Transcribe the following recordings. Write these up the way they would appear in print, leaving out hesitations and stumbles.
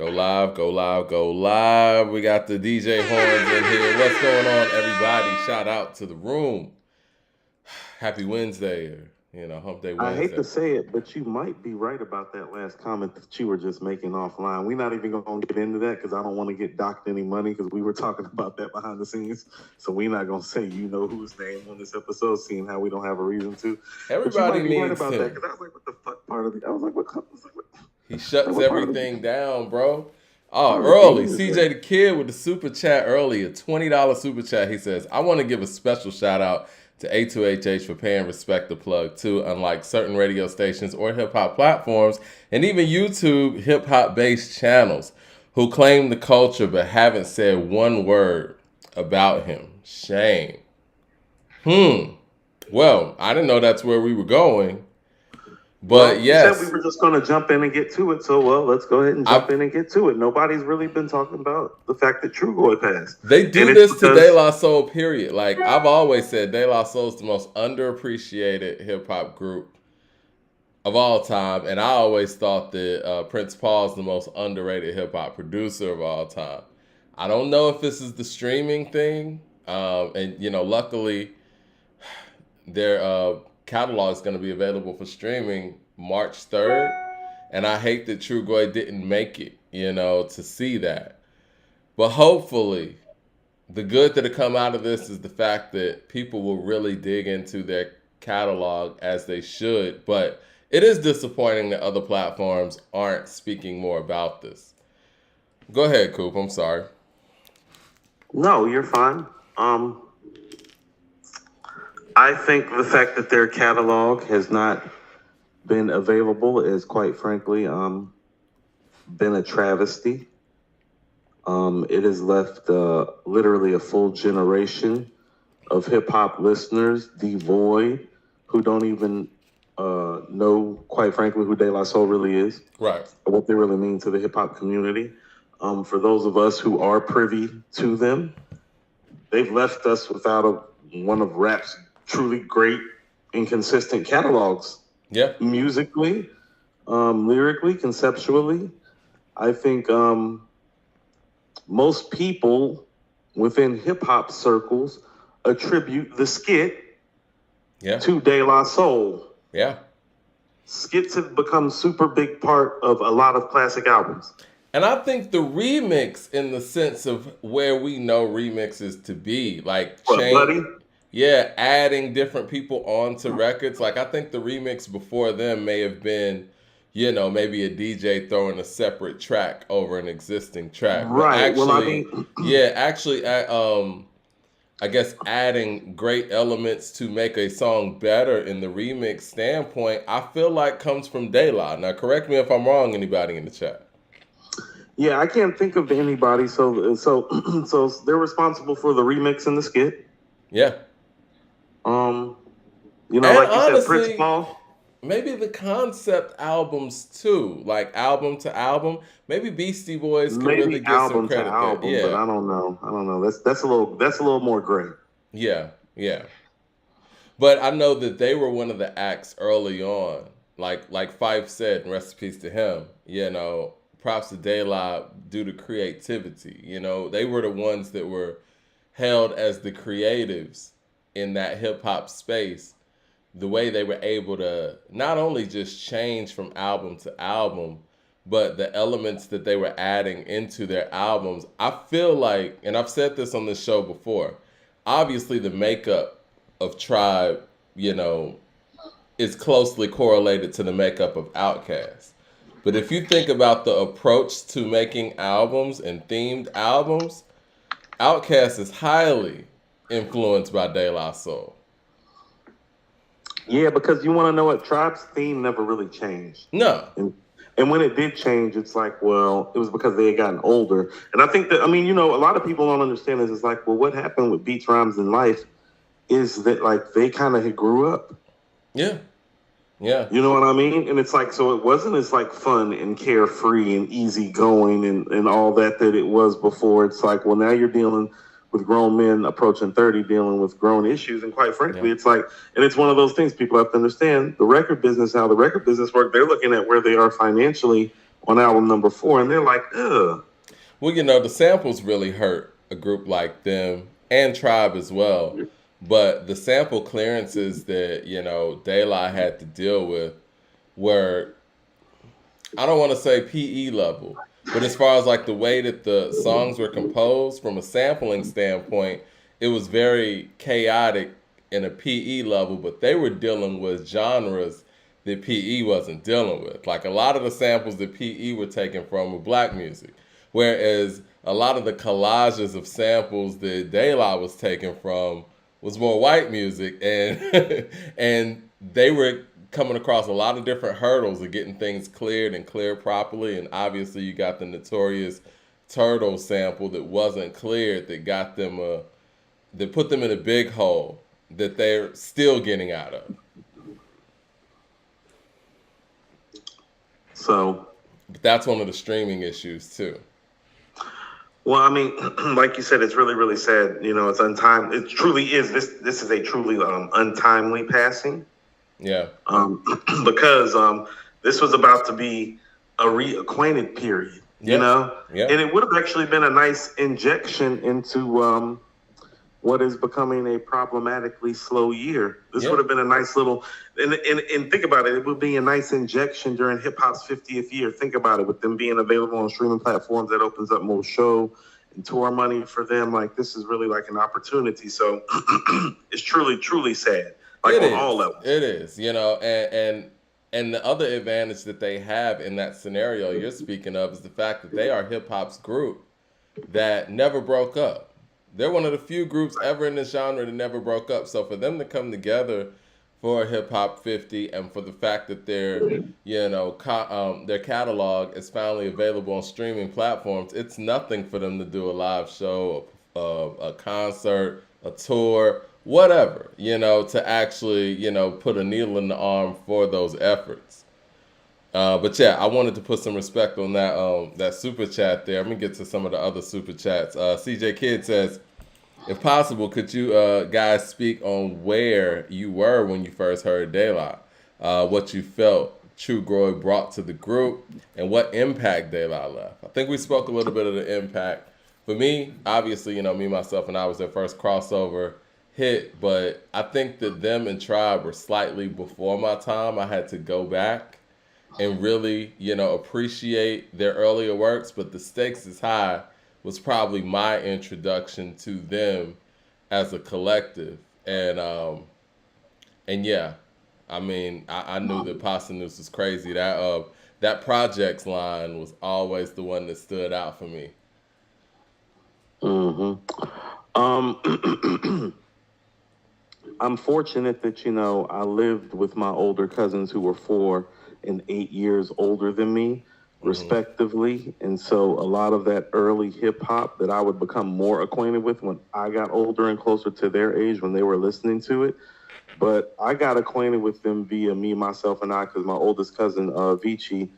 Go live, go live, go live. We got the DJ horns in here. What's going on, everybody? Shout out to the room. Happy Wednesday, or Hump Day I hate Wednesday. to say it, but you might be right about that last comment that you were just making offline. We're not even going to get into that because I don't want to get docked any money because we were talking about that behind the scenes. So we're not going to say whose name on this episode, seeing how we don't have a reason to. But you Everybody might be right needs about that him. because I was like, what the fuck part of the? I was like, He shuts what part of everything the? down, bro. Oh, Part of the early. game is CJ that? the Kid with the super chat early, a $20 super chat. He says, I want to give a special shout out to A2HH for paying respect to plug too, unlike certain radio stations or hip hop platforms, and even YouTube hip hop based channels who claim the culture but haven't said one word about him. Shame. Well, I didn't know that's where we were going, but Well, you said we yes, were just going to jump in and get to it, so let's go ahead and I jump in and get to it. Nobody's really been talking about the fact that Trugoy passed, They and do it's this to De because La Soul, period. Like, I've always said, De La Soul is the most underappreciated hip hop group of all time. And I always thought that Prince Paul is the most underrated hip hop producer of all time. I don't know if this is the streaming thing. Luckily, their catalog is going to be available for streaming March 3rd. And I hate that Trugoy didn't make it, to see that. But hopefully, the good that'll come out of this is the fact that people will really dig into their catalog as they should. But it is disappointing that other platforms aren't speaking more about this. Go ahead, Coop. I'm sorry. no, you're fine. Um, I think the fact that their catalog has not been available is quite frankly been a travesty. It has left literally a full generation of hip hop listeners devoid who don't even know, quite frankly, who De La Soul really is Right. or what they really mean to the hip hop community. For those of us who are privy to them, they've left us without one of rap's truly great and consistent catalogs. Yeah. Musically, lyrically, conceptually, I think most people within hip hop circles attribute the skit Yeah. to De La Soul. Yeah. Skits have become super big part of a lot of classic albums. And I think the remix, in the sense of where we know remixes to be, like What, change, buddy? yeah, adding different people onto records. Like, I think the remix before them may have been, maybe a DJ throwing a separate track over an existing track. But Right. Well, I actually, mean, yeah, actually, I guess adding great elements to make a song better in the remix standpoint, I feel like comes from De La. Now, correct me if I'm wrong, anybody in the chat. yeah, I can't think of anybody. So they're responsible for the remix and the skit. Yeah. Um, And like you said, Prince honestly, Paul. maybe the concept albums too, like album to album. Maybe Beastie Boys can really Maybe get some album to credit there. album, but Yeah, I don't know. I don't know. That's a little more gray. yeah, yeah. But I know that they were one of the acts early on. Like Fife said, and rest in peace to him, props to De La due to creativity. They were the ones that were held as the creatives in that hip hop space. The way they were able to not only just change from album to album, but the elements that they were adding into their albums. I feel like, and I've said this on this show before, obviously the makeup of Tribe, is closely correlated to the makeup of Outkast. But if you think about the approach to making albums and themed albums, Outkast is highly influenced by De La Soul. Yeah, because you want to know what Tribe's theme never really changed. No. And when it did change, it's like, well, it was because they had gotten older. And I think that, I mean, a lot of people don't understand this. It's like, well, what happened with Beats, Rhymes, and Life is that, like, they kind of grew up. Yeah. Yeah. You know what I mean? And it's like, so it wasn't as, like, fun and carefree and easygoing and all that it was before. It's like, well, now you're dealing with grown men approaching 30 dealing with grown issues. And quite frankly, Yeah. it's like, and it's one of those things people have to understand. The record business, how the record business works, they're looking at where they are financially on album number 4, and they're like, ugh. Well, the samples really hurt a group like them and Tribe as well. But the sample clearances that, De La had to deal with were, I don't want to say PE level, but as far as like the way that the songs were composed from a sampling standpoint, it was very chaotic in a PE level, but they were dealing with genres that PE wasn't dealing with. Like a lot of the samples that PE were taking from were black music, whereas a lot of the collages of samples that De La was taking from was more white music, and and they were coming across a lot of different hurdles of getting things cleared and cleared properly. And obviously, you got the notorious Turtle sample that wasn't cleared that got them that put them in a big hole that they're still getting out of. So, But that's one of the streaming issues too. well, I mean, like you said, it's really, really sad. It's untimely. It truly is. This is a truly untimely passing. Yeah. Because this was about to be a reacquainted period. Yeah. And it would have actually been a nice injection into what is becoming a problematically slow year. This would have been a nice little, and think about it, it would be a nice injection during hip hop's 50th year. Think about it, with them being available on streaming platforms, that opens up more show and tour money for them. Like, this is really like an opportunity. So it's truly, truly sad. Like, on all levels. It is, and the other advantage that they have in that scenario you're speaking of is the fact that they are hip hop's group that never broke up. They're one of the few groups ever in this genre that never broke up. So for them to come together for Hip Hop 50, and for the fact that their catalog is finally available on streaming platforms, it's nothing for them to do a live show, a concert, a tour, whatever, to actually, put a needle in the arm for those efforts. But yeah, I wanted to put some respect on that super chat there. I'm gonna get to some of the other super chats. CJ Kidd says, if possible, could you guys speak on where you were when you first heard De La, what you felt Trugoy brought to the group, and what impact De La left? I think we spoke a little bit of the impact. For me, obviously, me, myself, and I was their first crossover hit, but I think that them and Tribe were slightly before my time. I had to go back and really, appreciate their earlier works. But The Stakes is High was probably my introduction to them as a collective. And yeah, I mean, I knew that Pasta News was crazy. That Projects line was always the one that stood out for me. I'm fortunate that, I lived with my older cousins who were 4 and 8 years older than me, respectively. And so a lot of that early hip hop that I would become more acquainted with when I got older and closer to their age when they were listening to it. But I got acquainted with them via Me, Myself, and I, because my oldest cousin, Vici,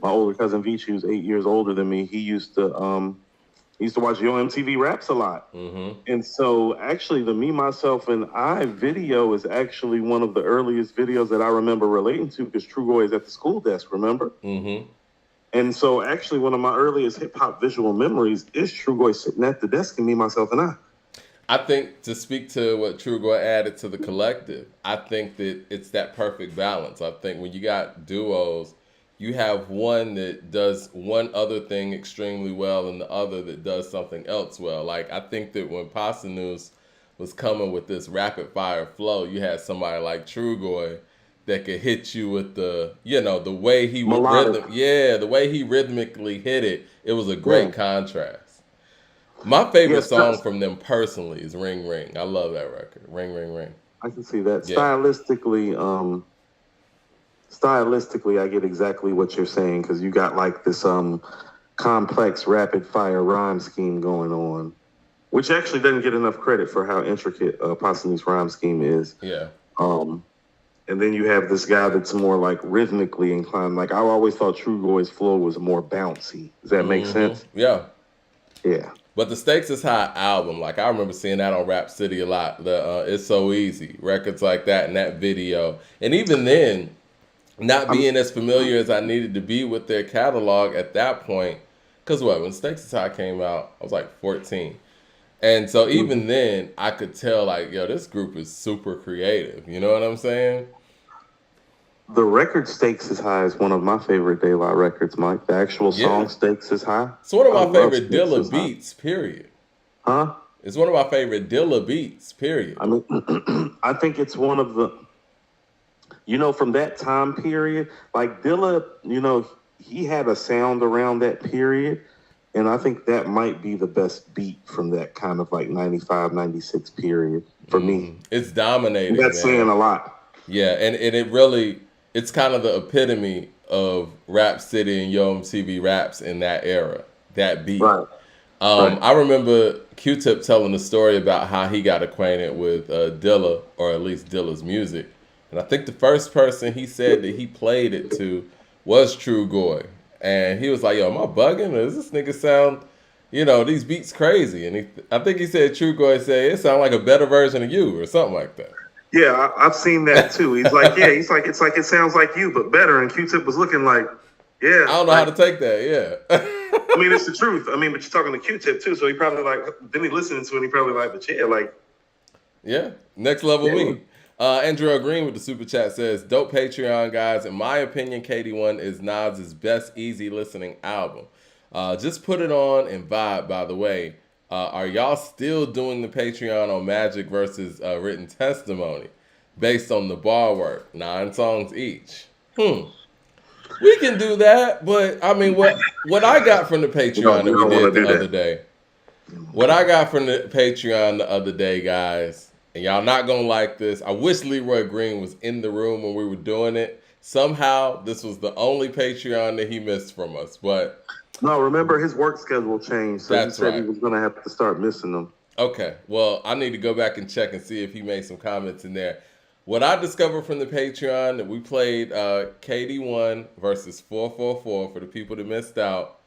my older cousin Vici, who's 8 years older than me, he used to watch Yo MTV Raps a lot. And so actually the Me, Myself, and I video is actually one of the earliest videos that I remember relating to, because Trugoy is at the school desk, remember? And so actually one of my earliest hip-hop visual memories is Trugoy sitting at the desk and Me, Myself, and I. I think, to speak to what Trugoy added to the collective, I think that it's that perfect balance. I think when you got duos, you have one that does one other thing extremely well and the other that does something else well. Like, I think that when Pasta News was coming with this rapid fire flow, you had somebody like Trugoy that could hit you with the way he would the way he rhythmically hit it. It was a great contrast. My favorite song from them personally is Ring Ring. I love that record. Ring Ring Ring. I can see that. Yeah. Stylistically, I get exactly what you're saying, because you got like this complex rapid fire rhyme scheme going on, which actually doesn't get enough credit for how intricate Pasanu's rhyme scheme is. Yeah. And then you have this guy that's more like rhythmically inclined. Like, I always thought Trugoy's flow was more bouncy. Does that make sense? Yeah. Yeah. But the Stakes is High album, like, I remember seeing that on Rap City a lot. The It's So Easy, records like that, and that video. And even then, not I'm being as familiar as I needed to be with their catalog at that point. Because what, when Stakes is High came out, I was like 14. And so even mhm. then, I could tell, like, yo, this group is super creative. You know what I'm saying? The record Stakes is High is one of my favorite Daylight records, Mike. The actual Yeah. song Stakes is High. It's one of I my love favorite Stakes Dilla is High. beats, period. Huh? It's one of my favorite Dilla beats, period. I mean, I think it's one of the, from that time period, like Dilla, he had a sound around that period. And I think that might be the best beat from that kind of like 95, 96 period for me. It's And dominating, that's saying man. a lot. Yeah, and it really, it's kind of the epitome of Rap City and Yo MTV Raps in that era, that beat. Right, right. I remember Q-Tip telling a story about how he got acquainted with Dilla, or at least Dilla's music. And I think the first person he said that he played it to was Trugoy. And he was like, yo, am I bugging? Or does this nigga sound, these beats crazy? And I think he said Trugoy said, it sound like a better version of you or something like that. Yeah, I've seen that too. He's like, yeah, it's like it sounds like you, but better. And Q-Tip was looking like, yeah. I don't know how to take that, yeah. I mean, it's the truth. I mean, but you're talking to Q-Tip too, so he probably then he listening to it and he probably like, but yeah, like. Yeah, next level Yeah. me. Andrew Green with the super chat says, dope Patreon guys. In my opinion, KD1 is Nas's best easy listening album. Just put it on and vibe, by the way. Are y'all still doing the Patreon on Magic versus written testimony based on the bar work? 9 songs each. We can do that, but I mean, what I got from the Patreon that we did the other day, what I got from the Patreon the other day, guys, and y'all not gonna like this. I wish Leroy Green was in the room when we were doing it. Somehow, this was the only Patreon that he missed from us, but No, remember his work schedule changed, so he said he was going to have to start missing them. okay, well, I need to go back and check and see if he made some comments in there. What I discovered from the Patreon that we played KD1 versus 444 for the people that missed out.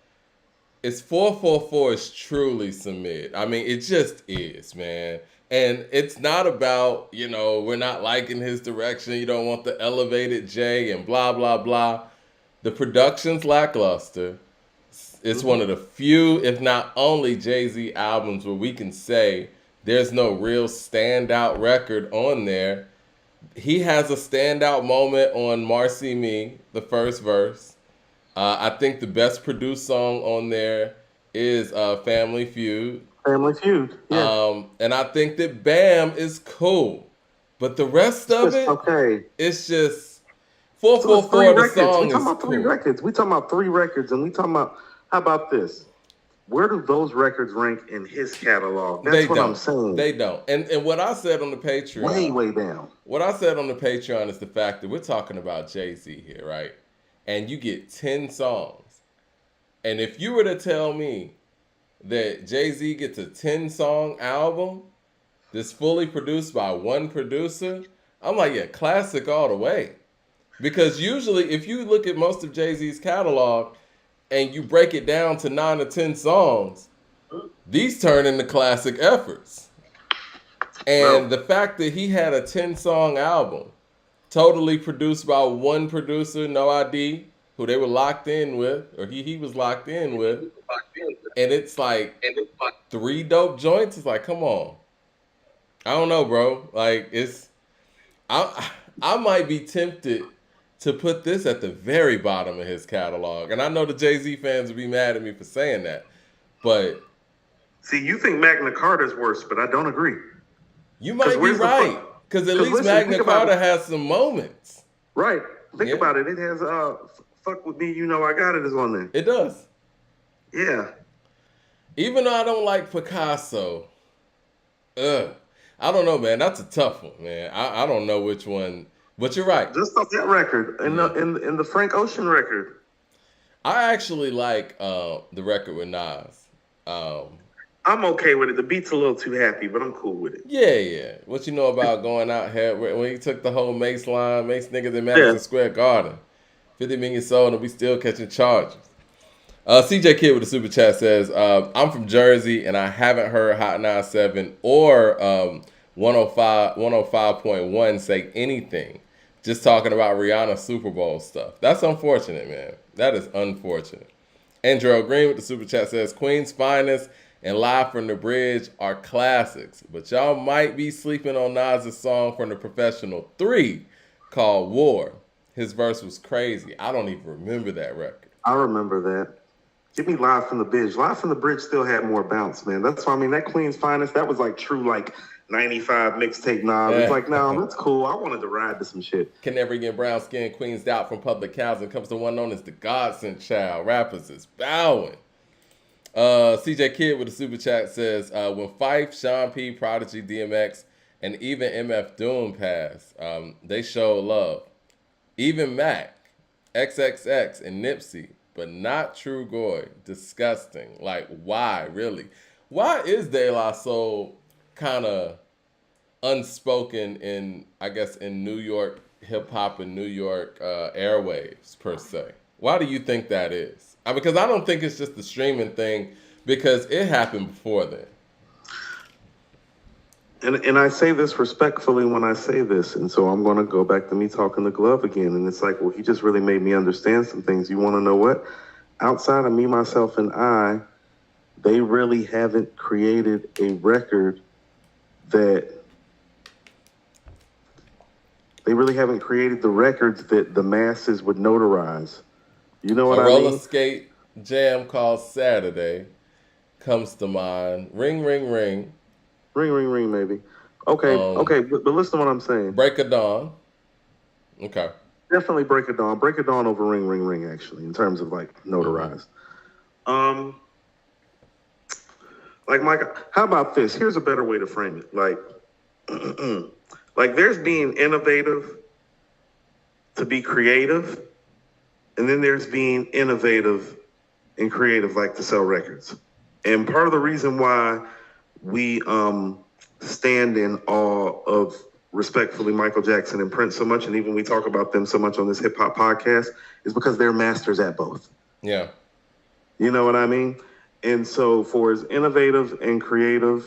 It's 444 is truly submit. I mean, it just is, man. And it's not about, we're not liking his direction. You don't want the elevated J and blah, blah, blah. The production's lackluster. It's one of the few, if not only, Jay-Z albums where we can say there's no real standout record on there. He has a standout moment on Marcy Me, the first verse. I think the best produced song on there is Family Feud. Family Feud, yeah. And I think that Bam is cool. But the rest of it, okay. It's just So it's 444, the records. song We is talking about 3 cool. records. We talking about 3 records, and we talking about, how about this? Where do those records rank in his catalog? That's what I'm saying. They don't. And what I said on the Patreon, way down. what I said on the Patreon is the fact that we're talking about Jay-Z here, right? And you get 10 songs. And if you were to tell me that Jay-Z gets a 10-song album that's fully produced by one producer, I'm like, yeah, classic all the way. Because usually, if you look at most of Jay-Z's catalog and you break it down to 9 or 10 songs, these turn into classic efforts. And the fact that he had a 10-song album, totally produced by one producer, No ID, who they were locked in with, or he was locked in with, and it's like 3 dope joints. It's like, come on. I don't know, bro. Like, I might be tempted to put this at the very bottom of his catalog. And I know the Jay-Z fans will be mad at me for saying that. But see, you think Magna Carta's worse, but I don't agree. You might be right. Because at least Magna Carta has some moments. Right. Think about it. It has Fuck With Me, You Know I Got It is on there. It does. Yeah. Even though I don't like Picasso, I don't know, man. That's a tough one, man. I don't know which one. But you're right. Just off that record and in the Frank Ocean record. I actually like the record with Nas. I'm okay with it. The beat's a little too happy, but I'm cool with it. Yeah. What you know about going out here when he took the whole Mace line, Mace niggas in Madison Square Garden, 50 million sold, and we still catching charges. CJ Kidd with the super chat says, I'm from Jersey and I haven't heard Hot 97 or 105.1 say anything Just talking about Rihanna Super Bowl stuff. That's unfortunate, man. That is unfortunate. Andrew Green with the super chat says Queen's Finest and Live from the Bridge are classics, but y'all might be sleeping on Nas's song from the Professional 3 called War. His verse was crazy. I don't even remember that record. I remember that. Give me Live from the Bridge. Live from the Bridge still had more bounce, man. That's why I mean that Queen's Finest, that was like true like 95 mixtape Nas. It's like, no, that's cool. I wanted to ride to some shit. Can never get brown skin, Queens out from public housing comes to one known as the Godson Child. Rappers is bowing. CJ Kidd with a super chat says, when Fife, Sean P, Prodigy, DMX, and even MF Doom passed, they showed love. Even Mac, XXX, and Nipsey, but not Trugoy. Disgusting. Like, why, really? Why is De La so kind of unspoken in, I guess, in New York hip hop and New York airwaves, per se? Why do you think that is? Because I don't think it's just the streaming thing, because it happened before then. And I say this respectfully when I say this, and so I'm going to go back to me talking to Glove again. And it's like, well, he just really made me understand some things. You want to know what? Outside of me, myself, and I, they really haven't created a record that they really haven't created the records that the masses would notarize. You know what I mean? A roller skate jam called Saturday comes to mind. Ring, ring, ring. Ring, ring, ring, maybe. Okay, but listen to what I'm saying. Break of Dawn. Okay. Definitely Break of Dawn. Break of Dawn over Ring, ring, ring, actually, in terms of, like, notarized. Like, Mike, how about this? Here's a better way to frame it. Like, like there's being innovative to be creative, and then there's being innovative and creative, like to sell records. And part of the reason why we stand in awe of, respectfully, Michael Jackson and Prince so much, and even we talk about them so much on this hip hop podcast, is because they're masters at both. Yeah. You know what I mean? And so for as innovative and creative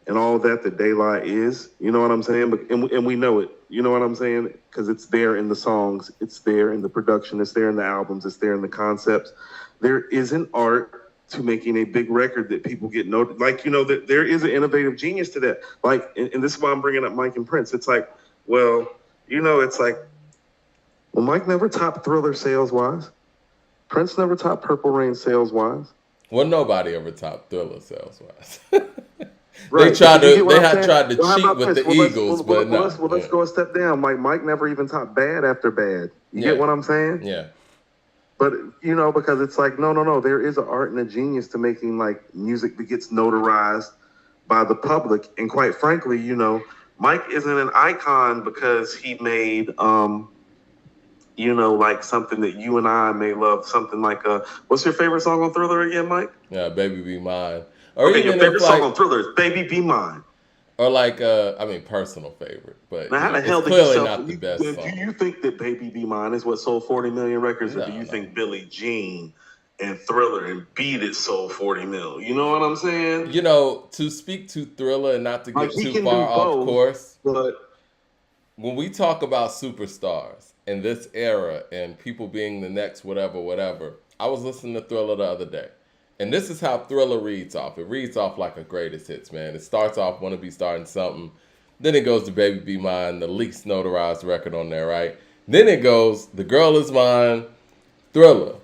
and all that De La is, you know what I'm saying? But and we know it. You know what I'm saying? Because it's there in the songs, it's there in the production, it's there in the albums, it's there in the concepts. There is an art to making a big record that people get noted. Like, you know, that there is an innovative genius to that. Like, and this is why I'm bringing up Mike and Prince. It's like, well, you know, it's like, well, Mike never topped Thriller sales-wise. Prince never topped Purple Rain sales-wise. Well, nobody ever topped Thriller sales-wise. Right. They tried to cheat with the Eagles, but no. Let's go a step down. Mike never even topped Bad After Bad. You get what I'm saying? Yeah. But, you know, because it's like, no. There is an art and a genius to making, like, music that gets notarized by the public. And quite frankly, you know, Mike isn't an icon because he made, you know, like something that you and I may love, something like what's your favorite song on Thriller again, Mike? Yeah, Baby Be Mine. Or okay, even your favorite song on Thriller is Baby Be Mine. Or like, I mean, personal favorite, but now, how the hell it's did clearly you not the best song. Do you think that Baby Be Mine is what sold 40 million records, or do you think Billie Jean and Thriller and Beat It sold 40 mil? You know what I'm saying? You know, to speak to Thriller and not to get too far off course, but when we talk about superstars in this era and people being the next whatever, I was listening to Thriller the other day. And this is how Thriller reads off. It reads off like a greatest hits, man. It starts off, wanna be starting something. Then it goes to Baby Be Mine, the least notarized record on there, right? Then it goes, The Girl Is Mine, Thriller,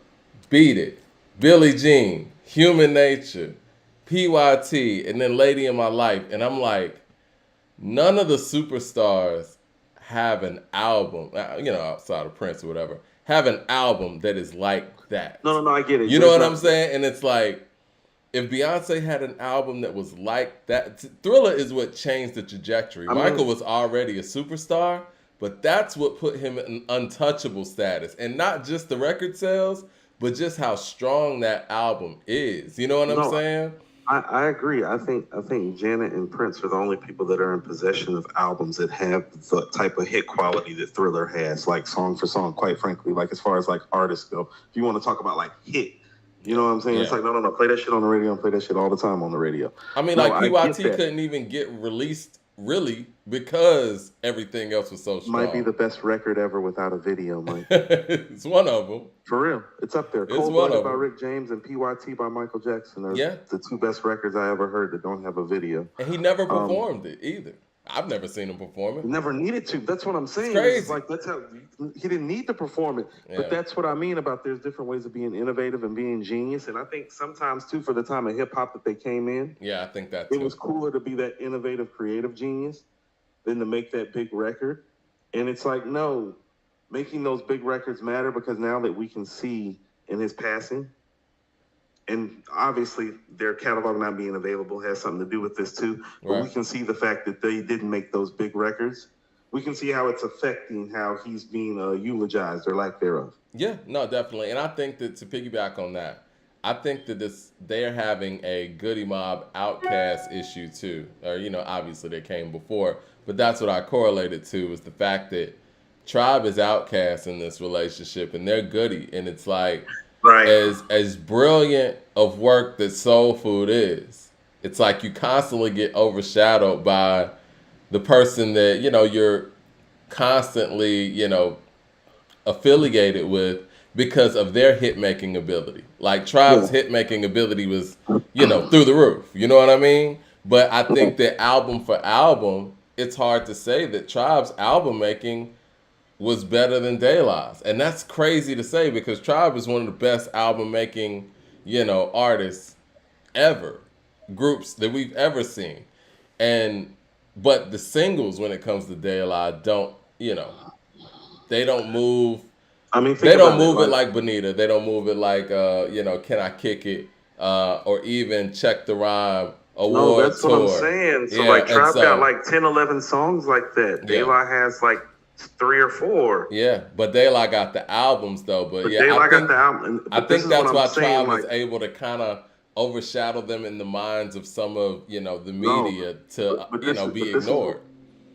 Beat It, Billie Jean, Human Nature, PYT, and then Lady in My Life. And I'm like, none of the superstars have an album, you know, outside of Prince or whatever, have an album that is like that. No, I get it. You know what I'm saying? And it's like, if Beyonce had an album that was like that, Thriller is what changed the trajectory. Michael was already a superstar, but that's what put him in untouchable status. And not just the record sales, but just how strong that album is. You know what I'm saying? I agree. I think Janet and Prince are the only people that are in possession of albums that have the type of hit quality that Thriller has, like song for song, quite frankly, like as far as like artists go. If you want to talk about like hit, you know what I'm saying? Yeah. It's like, no, play that shit on the radio and play that shit all the time on the radio. I mean, like PYT couldn't even get released really, because everything else was so Might be strong. the best record ever without a video, Mike. It's one of them. For real, it's up there. It's Cold one Blooded of by them. Rick James and PYT by Michael Jackson are Yeah, the two best records I ever heard that don't have a video. and he never Um, performed it either. I've never seen him perform it. Never needed to. That's what I'm It's saying. It's crazy. like that's how he didn't need to perform it. But Yeah, that's what I mean about there's different ways of being innovative and being genius. And I think sometimes too, for the time of hip hop that they came in, yeah, I think that it too. was cooler to be that innovative, creative genius than to make that big record. And it's like, no, making those big records matter because now that we can see in his passing, and obviously their catalog not being available has something to do with this too. But Right. we can see the fact that they didn't make those big records. We can see how it's affecting how he's being eulogized or lack thereof. Yeah, no, definitely. And I think that to piggyback on that, I think that this they're having a Goody Mob Outcast issue too. Or obviously they came before, but that's what I correlated to was the fact that Tribe is Outcast in this relationship, and they're Goody, and it's like Right. as brilliant of work that Soul Food is, it's like you constantly get overshadowed by the person that you're constantly affiliated with because of their hit making ability. Like Tribe's Yeah. hit making ability was, through the roof. You know what I mean? But I think that album for album, it's hard to say that Tribe's album making was better than De La's. And that's crazy to say because Tribe is one of the best album making, artists ever, groups that we've ever seen. And but the singles when it comes to De La don't, they don't move. I mean, They think don't about move it Like, like Bonita. They don't move it like Can I Kick It? Or even Check the Rhyme no, Award that's what I'm Tour. saying. So Yeah, like and Tribe got so like 10, 11 songs like that. De yeah, La has like 3 or 4. yeah. But De La got the albums though. But But yeah, De La got the album. I But this think is what that's I'm why saying. Tribe Like, was able to kind of overshadow them in the minds of some of the no, media to but this is be but this is ignored.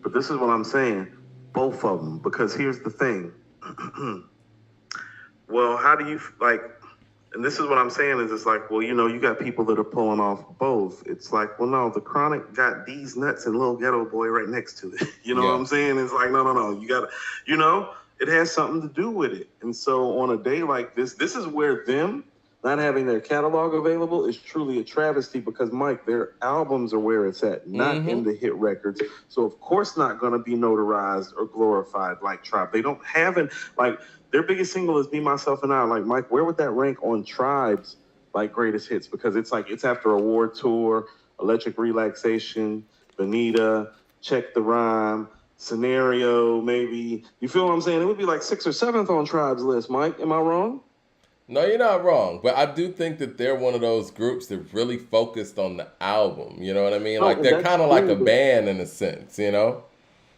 but this is what I'm saying. Both of them, because here's the thing. Well, how do you like? And this is what I'm saying is it's like, well, you got people that are pulling off both. It's like, well, no, the Chronic got D's Nuts and Little Ghetto Boy right next to it. You know what Yeah, I'm saying? It's like, no, no, no. You gotta, it has something to do with it. And so on a day like this is where them not having their catalog available is truly a travesty because Mike, their albums are where it's at, not in the hit records. So of course not gonna be notarized or glorified like Tribe. They don't have it like their biggest single is Me, Myself, and I. Like, Mike, where would that rank on Tribe's like greatest hits? Because it's like it's after Award Tour, Electric Relaxation, Bonita, Check the Rhyme, Scenario, maybe. You feel what I'm saying? It would be like 6th or 7th on Tribe's list, Mike. Am I wrong? no, you're not wrong, but I do think that they're one of those groups that really focused on the album. You know what I mean? No, Like and they're that's kind of like cool, a band in a sense.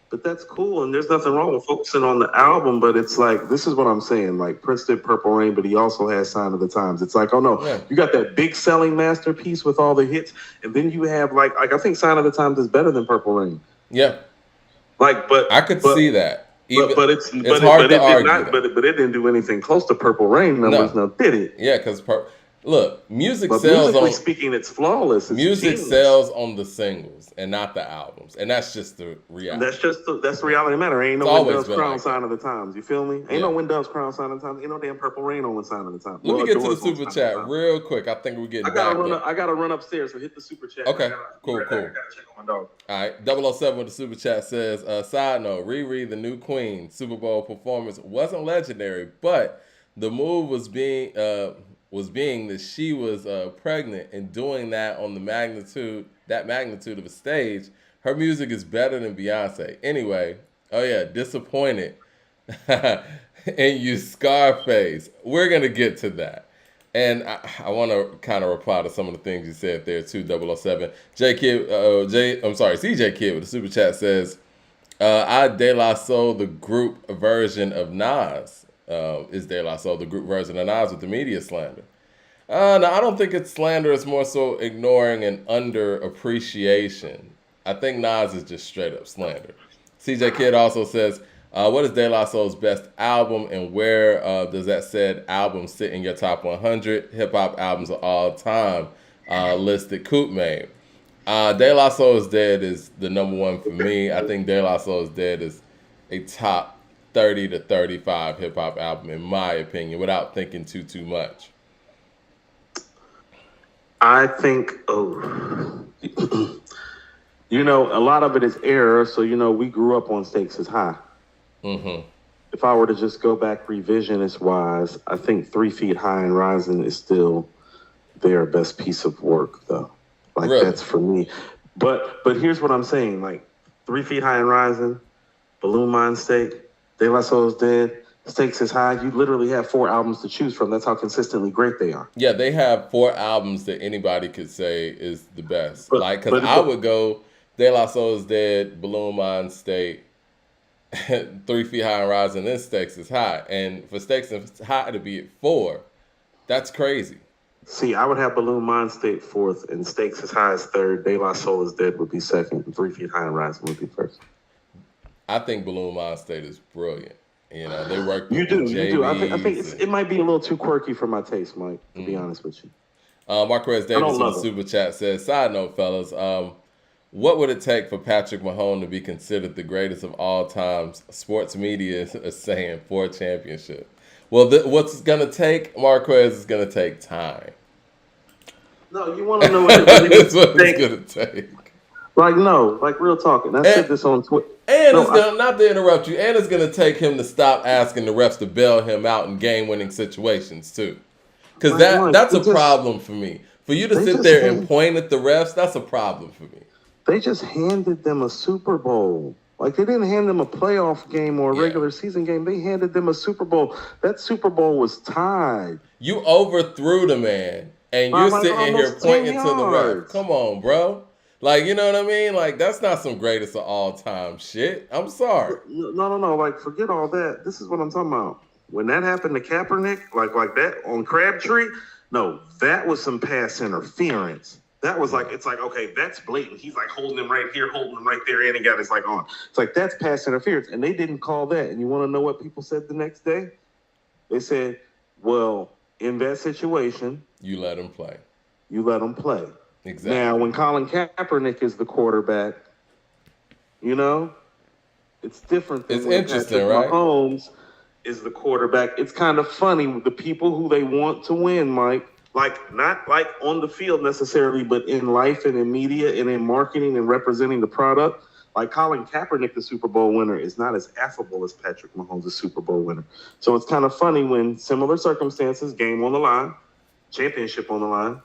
but that's cool, and there's nothing wrong with focusing on the album. But it's like this is what I'm saying. Like Prince did Purple Rain, but he also has Sign of the Times. It's like, oh no, Yeah, you got that big selling masterpiece with all the hits, and then you have like I think Sign of the Times is better than Purple Rain. yeah, Like, I could but see that. Even but it's hard to it did argue not that. but it didn't do anything close to Purple Rain numbers. No, Now did it? yeah, because look, music But sells musically on speaking, it's flawless. It's music genius. sells on the singles and not the albums, and that's just the reality. That's the reality of the matter. Ain't It's no When always Doves been Crown like Sign that. of the Times. You feel me? Ain't Yeah. no When Doves Crown Sign of the Times. Ain't no damn Purple Rain on Sign of the Times. Let me Well, get to the Doors on super Sign of the chat Times. real quick. I think we're getting back there. I gotta run upstairs. So hit the super chat. Okay, cool, Right cool. back. I gotta check on my dog. All right, 007 with the super chat says, side note, Riri, the new queen, Super Bowl performance wasn't legendary, but the move was being that she was pregnant and doing that on that magnitude of a stage. Her music is better than Beyonce. Anyway, oh yeah, disappointed in you, Scarface. We're gonna get to that. And I want to kind of reply to some of the things you said there too, 007. CJ Kid with the super chat says, I De La Soul, the group version of Nas. Is De La Soul the group version of Nas with the media slander? No, I don't think it's slander. It's more so ignoring and underappreciation. I think Nas is just straight up slander. CJ Kid also says, what is De La Soul's best album and where does that said album sit in your top 100 hip hop albums of all time listed Coop made? De La Soul is Dead is the number one for me. I think De La Soul is Dead is a top 30 to 35 hip hop album in my opinion, without thinking too much. I think, oh, a lot of it is error. So, we grew up on Stakes is High. Mm-hmm. If I were to just go back revisionist wise, I think 3 Feet High and Rising is still their best piece of work, though. Like, Really? that's for me. But here's what I'm saying. Like, 3 Feet High and Rising, Balloon Mind Steak, De La Soul's Dead, Stakes is High. You literally have 4 albums to choose from. That's how consistently great they are. Yeah, they have 4 albums that anybody could say is the best. But Like, cause but I but would go De La Soul is Dead, Balloon Mind State, 3 Feet High and Rising, then Stakes is High. And for Stakes is High to be at 4, that's crazy. see, I would have Balloon Mind State fourth, and Stakes is High as third. De La Soul is Dead would be second, and 3 Feet High and Rising would be first. I think Balloon Mind State is brilliant. You know, they worked You with the do, you do. I think JBs. it might be a little too quirky for my taste, Mike. To be honest with you, Marquez I Davis don't in the love it. super chat says, side note, fellas, what would it take for Patrick Mahone to be considered the greatest of all times? Sports media is saying 4 championships. Well, what's going to take, Marquez, is going to take time. No, you want to know what it really That's would what it's take? going to take. Like, no, like real talk. And I And, said this on Twitter. and No, it's going to, not to interrupt you, and it's going to take him to stop asking the refs to bail him out in game-winning situations, too. Because like, Mike, that's they a just problem for me. For you to they sit just there and hand, point at the refs, that's a problem for me. they just handed them a Super Bowl. Like, they didn't hand them a playoff game or a Yeah. regular season game. They handed them a Super Bowl. That Super Bowl was tied You overthrew the man, and by you're like sitting here almost 10 pointing to the ref. yards. Come on, bro. Like, you know what I mean? Like, that's not some greatest of all time shit. I'm sorry. No. Like, forget all that. This is what I'm talking about. When that happened to Kaepernick, like that on Crabtree, no, that was some pass interference. That was like, it's like, okay, that's blatant. He's like holding him right here, holding him right there, and he got his like on. It's like, that's pass interference. And they didn't call that. And you want to know what people said the next day? They said, well, in that situation, You let him play. you let him play. Exactly. Now, when Colin Kaepernick is the quarterback, you know, it's different than It's when interesting, Patrick right? Mahomes is the quarterback. It's kind of funny with the people who they want to win, Mike. Like, not like on the field necessarily, but in life and in media and in marketing and representing the product. Like Colin Kaepernick, the Super Bowl winner, is not as affable as Patrick Mahomes, the Super Bowl winner. So it's kind of funny when similar circumstances, game on the line, championship on the line,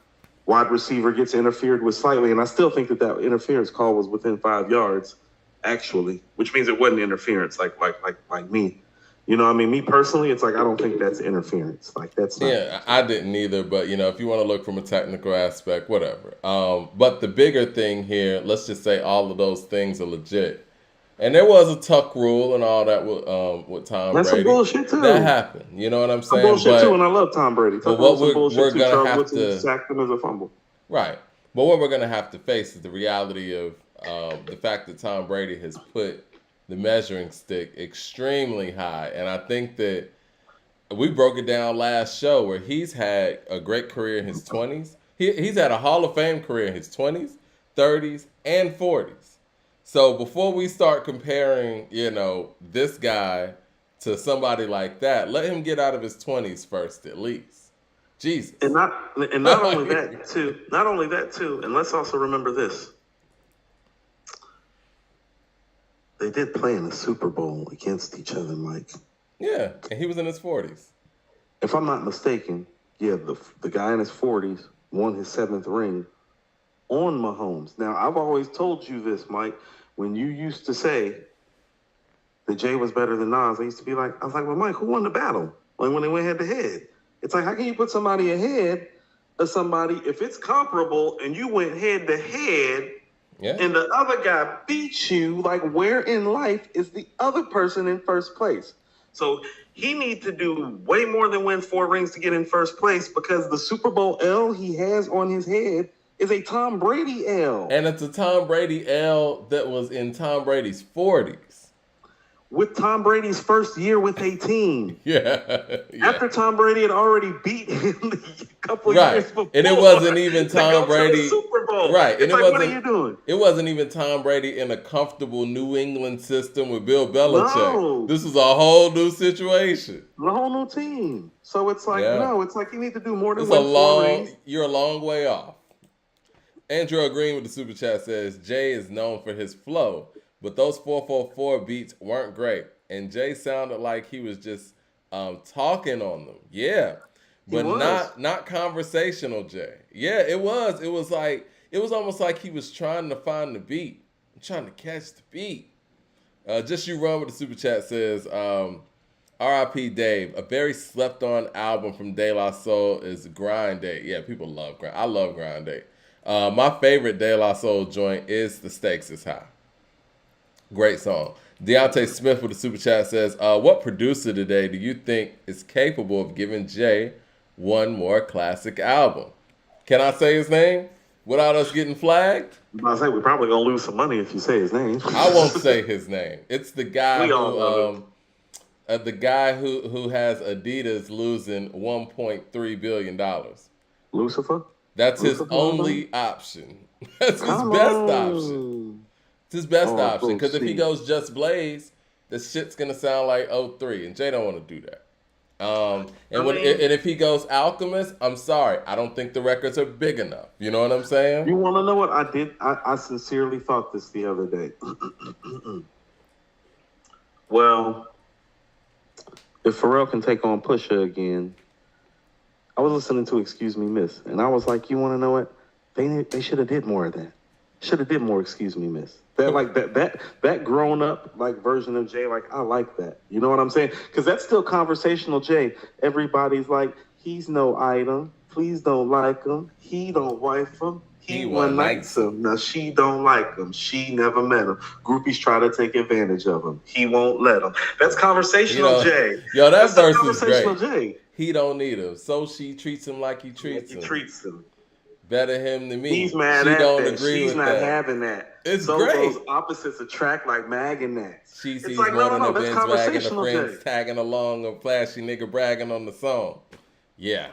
wide receiver gets interfered with slightly, and I still think that interference call was within 5 yards, actually, which means it wasn't interference like me. You know what I mean? Me personally, it's like I don't think that's interference. Like that's not. Yeah, I didn't either, but you know, if you want to look from a technical aspect, whatever. But the bigger thing here, let's just say all of those things are legit. And there was a tuck rule and all that with Tom That's some Brady. bullshit too. That happened. You know what I'm Some saying? bullshit too, and I love Tom Brady. But Tuck what rule some we're bullshit too. gonna Charles have Woodson to sacked him as a fumble. right. But what we're gonna have to face is the reality of the fact that Tom Brady has put the measuring stick extremely high, and I think that we broke it down last show where he's had a great career in his 20s. He's had a Hall of Fame career in his 20s, 30s, and 40s. So before we start comparing, you know, this guy to somebody like that, let him get out of his 20s first, at least. Jesus. And not only that too, and let's also remember this. They did play in the Super Bowl against each other, Mike. Yeah, and he was in his 40s. If I'm not mistaken, yeah, the guy in his 40s won his 7th ring on Mahomes. Now, I've always told you this, Mike. When you used to say that Jay was better than Nas, I was like, well, Mike, who won the battle? Like when they went head to head. It's like, how can you put somebody ahead of somebody if it's comparable and you went head to head? Yeah. And the other guy beats you, like where in life is the other person in first place? So he needs to do way more than win 4 rings to get in first place because the Super Bowl L he has on his head is a Tom Brady L. And it's a Tom Brady L that was in Tom Brady's 40s. With Tom Brady's first year with a team. Yeah. After Tom Brady had already beat him a couple right. years before. And it wasn't even Tom Brady. Super Bowl. right, and It's like, what are you doing? it wasn't even Tom Brady in a comfortable New England system with Bill Belichick. No, This was a whole new situation. the whole new team. So it's like, Yeah, no, it's like you need to do more than it's a win four long. rings. You're a long way off. Andrew Green with the super chat says Jay is known for his flow, but those 444 beats weren't great, and Jay sounded like he was just talking on them. Yeah, He but was. not conversational Jay. Yeah, it was. It was like it was almost like he was trying to find the beat, trying to catch the beat. Just you run with the super chat says R.I.P. Dave. A very slept on album from De La Soul is Grind Day. Yeah, people love Grind. I love Grind Day. My favorite De La Soul joint is The Stakes is High. Great song. Deontay Smith with the super chat says, what producer today do you think is capable of giving Jay one more classic album? Can I say his name without us getting flagged? I say we're probably gonna lose some money if you say his name. I won't say his name. It's the guy We all know who the guy who has Adidas losing $1.3 billion. Lucifer. That's his Lucifer only option. That's his Come best on. option. It's his best Oh, option because if he see. goes Just Blaze, the shit's gonna sound like '03, and Jay don't want to do that. And if he goes Alchemist, I'm sorry, I don't think the records are big enough. You know what I'm saying? You want to know what I did? I sincerely thought this the other day. Well, if Pharrell can take on Pusha again, I was listening to Excuse Me Miss, and I was like, you want to know what? They should have did more of that. Should have did more Excuse Me Miss. That grown up like version of Jay, like I like that. You know what I'm saying? Because that's still conversational Jay. Everybody's like, he's no item. Please don't like him. He don't wife him. He one nights him. Now she don't like him. She never met him. Groupies try to take advantage of him. He won't let them. That's conversational Jay. Yo, that That's verse is conversational great. Jay. He don't need him, so she treats him like he treats him. Treats him. Better him than me. He's mad she at don't that. agree She's with not that. having that. It's so great. Those opposites attract like mag and gnats. She sees like, more than a that's Benz wagon, a conversational friends Jay. tagging along, a flashy nigga bragging on the song. Yeah.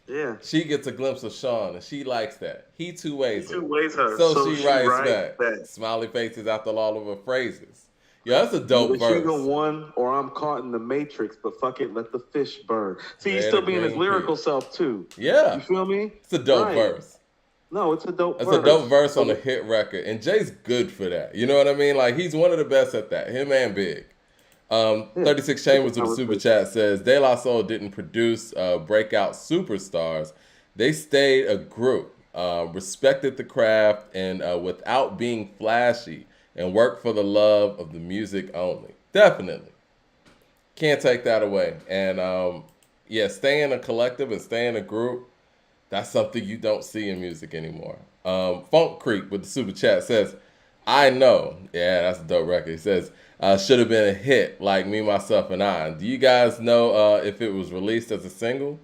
Yeah. She gets a glimpse of Sean, and she likes that. He two ways her. So she writes back. Smiley faces after all of her phrases. Yeah, that's a dope verse. Either one, or I'm caught in the matrix, but fuck it, let the fish burn. See, he's still being his lyrical self, too. Yeah. You feel me? It's a dope verse. No, it's a dope verse. It's a dope verse on a hit record, and Jay's good for that. You know what I mean? Like, he's one of the best at that. Him and Big. 36 Chambers with the super chat says, De La Soul didn't produce breakout superstars. They stayed a group, respected the craft, and without being flashy, and worked for the love of the music only. Definitely. Can't take that away. And stay in a collective and stay in a group, that's something you don't see in music anymore. Funk Creek with the super chat says, I know. Yeah, that's a dope record. He says, should have been a hit like Me, Myself, and I. Do you guys know if it was released as a single?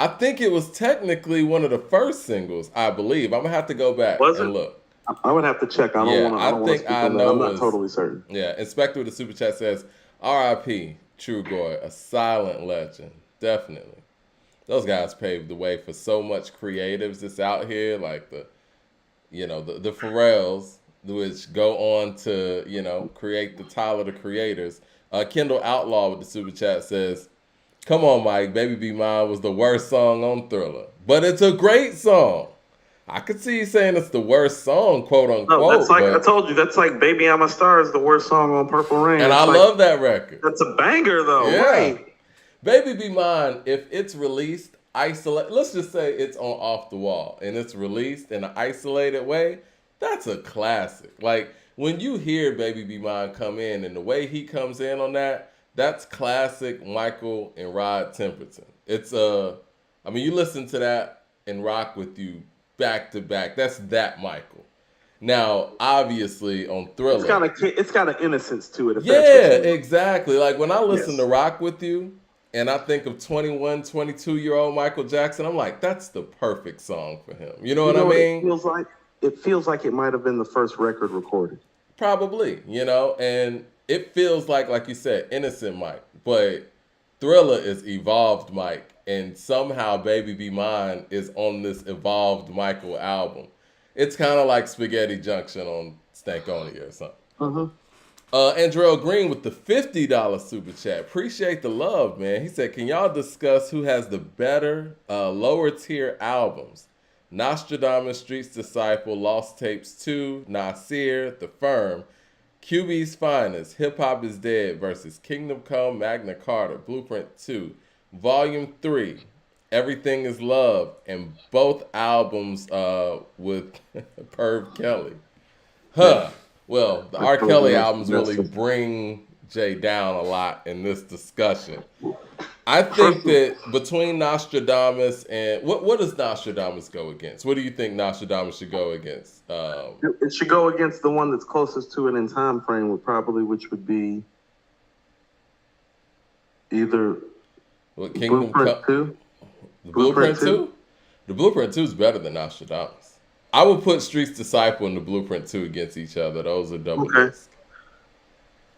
I think it was technically one of the first singles, I believe. I'm going to have to go back and look. I would have to check. I don't want to speak on that. I'm not totally certain. Yeah, Inspector with the super chat says, R.I.P. Trugoy, a silent legend. Definitely. Those guys paved the way for so much creatives that's out here, like the Pharrells, which go on to, create the Tyler, the Creators. Kendall Outlaw with the super chat says, come on, Mike, Baby Be Mine was the worst song on Thriller. But it's a great song. I could see you saying it's the worst song, quote unquote. No, that's like, I told you, that's like Baby I'm a Star is the worst song on Purple Rain. And I love that record. That's a banger, though. Yeah. Right. Baby Be Mine, if it's released, let's just say it's on Off the Wall, and it's released in an isolated way, that's a classic. Like, when you hear Baby Be Mine come in, and the way he comes in on that, that's classic Michael and Rod Temperton. It's you listen to that and rock with you back to back. That's that Michael. Now, obviously, on Thriller, it's got an innocence to it. Exactly. Like when I listen to Rock With You, and I think of 21, 22-year-old Michael Jackson, I'm like, that's the perfect song for him. You know what I mean? It feels like it might have been the first record recorded. Probably, and it feels like you said, innocent Mike, but Thriller is evolved Mike, and somehow Baby Be Mine is on this evolved Michael album. It's kind of like Spaghetti Junction on Stankonia or something. Mm-hmm. Andrell Green with the $50 super chat. Appreciate the love, man. He said, "Can y'all discuss who has the better lower tier albums? Nostradamus, Streets Disciple, Lost Tapes 2, Nasir, The Firm, QB's Finest, Hip Hop is Dead versus Kingdom Come, Magna Carta, Blueprint 2, Volume 3, Everything is Love, and both albums with Perv Kelly." Yeah. Huh. Well, the I R. told you Kelly that's albums that's really the bring Jay down a lot in this discussion. I first. think that between Nostradamus and what does Nostradamus go against? What do you think Nostradamus should go against? It should go against the one that's closest to it in time frame, which would be either What Kingdom Blueprint Come? Two. The Blueprint Blueprint Two. 2? The Blueprint 2 is better than Nostradamus. I would put Streets Disciple and the Blueprint 2 against each other. Those are double Okay. disc.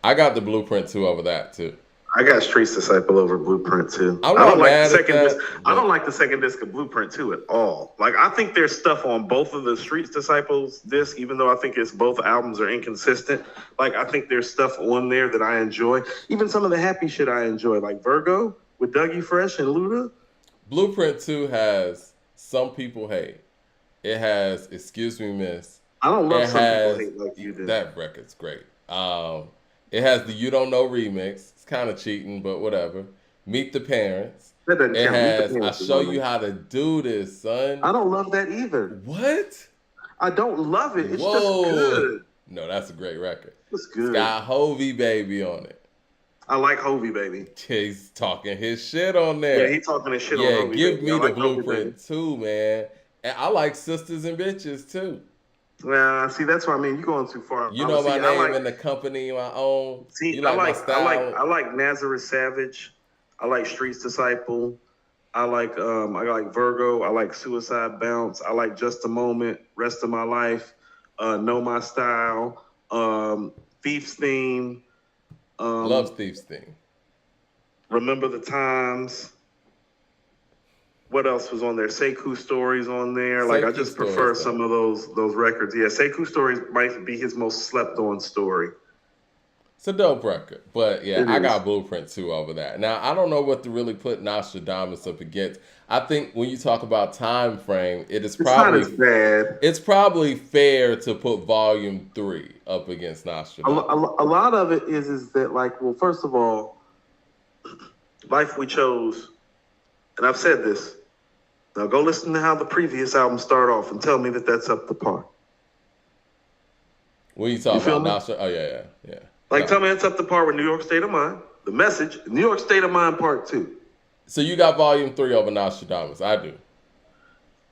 I got the Blueprint 2 over that too. I got Streets Disciple over Blueprint 2. I'm I not don't like the mad at second disc. that, I don't but like the second disc of Blueprint 2 at all. Like I think there's stuff on both of the Streets Disciples disc, even though I think it's both albums are inconsistent. Like I think there's stuff on there that I enjoy. Even some of the happy shit I enjoy, like Virgo with Dougie Fresh and Luda. Blueprint 2 has Some People Hate. It has Excuse Me Miss. I don't love It Some People has Hate like you do. that record's great. It has the You Don't Know remix. It's kind of cheating, but whatever. Meet the Parents. That doesn't It count. Meet the has I Parents is Show on You there. How to Do This, son. I don't love that either. What? I don't love it. It's just Whoa. good. No, that's a great record. It's It's good. got Hovey Baby on it. I like Hovey Baby. He's talking his shit on Yeah, there. he talking his shit on Yeah, Hovey give Baby. me I the like Hovey Baby. Blueprint too, man. And I like Sisters and Bitches too. Nah, see, that's what I mean. You're going too far. You know my See, name and the company my own. see, You like my I style. like Nazareth Savage. I like Streets Disciple. I like Virgo. I like Suicide Bounce. I like Just a Moment. Rest of My Life. Know My Style. Thief's Theme. Love Thief's thing. Remember the Times. What else was on there? Sekou Stories on there. Like I Sekou just Stories, prefer though. some of those records. Yeah, Sekou Stories might be his most slept on story. It's a dope record. But yeah, It I is. got Blueprint 2 over that. Now, I don't know what to really put Nostradamus up against. I think when you talk about time frame, It's not as bad. it's probably fair to put Volume 3 up against Nostradamus. A lot of it is that like, well, first of all, Life We Chose, and I've said this. Now go listen to how the previous album start off and tell me that that's up to par. When you talk You feel about me? Nostradamus, yeah. Like No. tell me it's up to par with New York State of Mind, The Message, New York State of Mind Part 2. So you got Volume 3 over Nostradamus. I do.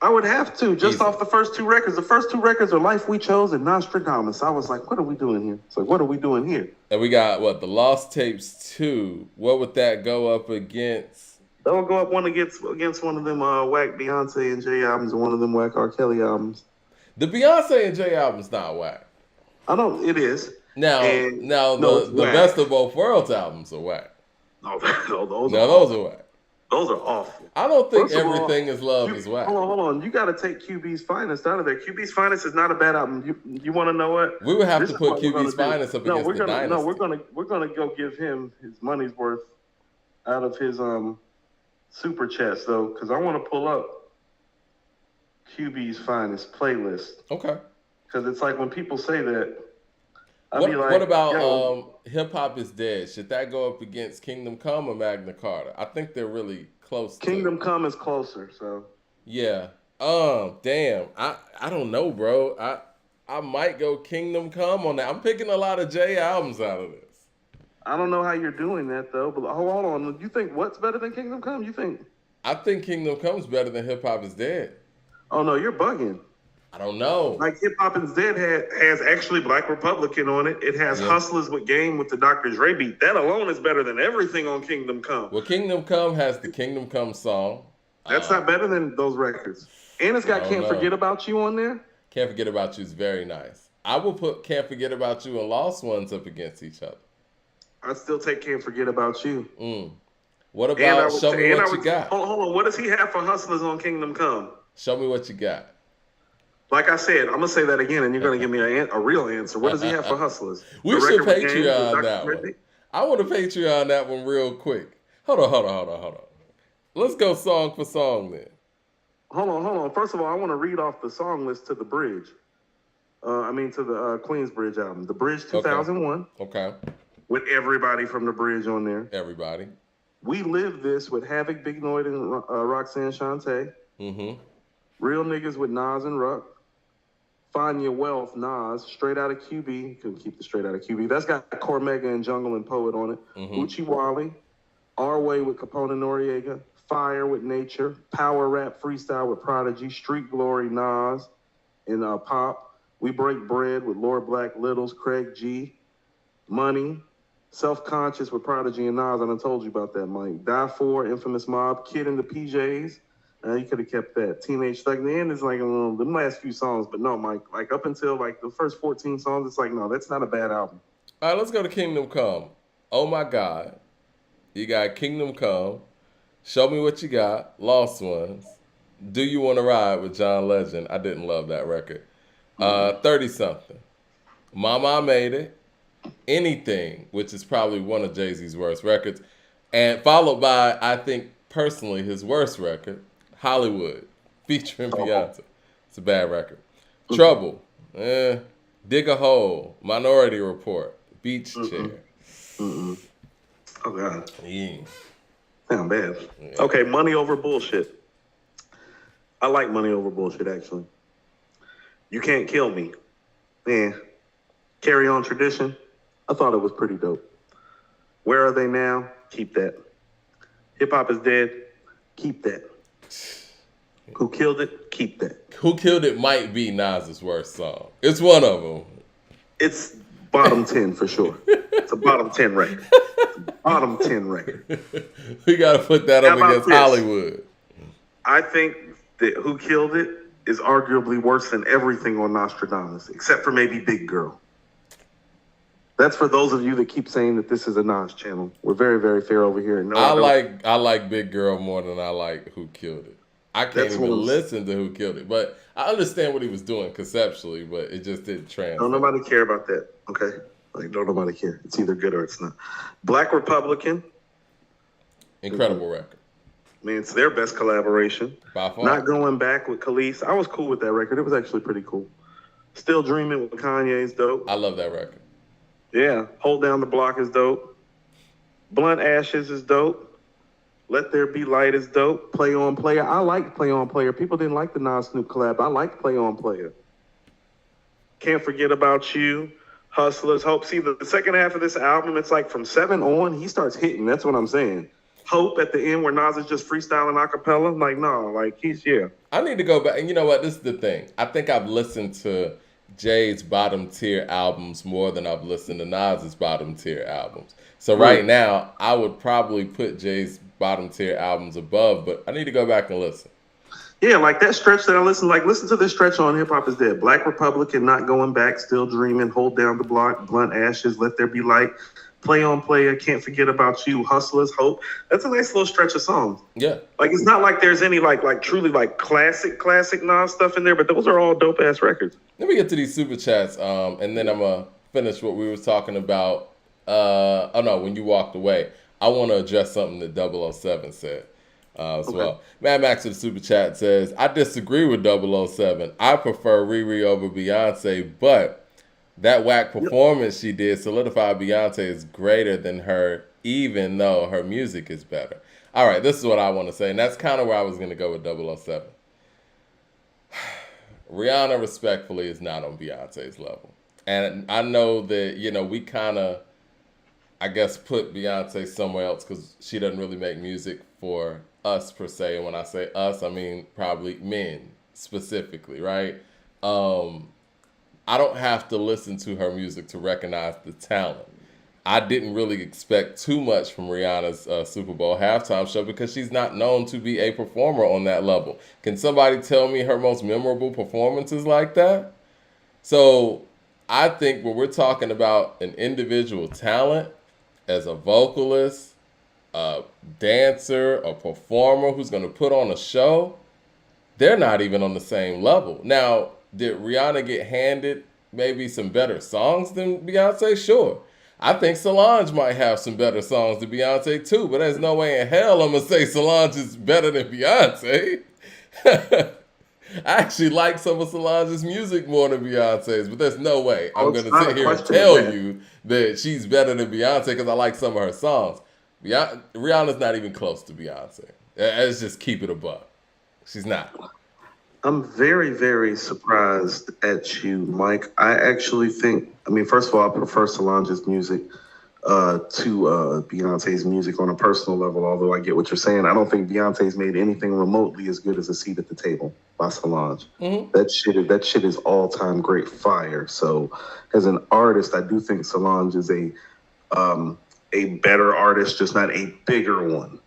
I would have to, just Easy. off the first two records. The first two records are Life We Chose and Nostradamus. I was like, what are we doing here? It's like, what are we doing here? And we got what, the Lost Tapes 2. What would that go up against? That will go up one against one of them whack Beyonce and Jay albums and one of them whack R. Kelly albums. The Beyonce and Jay album's not whack. I don't. It is. Now And- now no, the it's the whack. Best of Both Worlds albums are whack. No, those No, are those awful. are whack. Those are awful. I don't think First of all, Everything is Love is whack. Hold on. You got to take QB's Finest out of there. QB's Finest is not a bad album. You want to know what? We would have This to is put what we're QB's gonna do. Finest up against the Dynasty. No, we're gonna go give him his money's worth out of his super chats though, because I want to pull up QB's Finest playlist Okay. because it's like when people say that, I'd What, be like, what about yo, Hip Hop is Dead? Should that go up against Kingdom Come or Magna Carta? I think they're really close. Kingdom Come is closer, so. Yeah. Damn. I don't know, bro. I might go Kingdom Come on that. I'm picking a lot of J albums out of this. I don't know how you're doing that though, but hold on. You think what's better than Kingdom Come? You think? I think Kingdom Come's better than Hip Hop is Dead. Oh no, you're bugging. I don't know. Like Hip Hop is Dead has actually Black Republican on it. It has Yeah. Hustlers with Game with the Dr. Dre beat. That alone is better than everything on Kingdom Come. Well, Kingdom Come has the Kingdom Come song. That's not better than those records. And it's got I don't Can't know. Forget About You on there. Can't Forget About You is very nice. I will put Can't Forget About You and Lost Ones up against each other. I'd still take Can't Forget About You. What And I about would Show Me and I What You would- Got? Hold on. What does he have for Hustlers on Kingdom Come? Show Me What You Got. Like I said, I'm gonna say that again, and you're gonna give me a real answer. What does he have for Hustlers? The We should record with Games with Patreon Dr. that one. Dre? I want to Patreon that one real quick. Hold on. Let's go song for song then. Hold on. First of all, I want to read off the song list to the Bridge. To the Queensbridge album. The Bridge 2001. Okay. With everybody from the Bridge on there. Everybody. We Live This with Havoc, Big Noyd, and Roxanne Shante. Mm-hmm. Real Niggas with Nas and Ruck. Find Your Wealth, Nas. Straight Outta QB. Couldn't keep the Straight Outta QB. That's got Cormega and Jungle and Poet on it. Mm-hmm. Uchi Wally. Our Way with Capone and Noriega. Fire with Nature. Power Rap Freestyle with Prodigy. Street Glory, Nas and Pop. We Break Bread with Lord Black, Littles, Craig G. Money. Self-Conscious with Prodigy and Nas. I done told you about that, Mike. Die For, Infamous Mob. Kid in the PJs. You could have kept that. Teenage Thug. The end is like the last few songs, but no, Mike. Like up until like the first 14 songs, it's like, no, that's not a bad album. All right, let's go to Kingdom Come. Oh My God. You got Kingdom Come. Show Me What You Got. Lost Ones. Do You Want to Ride with John Legend. I didn't love that record. 30-something. Mama I Made It. Anything, which is probably one of Jay-Z's worst records. And followed by, I think, personally, his worst record, Hollywood, featuring Beyonce. It's a bad record. Trouble. Dig a Hole. Minority Report. Beach Chair. Oh, God. Yeah. Sound bad. Yeah. Okay, Money Over Bullshit. I like Money Over Bullshit, actually. You Can't Kill Me. Yeah. Carry On Tradition. I thought it was pretty dope. Where Are They Now? Keep that. Hip Hop Is Dead. Keep that. Who Killed It? Keep that. Who Killed It might be Nas's worst song. It's one of them. It's bottom 10 for sure. It's a bottom 10 record. Bottom 10 record. We got to put that up against this? Hollywood. I think that Who Killed It is arguably worse than everything on Nostradamus, except for maybe Big Girl. That's for those of you that keep saying that this is a Nas channel. We're very, very fair over here. No, I like Big Girl more than I like Who Killed It. I can't even listen to Who Killed It, but I understand what he was doing conceptually, but it just didn't translate. Don't nobody care about that, okay? Like, don't nobody care. It's either good or it's not. Black Republican. Incredible record. I mean, it's their best collaboration. By far. Not Going Back with Khalees. I was cool with that record. It was actually pretty cool. Still Dreaming with Kanye is dope. I love that record. Yeah. Hold Down the Block is dope. Blunt Ashes is dope. Let There Be Light is dope. Play On Player. I like Play On Player. People didn't like the Nas Snoop collab. I like Play On Player. Can't Forget About You. Hustlers. Hope. See, the second half of this album, it's like from 7 on, he starts hitting. That's what I'm saying. Hope at the end where Nas is just freestyling a cappella. Like, no, like he's, yeah. I need to go back. And you know what? This is the thing. I think I've listened to Jay's bottom tier albums more than I've listened to Nas's bottom tier albums. So right now, I would probably put Jay's bottom tier albums above, but I need to go back and listen. Yeah, like that stretch that I listen to this stretch on Hip Hop Is Dead. Black Republican, Not Going Back, Still Dreaming, Hold Down the Block, Blunt Ashes, Let There Be Light, Play On Player, Can't Forget About You, Hustlers, Hope. That's a nice little stretch of songs. Yeah. Like, it's not like there's any like truly like classic Nas stuff in there, but those are all dope ass records. Let me get to these super chats, and then I'm gonna finish what we were talking about. When you walked away, I want to address something that 007 said as well. Mad Max in the super chat says, I disagree with 007. I prefer Riri over Beyonce, but that whack performance she did solidified Beyonce is greater than her, even though her music is better. All right, this is what I want to say, and that's kind of where I was going to go with 007. Rihanna, respectfully, is not on Beyonce's level. And I know that, we kind of, I guess, put Beyonce somewhere else because she doesn't really make music for us, per se. And when I say us, I mean probably men specifically, right? I don't have to listen to her music to recognize the talent. I didn't really expect too much from Rihanna's Super Bowl halftime show because she's not known to be a performer on that level. Can somebody tell me her most memorable performances like that? So I think when we're talking about an individual talent as a vocalist, a dancer, a performer who's going to put on a show, they're not even on the same level. Now, Did Rihanna get handed maybe some better songs than Beyonce? Sure. I think Solange might have some better songs than Beyonce too, but there's no way in hell I'm gonna say Solange is better than Beyonce. I actually like some of Solange's music more than Beyonce's, but there's no way Oh, I'm it's gonna not a sit here and question of tell that. you that she's better than Beyonce because I like some of her songs. Rihanna's not even close to Beyonce. Let's just keep it a buck. She's not. I'm very, very surprised at you, Mike. I actually think, I mean, first of all, I prefer Solange's music to Beyonce's music on a personal level, although I get what you're saying. I don't think Beyonce's made anything remotely as good as A Seat at the Table by Solange. Mm-hmm. That shit is all-time great fire. So as an artist, I do think Solange is a better artist, just not a bigger one.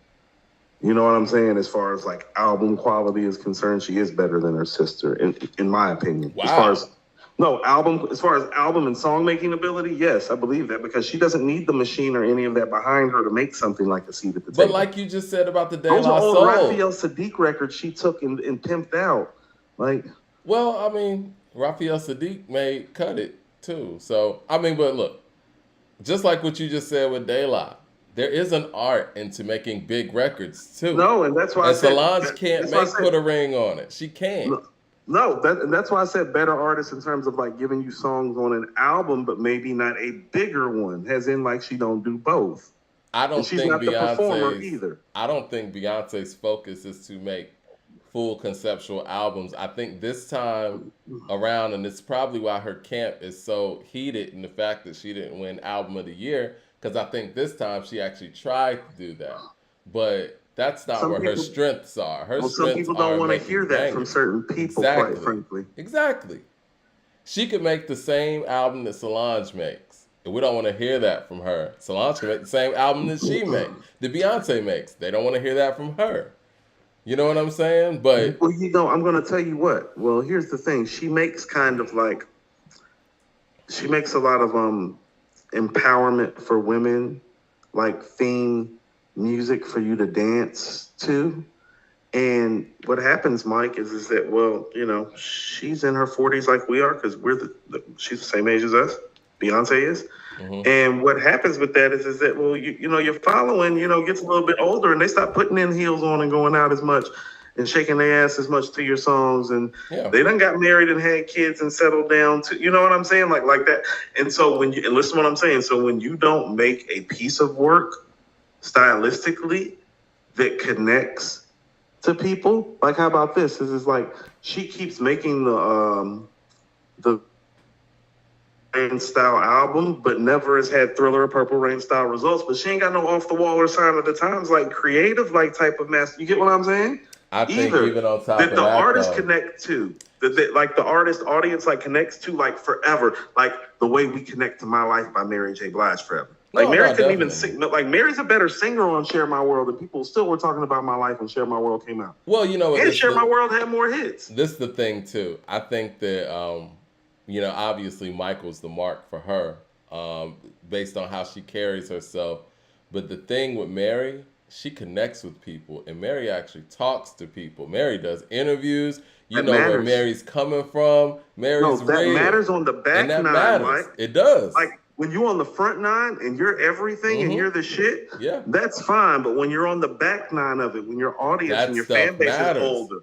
You know what I'm saying? As far as like album quality is concerned, she is better than her sister, in my opinion. As far Wow. as no album, as far as album and song making ability, yes, I believe that because she doesn't need the machine or any of that behind her to make something like A Seat at the But Table. like you just said about the De Those are La old Soul. Raphael Sadiq records she took and pimped out. Like, Well, I mean, Raphael Sadiq made Cut It too. So I mean, but look, just like what you just said with De La, there is an art into making big records too. no, and that's why I And said Solange can't that's why I make said Put a Ring on It. She can't. no, no, and that's why I said better artists in terms of like giving you songs on an album, but maybe not a bigger one, as in like she don't do both. I And don't she's think not the performer Beyonce's either. I don't think Beyonce's focus is to make full conceptual albums. I think this time around, and it's probably why her camp is so heated in the fact that she didn't win Album of the Year, because I think this time she actually tried to do that. But that's not Some where her people, strengths are. Her well, some strengths people are don't in want to making hear that from bangers. certain people, quite Exactly. frankly. Exactly. She could make the same album that Solange makes. And we don't want to hear that from her. Solange can make the same album that she makes, that Beyonce makes. They don't want to hear that from her. You know what I'm saying? But Well, I'm going to tell you what. Well, here's the thing. She makes kind of like she makes a lot of empowerment for women, like theme music for you to dance to. And what happens, Mike, is that well, she's in her 40s like we are because she's the same age as us. Beyonce is. mhm. And what happens with that is that well, your following, gets a little bit older and they stop putting in heels on and going out as much and shaking their ass as much to your songs and Yeah. they done got married and had kids and settled down to you know what I'm saying? Like that. And so and listen to what I'm saying. So when you don't make a piece of work stylistically that connects to people, like how about this? This is like she keeps making the Rain style album, but never has had Thriller or Purple Rain style results. But she ain't got no off the wall or sign of the times like creative like type of master. You get what I'm saying? I think Either even on top that of the that, artist though, connect to that like the artist audience like connects to like forever, like the way we connect to My Life by Mary J. Blige forever. Like no, Mary no, couldn't even definitely. sing. Like Mary's a better singer on Share My World, and people still were talking about My Life when Share My World came out. Well, you know what? And Share My World had more hits. This is the thing too. I think that obviously Michael's the mark for her, based on how she carries herself. But the thing with Mary, she connects with people, and Mary actually talks to people. Mary does interviews. You That know where matters. Mary's coming from. No, Mary's that real, matters on the and back that nine, matters. Mike. It does. Like when you're on the front nine and you're everything and Mm-hmm. you're the shit, Yeah, that's fine. But when you're on the back nine of it, when your audience and that your fan stuff base is matters. older,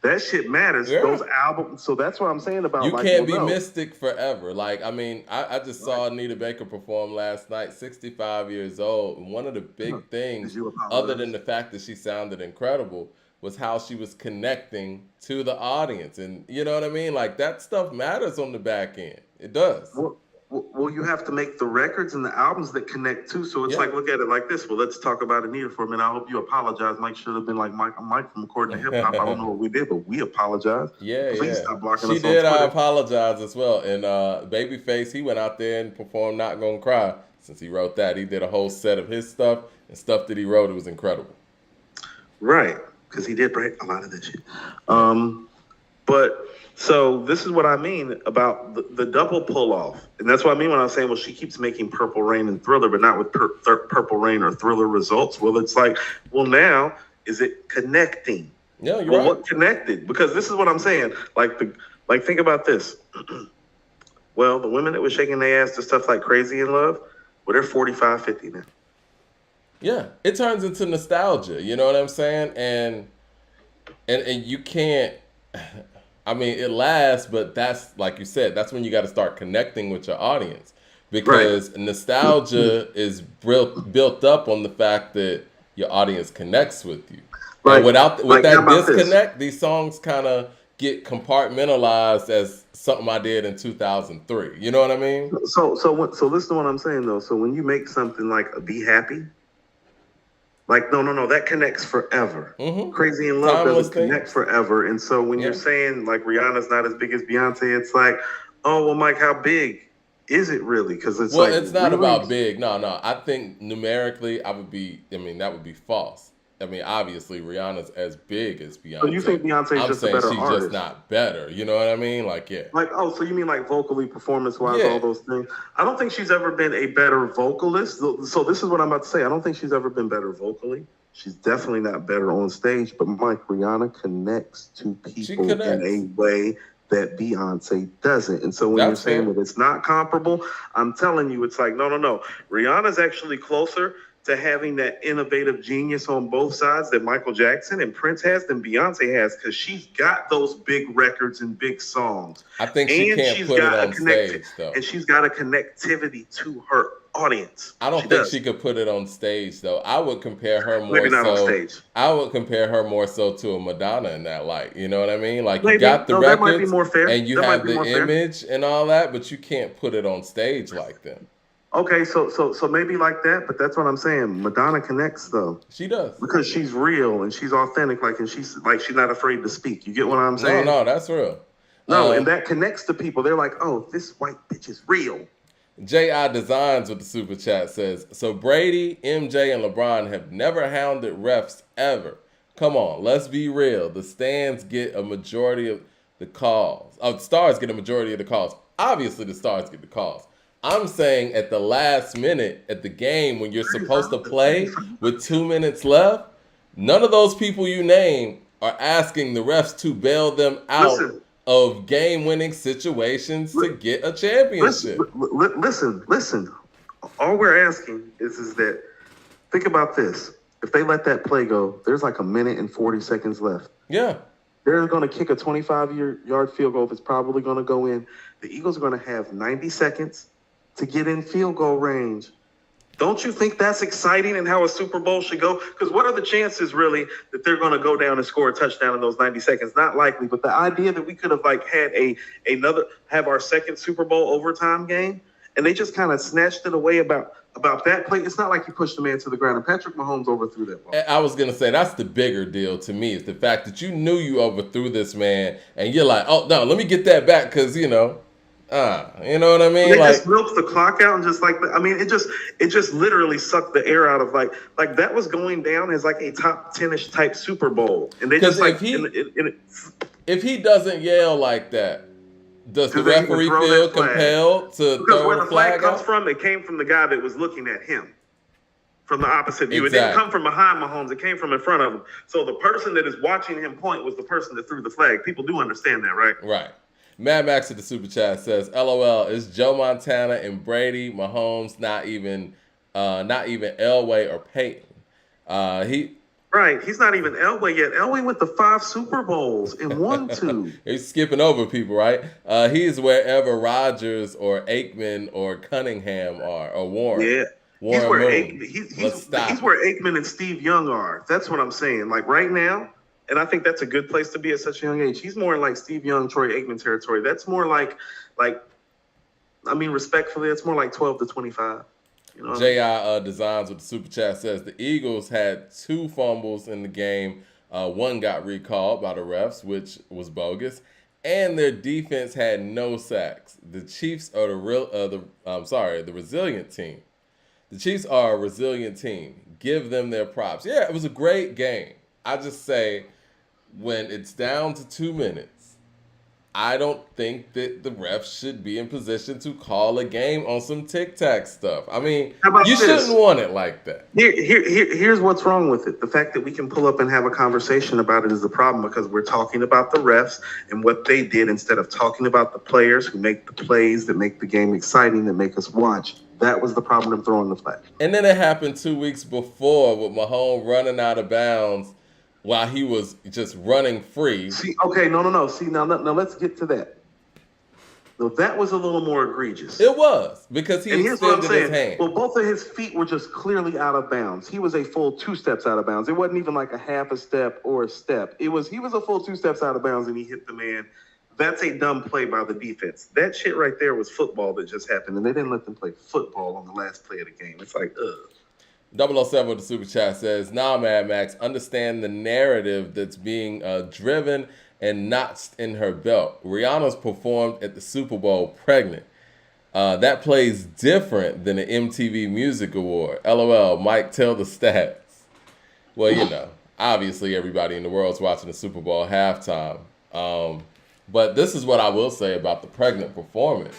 that shit matters. Yeah. Those albums. So that's what I'm saying about You like, can't well, be no, mystic forever. Like, I mean, I just right? saw Anita Baker perform last night, 65 years old. And one of the big Did things, you other than apologize? the fact that she sounded incredible, was how she was connecting to the audience. And you know what I mean? Like, that stuff matters on the back end. It does. Well, you have to make the records and the albums that connect too. So it's Yeah. like, look at it like this. Well, let's talk about Anita for a minute. I hope you apologize. Mike should have been like, Mike from According to Hip Hop. I don't know what we did, but we apologize. Yeah, Please yeah. stop blocking She us on did Twitter. apologize as well. And Babyface, he went out there and performed Not Gonna Cry. Since he wrote that, he did a whole set of his stuff and stuff that he wrote. It was incredible. Right, because he did break a lot of that shit. Yeah. But so this is what I mean about the double pull off, and that's what I mean when I was saying, well, she keeps making Purple Rain and Thriller, but not with Purple Rain or Thriller results. Well, it's like, well, now is it connecting? Yeah, you're Well, right. what connected? Because this is what I'm saying, like Like, think about this. Well, the women that were shaking their ass to stuff like Crazy in Love, well, they're 45, 50 now. Yeah, it turns into nostalgia. You know what I'm saying? And you can't. I mean, it lasts, but that's like you said. That's when you got to start connecting with your audience Right. because nostalgia is built up on the fact that your audience connects with you, and Like, with how that about this? disconnect, these songs kind of get compartmentalized as something I did in 2003. You know what I mean? So listen to what I'm saying though. So when you make something like a Be Happy, like no, that connects forever. Mm-hmm. Crazy in Love Timeless doesn't connect themes. forever. And so when you're Yeah. saying like Rihanna's not as big as Beyonce, it's like, oh well, Mike, how big is it really? Because it's Well, like it's not really. about big. No, no. I think numerically, I would be. I mean, that would be false. I mean, obviously, Rihanna's as big as So you Beyonce. think Beyonce is I'm just a saying better she's just artist? not better. You know what I mean? Like, yeah, Like, oh, so you mean like vocally, performance wise, all yeah. those things? I don't think she's ever been a better vocalist. So this is what I'm about to say. I don't think she's ever been better vocally. She's definitely not better on stage. But Mike, Rihanna connects to She people in connects. a way that Beyonce doesn't. And so when you're That's saying fair. that it's not comparable, I'm telling you, it's like, no. Rihanna's actually closer to having that innovative genius on both sides that Michael Jackson and Prince has than Beyonce has because she's got those big records and big songs, I think she and can't put it on stage though. she's got a connectivity to her audience. I She don't think does. she could put it on stage though. I would compare her more Maybe not on so. stage. I would compare her more so to a Madonna in that light. You know what I mean? Like you Maybe got the no, that might be records more fair. and you That might have be the more fair. image and all that, but you can't put it on stage like them. Okay, so maybe like that, but that's what I'm saying. Madonna connects though She does. because she's real and she's authentic, like, and she's not afraid to speak. You get what I'm No, saying? no, that's real. No, and that connects to people. They're like, oh, this white bitch is real. J.I. Designs with the super chat says, so Brady, MJ, and LeBron have never hounded refs ever. Come on, let's be real. The stands get a majority of the calls. Oh, the stars get a majority of the calls. Obviously, the stars get the calls. I'm saying at the last minute at the game when you're supposed to play with 2 minutes left, none of those people you name are asking the refs to bail them out Listen, of game-winning situations to get a championship. listen. All we're asking is that think about this. If they let that play go, there's like a minute and 40 seconds left. Yeah. They're going to kick a 25-yard field goal that's probably going to go in. The Eagles are going to have 90 seconds to get in field goal range. Don't you think that's exciting and how a Super Bowl should go? Because what are the chances really that they're going to go down and score a touchdown in those 90 seconds? Not likely. But the idea that we could have like had have our second Super Bowl overtime game, and they just kind of snatched it away about that play. It's not like you pushed the man to the ground, and Patrick Mahomes overthrew that ball. I was gonna say that's the bigger deal to me is the fact that you knew you overthrew this man, and you're like, oh no, let me get that back because you know what I mean? They Like, just milked the clock out and just like I mean, it just literally sucked the air out of like that was going down as like a top 10-ish type Super Bowl, and they because just like if he doesn't yell like that, does the do they even referee throw feel that flag? compelled to Because throw where the the flag flag comes out? from, it came from the guy that was looking at him from the opposite view. It didn't Exactly. come from behind Mahomes. It came from in front of him. So the person that is watching him point was the person that threw the flag. People do understand that, right? Right. Mad Max at the super chat says, "LOL, is Joe Montana and Brady Mahomes not even Elway or Peyton? He Right. He's not even Elway yet. Elway went to 5 Super Bowls and won 2. He's skipping over people, right? He's wherever Rodgers or Aikman or Cunningham are, or Warren. Yeah. Warren He's where Moon. he's where Aikman and Steve Young are. That's what I'm saying. Like right now, and I think that's a good place to be at such a young age. He's more in like Steve Young, Troy Aikman territory. That's more like I mean, respectfully, it's more like 12 to 25. You know? J.I. Designs with the super chat says the Eagles had 2 fumbles in the game. One got recalled by the refs, which was bogus, and their defense had no sacks. The Chiefs are the resilient team. The Chiefs are a resilient team. Give them their props. Yeah, it was a great game. I just say when it's down to 2 minutes I don't think that the refs should be in position to call a game on some tic tac stuff. I mean, How you about shouldn't this? want it like that. Here's what's wrong with it. The fact that we can pull up and have a conversation about it is the problem because we're talking about the refs and what they did instead of talking about the players who make the plays that make the game exciting, that make us watch. That was the problem of throwing the flag. And then it happened 2 weeks before with Mahomes running out of bounds while he was just running free. See, okay, no. See, now let's get to that. No, that was a little more egregious. It was because he And here's what I'm extended his saying. hand. Well, both of his feet were just clearly out of bounds. He was a full 2 steps out of bounds. It wasn't even like a half a step or a step. He was a full 2 steps out of bounds and he hit the man. That's a dumb play by the defense. That shit right there was football that just happened, and they didn't let them play football on the last play of the game. It's like, ugh. 007 with the super chat says, "Nah, Mad Max, understand the narrative that's being driven and notched in her belt. Rihanna's performed at the Super Bowl pregnant. That plays different than the MTV Music Award. LOL, Mike, tell the stats." Well, obviously everybody in the world's watching the Super Bowl halftime. But this is what I will say about the pregnant performance.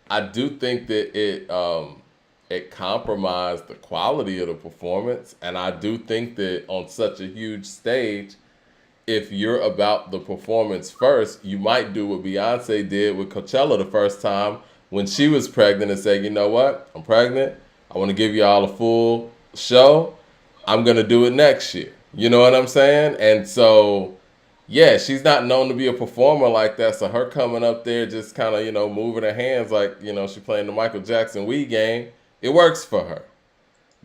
I do think that it compromised the quality of the performance, and I do think that on such a huge stage, if you're about the performance first, you might do what Beyonce did with Coachella the first time when she was pregnant and say, you know what, I'm pregnant. I want to give y'all a full show. I'm going to do it next year. You know what I'm saying? And so, yeah, she's not known to be a performer like that. So her coming up there just kind of, moving her hands like, she playing the Michael Jackson Wii game, it works for her.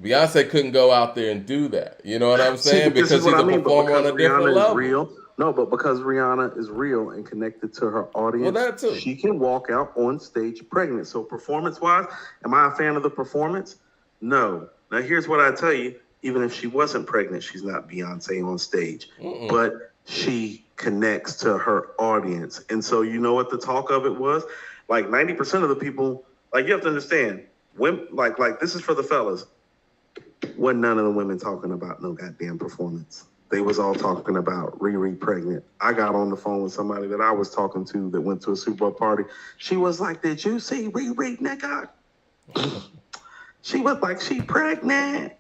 Beyonce couldn't go out there and do that. You know what I'm saying? Because she's a performer on a different level. Real. No, but because Rihanna is real and connected to her audience, well, that too. She can walk out on stage pregnant. So performance-wise, am I a fan of the performance? No. Now, here's what I tell you. Even if she wasn't pregnant, she's not Beyonce on stage. Mm-mm. But she connects to her audience. And so you know what the talk of it was? Like 90% of the people, like you have to understand, women, like this is for the fellas. Wasn't none of the women talking about no goddamn performance. They was all talking about Riri pregnant. I got on the phone with somebody that I was talking to that went to a Super Bowl party. She was like, "Did you see Riri, nigga?" She was like, "She pregnant."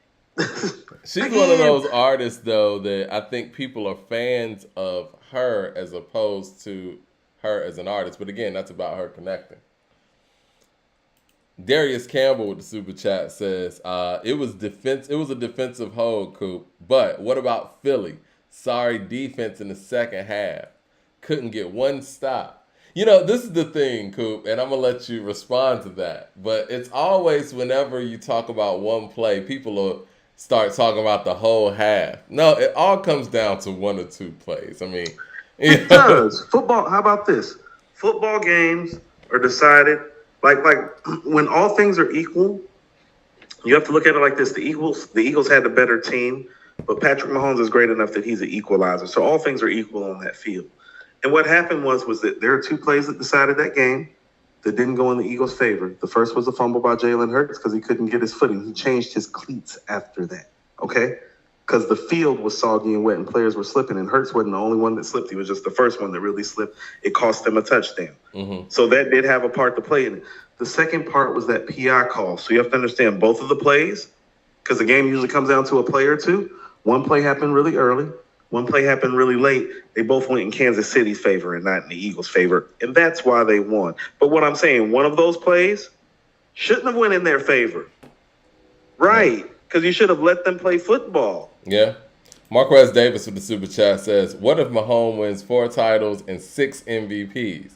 She's one of those artists, though, that I think people are fans of her as opposed to her as an artist. But again, that's about her connecting. Darius Campbell with the super chat says, it was a defensive hold, Coop. But what about Philly? Sorry defense in the second half. Couldn't get one stop. This is the thing, Coop, and I'm going to let you respond to that. But it's always whenever you talk about one play, people will start talking about the whole half. No, it all comes down to one or two plays. I mean, it does. Football, how about this? Football games are decided like when all things are equal, you have to look at it like this. The Eagles had the better team, but Patrick Mahomes is great enough that he's an equalizer. So all things are equal on that field. And what happened was that there are two plays that decided that game that didn't go in the Eagles' favor. The first was a fumble by Jalen Hurts because he couldn't get his footing. He changed his cleats after that, okay? Because the field was soggy and wet and players were slipping, and Hurts wasn't the only one that slipped. He was just the first one that really slipped. It cost them a touchdown. Mm-hmm. So that did have a part to play in it. The second part was that PI call. So you have to understand both of the plays, because the game usually comes down to a play or two. One play happened really early. One play happened really late. They both went in Kansas City's favor and not in the Eagles' favor, and that's why they won. But what I'm saying, one of those plays shouldn't have went in their favor. Right, because you should have let them play football. Yeah. Marquez Davis with the super chat says, what if Mahomes wins 4 titles and 6 MVPs?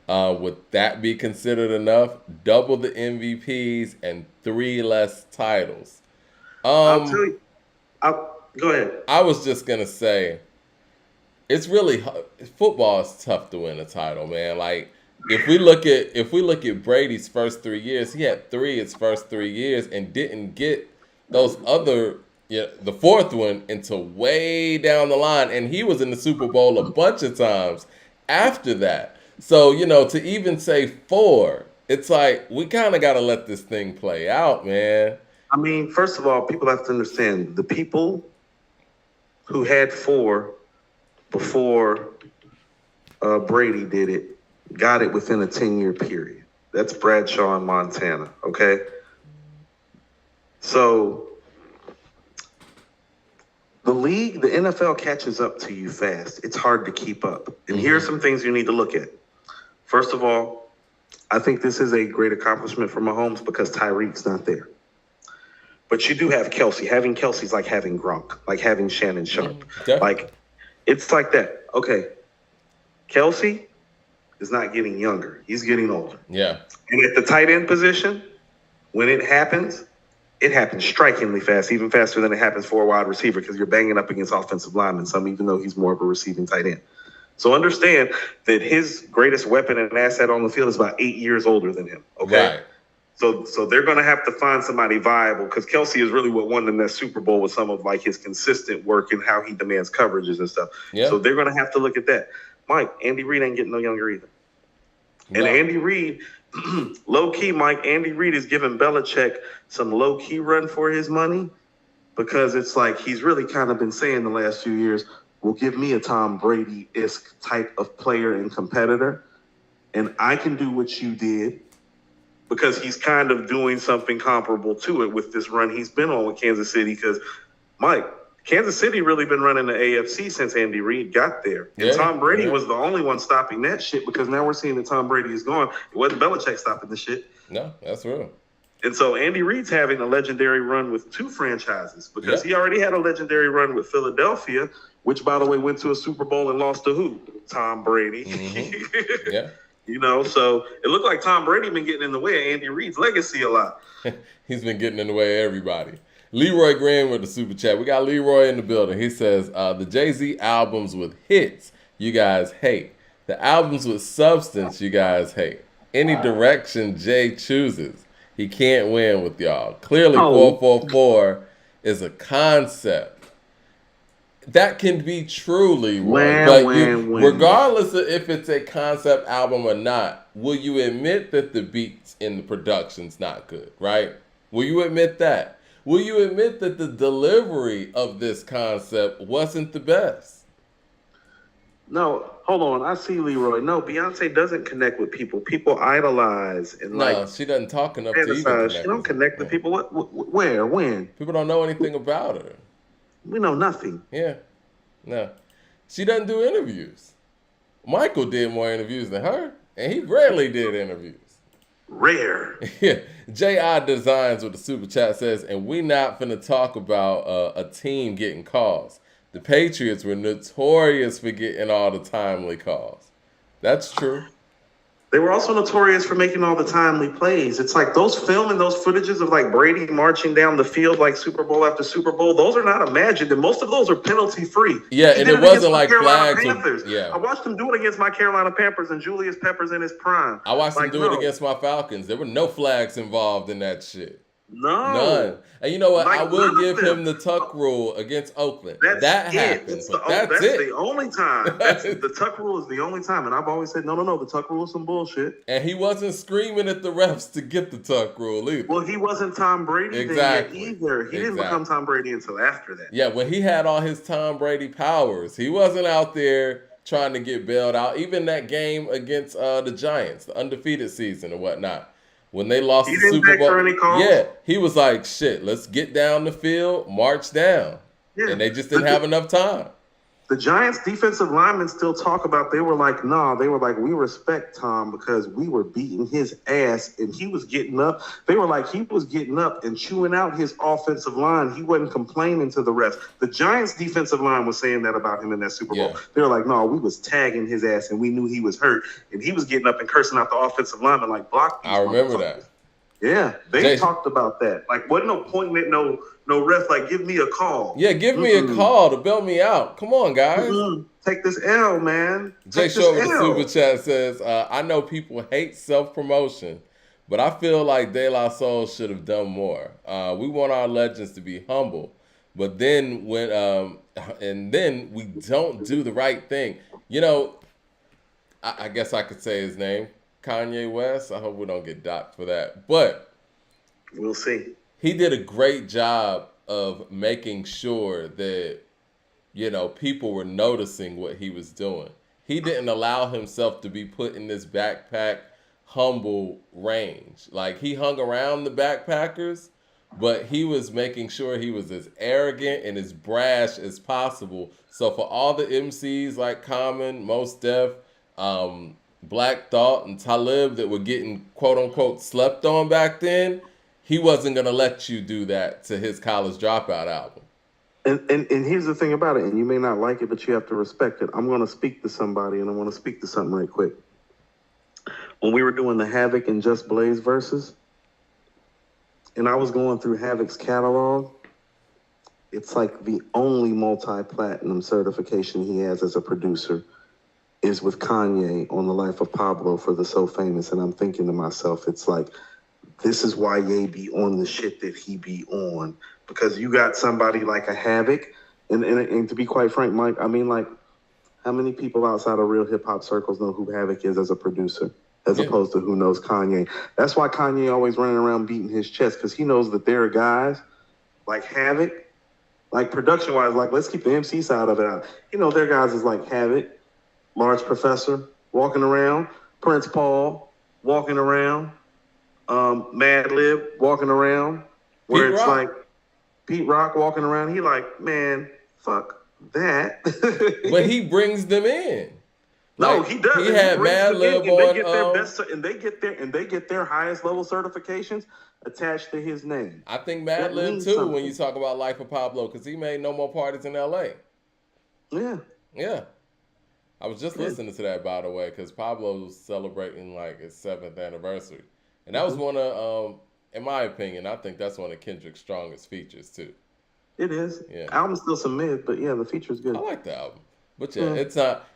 Would that be considered enough? Double the MVPs and 3 less titles. I'll tell you. Go ahead. I was just going to say, it's really football is tough to win a title, man. Like if we look at Brady's first 3 years, he had 3 his first 3 years and didn't get those other the fourth one until way down the line, and he was in the Super Bowl a bunch of times after that. So, to even say 4, it's like we kind of got to let this thing play out, man. I mean, first of all, people have to understand the people who had 4 before Brady did it, got it within a 10-year period. That's Bradshaw in Montana. Okay, so the league, the NFL catches up to you fast. It's hard to keep up. And here's some things you need to look at. First of all, I think this is a great accomplishment for Mahomes because Tyreek's not there. But you do have Kelsey. Having Kelsey's like having Gronk, like having Shannon Sharp. Like, it's like that. Okay, Kelsey is not getting younger. He's getting older. Yeah. And at the tight end position, when it happens strikingly fast, even faster than it happens for a wide receiver because you're banging up against offensive linemen, some even though he's more of a receiving tight end. So understand that his greatest weapon and asset on the field is about 8 years older than him. Okay. Right. So they're going to have to find somebody viable because Kelsey is really what won them that Super Bowl with some of like his consistent work and how he demands coverages and stuff. Yeah. So they're going to have to look at that. Mike, Andy Reid ain't getting no younger either. No. And Andy Reid, low key, Mike, Andy Reid is giving Belichick some low key run for his money because it's like he's really kind of been saying the last few years, well, give me a Tom Brady-esque type of player and competitor, and I can do what you did. Because he's kind of doing something comparable to it with this run he's been on with Kansas City. Because, Mike, Kansas City really been running the AFC since Andy Reid got there. And Tom Brady was the only one stopping that shit because now we're seeing that Tom Brady is gone. It wasn't Belichick stopping the shit. No, that's real. And so Andy Reid's having a legendary run with two franchises because he already had a legendary run with Philadelphia, which, by the way, went to a Super Bowl and lost to who? Tom Brady. Mm-hmm. Yeah. You know, so it looked like Tom Brady been getting in the way of Andy Reid's legacy a lot. He's been getting in the way of everybody. Leroy Green with the super chat. We got Leroy in the building. He says, the Jay-Z albums with hits, you guys hate. The albums with substance, you guys hate. Any direction Jay chooses, he can't win with y'all. Clearly, 444 is a concept. That can be true, Leroy. Regardless of if it's a concept album or not, will you admit that the beats in the production's not good, right? Will you admit that? Will you admit that the delivery of this concept wasn't the best? No, hold on. I see Leroy. No, Beyonce doesn't connect with people. People idolize and no, she doesn't talk enough to even connect. She don't connect with people. Where? When? People don't know anything about her. We know nothing. Yeah. No. She doesn't do interviews. Michael did more interviews than her, and he rarely did interviews. Rare. Yeah. J.I. Designs with the super chat says, and we not finna talk about a team getting calls. The Patriots were notorious for getting all the timely calls. That's true. They were also notorious for making all the timely plays. It's like those film and those footages of like Brady marching down the field like Super Bowl after Super Bowl, those are not imagined, and most of those are penalty free. Yeah, and it wasn't like flags. Yeah, I watched him do it against my Carolina Panthers and Julius Peppers in his prime. I watched him do it against my Falcons. There were no flags involved in that shit. No. None. And you know what? Like, I will give him the tuck rule against Oakland. That happened. That's the only time. The tuck rule is the only time. And I've always said, no. The tuck rule is some bullshit. And he wasn't screaming at the refs to get the tuck rule either. Well, he wasn't Tom Brady then either. He didn't become Tom Brady until after that. Yeah, when he had all his Tom Brady powers, he wasn't out there trying to get bailed out. Even that game against the Giants, the undefeated season or whatnot. When they lost the Super Bowl, he was like, shit, let's get down the field, march down. Yeah. And they just didn't have enough time. The Giants defensive linemen still talk about, we respect Tom because we were beating his ass and he was getting up. They were like, he was getting up and chewing out his offensive line. He wasn't complaining to the refs. The Giants defensive line was saying that about him in that Super Bowl. They were like, no, we was tagging his ass and we knew he was hurt. And he was getting up and cursing out the offensive lineman like, block these. I remember that. Yeah, they talked about that. Like, wasn't no pointing at no ref, like, give me a call. Yeah, give me a call to bail me out. Come on, guys. Take this L, man. Jay Shaw with the super chat says, I know people hate self-promotion, but I feel like De La Soul should have done more. We want our legends to be humble, but then then we don't do the right thing. You know, I guess I could say his name. Kanye West. I hope we don't get docked for that. But we'll see. He did a great job of making sure that, people were noticing what he was doing. he didn't allow himself to be put in this backpack humble range. Like he hung around the backpackers, but he was making sure he was as arrogant and as brash as possible. So for all the MCs like Common, Most Def, Black Thought, and Talib that were getting quote unquote slept on back then, he wasn't gonna let you do that to his College Dropout album. And here's the thing about it, and you may not like it, but you have to respect it. I'm going to speak to somebody, and I want to speak to something right quick. When we were doing the Havoc and Just Blaze verses, and I was going through Havoc's catalog, it's like the only multi-platinum certification he has as a producer is with Kanye on The Life of Pablo for the So Famous. And I'm thinking to myself, it's like, this is why Ye be on the shit that he be on. Because you got somebody like a Havoc, and to be quite frank, Mike, I mean, like, how many people outside of real hip-hop circles know who Havoc is as a producer, as opposed to who knows Kanye? That's why Kanye always running around beating his chest, because he knows that there are guys like Havoc, like production-wise, like, let's keep the MC side of it out. You know, there are guys is like Havoc, Large Professor, walking around, Prince Paul, walking around, Mad Lib, walking around, where Pete it's Rock. like, Pete Rock walking around, he like, man, fuck that. But he brings them in. No, Like, he does. He had Mad Lib and they get their on. best, and they get their highest level certifications attached to his name. I think Mad That Lib means too something. when you talk about Life of Pablo, because he made No More Parties in L.A. Yeah. Yeah. I was just Yeah. listening to that, by the way, because Pablo's celebrating like his 7th anniversary. And that was one of, in my opinion, I think that's one of Kendrick's strongest features too. It is. Yeah. Album's still some mid, but yeah, the feature's good. I like the album. But yeah, it's not,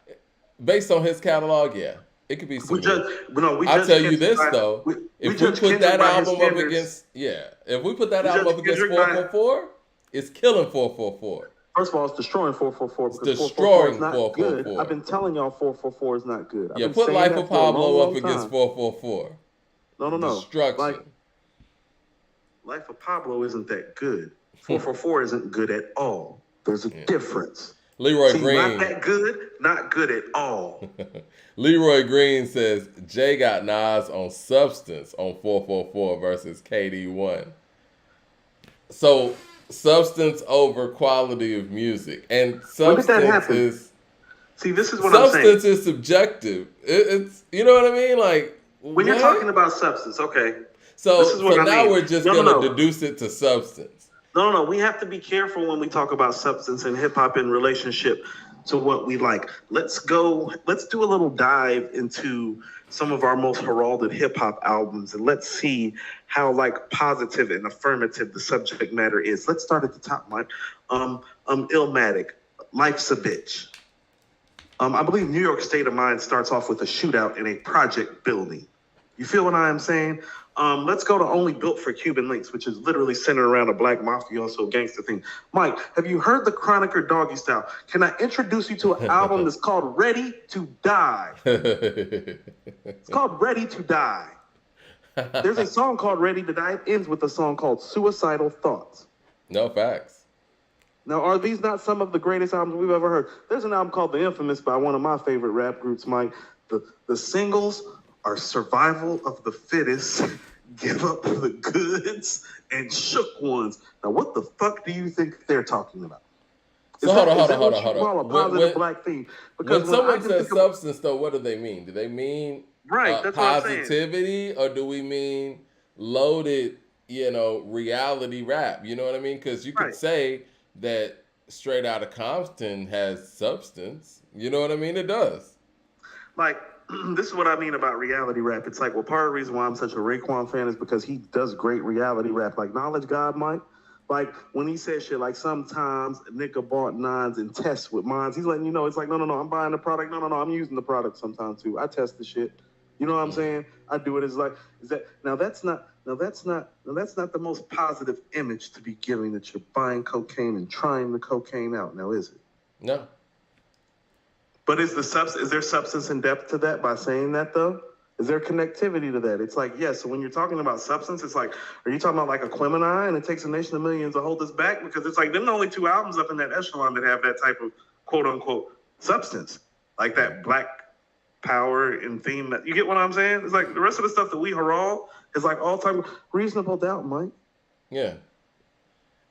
based on his catalog, yeah. It could be some. I'll tell you this though. If we put that album up against, if we put that album up against 444, it's killing 444. First of all, it's destroying 444 because It's destroying 444 is not 444. good. I've been telling y'all 444 is not good. Yeah, put Life of Pablo up against 444. No. Destruction. Life of Pablo isn't that good. 444 isn't good at all. There's a difference. Leroy Green. Not that good, not good at all. Leroy Green says Jay got Nas on Substance on 444 versus KD1. So substance over quality of music, and substance is. See, this is what I'm saying. Substance is subjective. It's you know what I mean, like when you're talking about substance, okay. So now we're just gonna deduce it to substance. No. We have to be careful when we talk about substance and hip hop in relationship to what we like. Let's do a little dive into some of our most heralded hip hop albums, and let's see how like positive and affirmative the subject matter is. Let's start at the top, Mike. Illmatic, Life's a Bitch. I believe New York State of Mind starts off with a shootout in a project building. You feel what I am saying? Let's go to Only Built for Cuban Links, which is literally centered around a black mafioso gangster thing. Mike, have you heard the Chronicle Doggy Style? Can I introduce you to an album that's called Ready to Die? It's called Ready to Die. There's a song called Ready to Die. It ends with a song called Suicidal Thoughts. No facts. Now, are these not some of the greatest albums we've ever heard? There's an album called The Infamous by one of my favorite rap groups, Mike. The singles are Survival of the Fittest, Give Up the Goods, and Shook Ones. Now, what the fuck do you think they're talking about? So hold on. A positive black theme. Because when someone says substance, though, what do they mean? Do they mean positivity, or do we mean loaded, reality rap? You know what I mean? Because you could say that Straight Outta Compton has substance. You know what I mean? It does. Like, this is what I mean about reality rap. It's like, well, part of the reason why I'm such a Raekwon fan is because he does great reality rap. Like, Knowledge God, Mike. Like, when he says shit like, sometimes a nigga bought nines and tests with mines, he's letting you know, it's like, no, I'm buying the product. No, I'm using the product sometimes too. I test the shit. You know what I'm saying? I do it. It's like, that's not the most positive image to be giving, that you're buying cocaine and trying the cocaine out. Now, is it? No. But is there substance and depth to that by saying that, though? Is there connectivity to that? It's like, yes, so when you're talking about substance, it's like, are you talking about like Aquemini and It Takes a Nation of Millions to Hold Us Back? Because it's like, them the only two albums up in that echelon that have that type of quote-unquote substance. like that Black Power and theme. That you get what I'm saying? It's like the rest of the stuff that we haral is like all time reasonable doubt, Mike. Yeah.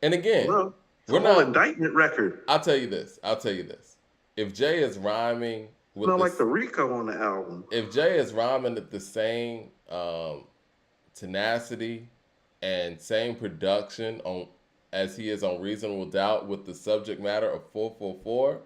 And again, Well, it's we're a whole not. indictment record. I'll tell you this. I'll tell you this. If Jay is rhyming with Not the like the Rico on the album. if Jay is rhyming at the same tenacity and same production on as he is on Reasonable Doubt with the subject matter of 444,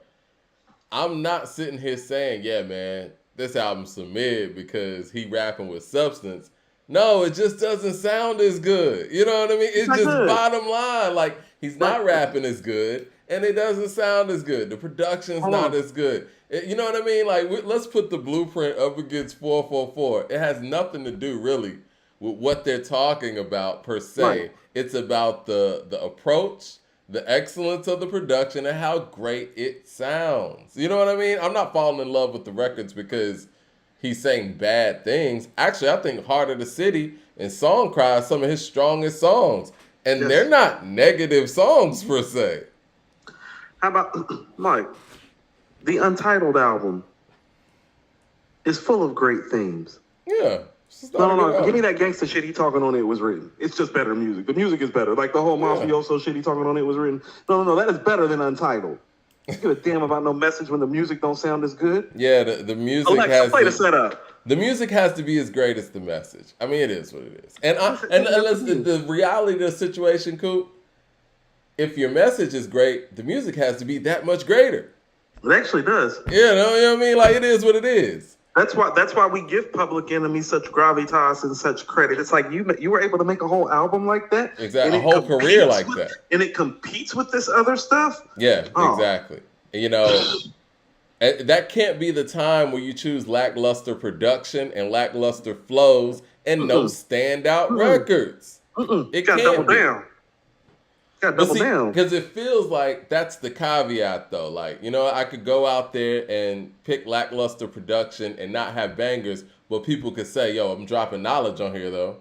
I'm not sitting here saying, yeah, man, this album's some mid because he rapping with substance. No, it just doesn't sound as good. You know what I mean? It's not just good. bottom line. Like, he's not rapping as good, and it doesn't sound as good. The production's not as good. You know what I mean? Like, let's put the blueprint up against 444. It has nothing to do, really, with what they're talking about, per se. Right. It's about the approach, the excellence of the production, and how great it sounds. You know what I mean? I'm not falling in love with the records because he's saying bad things. Actually, I think Heart of the City and Song Cry are some of his strongest songs. And Yes. they're not negative songs per se. How about Mike? The Untitled album is full of great themes. Yeah. It's just not a good No. album. Give me that gangster shit he talking on it was written. It's just better music. The music is better. Like the whole mafioso shit he talking on it was written. No. That is better than Untitled. You give a damn about no message when the music don't sound as good. Yeah, the music Alexa, has play the setup. the music has to be as great as the message. I mean, it is what it is. And listen, the reality of the situation, Coop, if your message is great, the music has to be that much greater. It actually does. You know what I mean? Like, it is what it is. That's why we give Public Enemy such gravitas and such credit. It's like you were able to make a whole album like that. Exactly. A whole career like that. And it competes with this other stuff. Yeah, exactly. You know, that can't be the time where you choose lackluster production and lackluster flows and no standout records. It got can't double be. down. Got double down. Because it feels like that's the caveat, though. Like, you know, I could go out there and pick lackluster production and not have bangers, but people could say, yo, I'm dropping knowledge on here, though.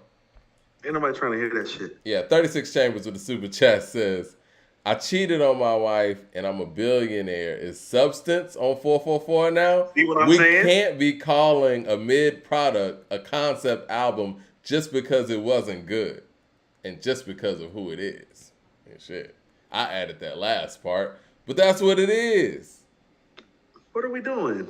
Ain't nobody trying to hear that shit. Yeah, 36 Chambers with the super chat says, I cheated on my wife and I'm a billionaire. Is Substance on 444 now? See what I'm saying? We can't be calling a mid product a concept album just because it wasn't good and just because of who it is. And shit. I added that last part, but that's what it is. What are we doing?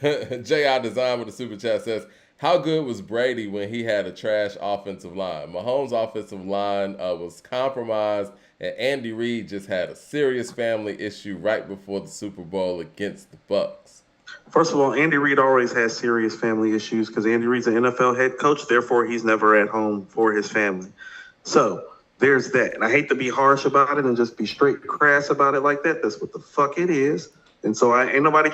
J.I. Design with the super chat says, how good was Brady when he had a trash offensive line? Mahomes' offensive line was compromised, and Andy Reid just had a serious family issue right before the Super Bowl against the Bucs. First of all, Andy Reid always has serious family issues because Andy Reid's an NFL head coach. Therefore, he's never at home for his family. So there's that. And I hate to be harsh about it and just be straight crass about it like that. That's what the fuck it is. And so ain't nobody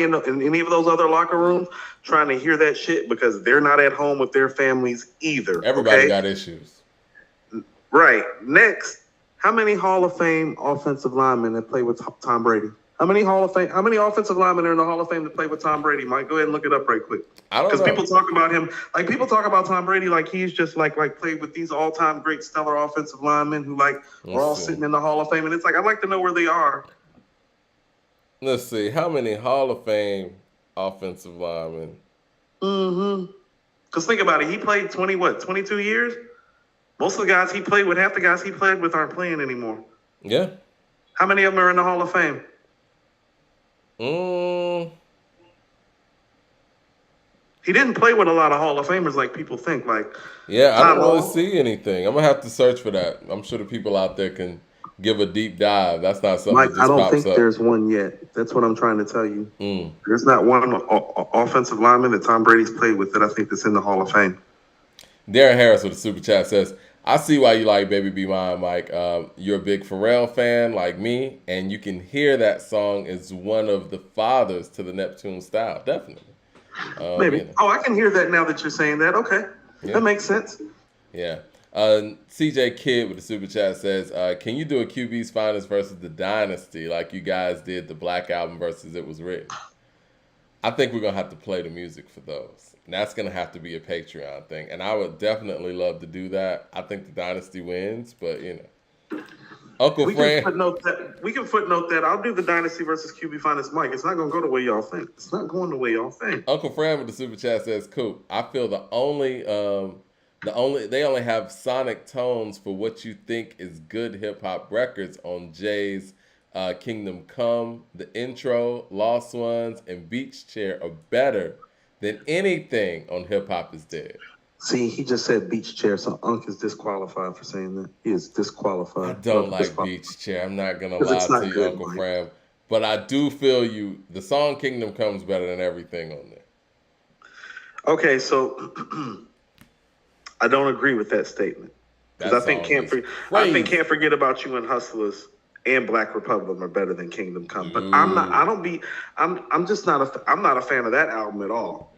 in any of those other locker rooms trying to hear that shit because they're not at home with their families either. Everybody got issues. Right. Next, how many Hall of Fame offensive linemen that play with Tom Brady? How many offensive linemen are in the Hall of Fame that play with Tom Brady? Mike, go ahead and look it up right quick. I don't know. Because people talk about him, like people talk about Tom Brady like he's just like played with these all-time great stellar offensive linemen who are all sitting in the Hall of Fame. And it's like, I'd like to know where they are. Let's see. How many Hall of Fame offensive linemen? Because think about it. He played 22 years? Most of the guys he played with, half the guys he played with aren't playing anymore. Yeah. How many of them are in the Hall of Fame? He didn't play with a lot of Hall of Famers like people think. Yeah, I don't really see anything. I'm going to have to search for that. I'm sure the people out there can give a deep dive. That's not something Mike, that just I don't pops think up. there's one yet. That's what I'm trying to tell you. There's not one offensive lineman that Tom Brady's played with that I think that's in the Hall of Fame. Darren Harris with the super chat says, I see why you like Baby Be Mine, Mike. You're a big Pharrell fan like me, and you can hear that song is one of the fathers to the Neptune style. Definitely. Maybe. You know. Oh, I can hear that now that you're saying that. Okay. Yeah. That makes sense. Yeah. CJ Kidd with the super chat says, can you do a QB's Finest versus the Dynasty like you guys did the Black Album versus It Was Written? I think we're going to have to play the music for those. And that's going to have to be a Patreon thing. And I would definitely love to do that. I think the Dynasty wins, but, you know. Uncle We can Fran. footnote that. We can footnote that. I'll do the Dynasty versus QB Finest Mike. It's not going to go the way y'all think. It's not going the way y'all think. Uncle Fran with the super chat says, "Coop, I feel they only have sonic tones for what you think is good hip hop records on Jay's Kingdom Come. The intro, Lost Ones, and Beach Chair are better than anything on Hip Hop Is Dead." See, he just said beach chair, so Unc is disqualified for saying that. He is disqualified. I don't like Beach Chair. I'm not gonna Because lie it's to not you, good, Uncle Mike. Fran. But I do feel you. The song Kingdom Come's better than everything on there. Okay, so I don't agree with that statement. Because I think Can't Forget About You and Hustlers and Black Republic are better than Kingdom Come. But I'm not a fan of that album at all.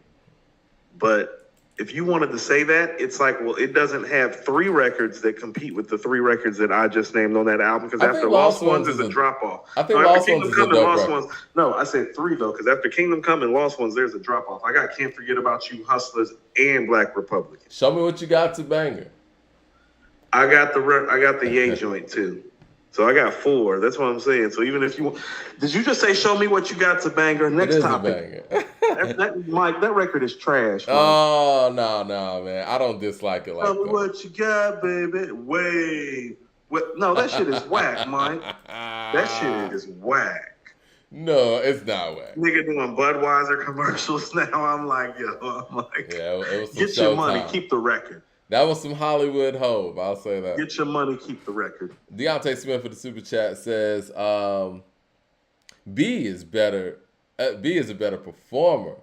But if you wanted to say that, it's like, well, it doesn't have 3 records that compete with the 3 records that I just named on that album. Because after Lost Ones is a drop off. I think Lost Ones is a dope record. No, I said 3 though, because after Kingdom Come and Lost Ones, there's a drop off. I got Can't Forget About You, Hustlers, and Black Republic. Show me what you got to banger. I got the Ye joint too. So I got 4. That's what I'm saying. So even if you want, did you just say show me what you got to banger? Next topic. Mike, that record is trash. Mike. Oh no, man. I don't dislike it like that. Tell me what you got, baby. No, that shit is whack, Mike. That shit is whack. No, it's not whack. Nigga doing Budweiser commercials now. I'm like, yeah, it was some get your money, keep the record. That was some Hollywood hope. I'll say that. Get your money, keep the record. Deontay Smith for the super chat says, B is better. B is a better performer,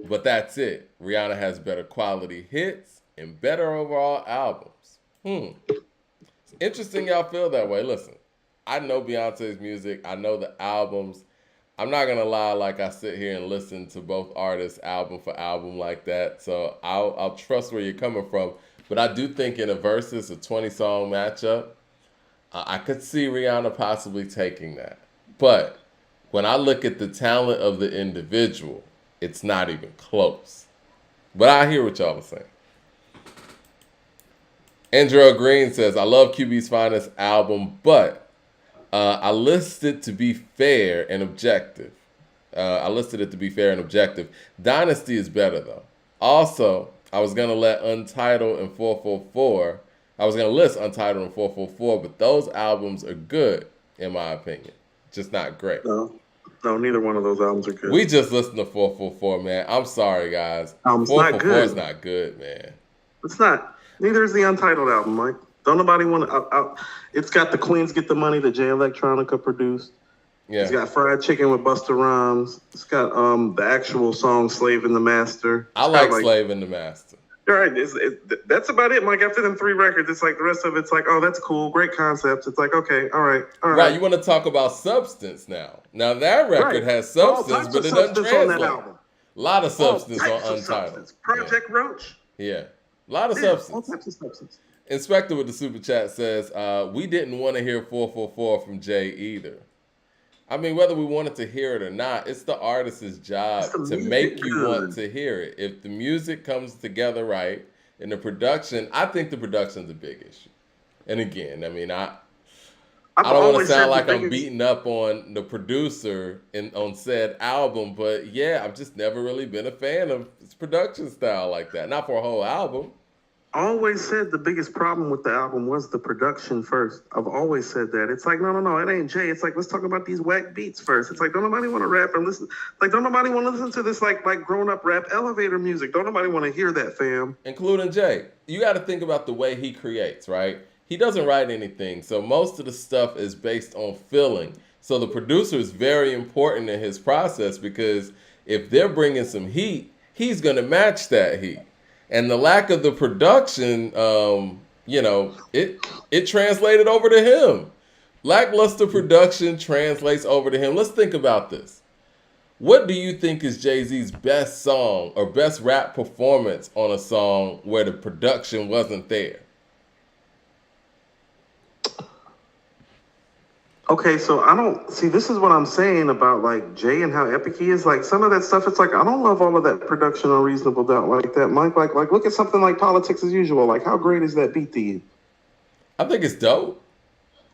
but that's it. Rihanna has better quality hits and better overall albums. It's interesting y'all feel that way. Listen, I know Beyonce's music. I know the albums. I'm not going to lie, like I sit here and listen to both artists album for album like that. So I'll trust where you're coming from. But I do think in a versus, a 20-song matchup, I could see Rihanna possibly taking that. But when I look at the talent of the individual, it's not even close. But I hear what y'all are saying. Andrew Green says, I love QB's Finest album, but I listed it to be fair and objective. Dynasty is better, though. Also, I was going to let Untitled and 444. I was going to list Untitled and 444, but those albums are good, in my opinion. Just not great. No, neither one of those albums are good. We just listened to 444, man. I'm sorry, guys. 444 is not good, man. It's not. Neither is the Untitled album, Mike. Don't nobody want to. It's got the Queens Get the Money that Jay Electronica produced. Yeah. It's got Fried Chicken with Busta Rhymes. It's got the actual song Slave and the Master. I like Slave and the Master. All right. That's about it, Mike. After them 3 records, it's like the rest of it's like, oh, that's cool. Great concepts. It's like, okay, all right. Right. You want to talk about substance now. Now, that record has substance, but it doesn't translate. A lot of substance on Untitled. Project Roach. Yeah. A lot of substance. All types of substance. Inspector with the super chat says, we didn't want to hear 444 from Jay either. I mean, whether we wanted to hear it or not, it's the artist's job to make you want to hear it. If the music comes together right and the production, I think the production's a big issue. And again, I mean, I don't want to sound like I'm beating up on the producer on said album, but yeah, I've just never really been a fan of his production style like that. Not for a whole album. I always said the biggest problem with the album was the production first. I've always said that. It's like, no, it ain't Jay. It's like, let's talk about these whack beats first. It's like, don't nobody want to rap and listen. Like, don't nobody want to listen to this like grown-up rap elevator music. Don't nobody want to hear that, fam. Including Jay. You got to think about the way he creates, right? He doesn't write anything. So most of the stuff is based on feeling. So the producer is very important in his process because if they're bringing some heat, he's going to match that heat. And the lack of the production, it translated over to him. Lackluster production translates over to him. Let's think about this. What do you think is Jay-Z's best song or best rap performance on a song where the production wasn't there? Okay, so I don't see. This is what I'm saying about like Jay and how epic he is. Like some of that stuff, it's like I don't love all of that production on Reasonable Doubt like that, Mike. Like look at something like Politics as Usual. Like how great is that beat to you? I think it's dope.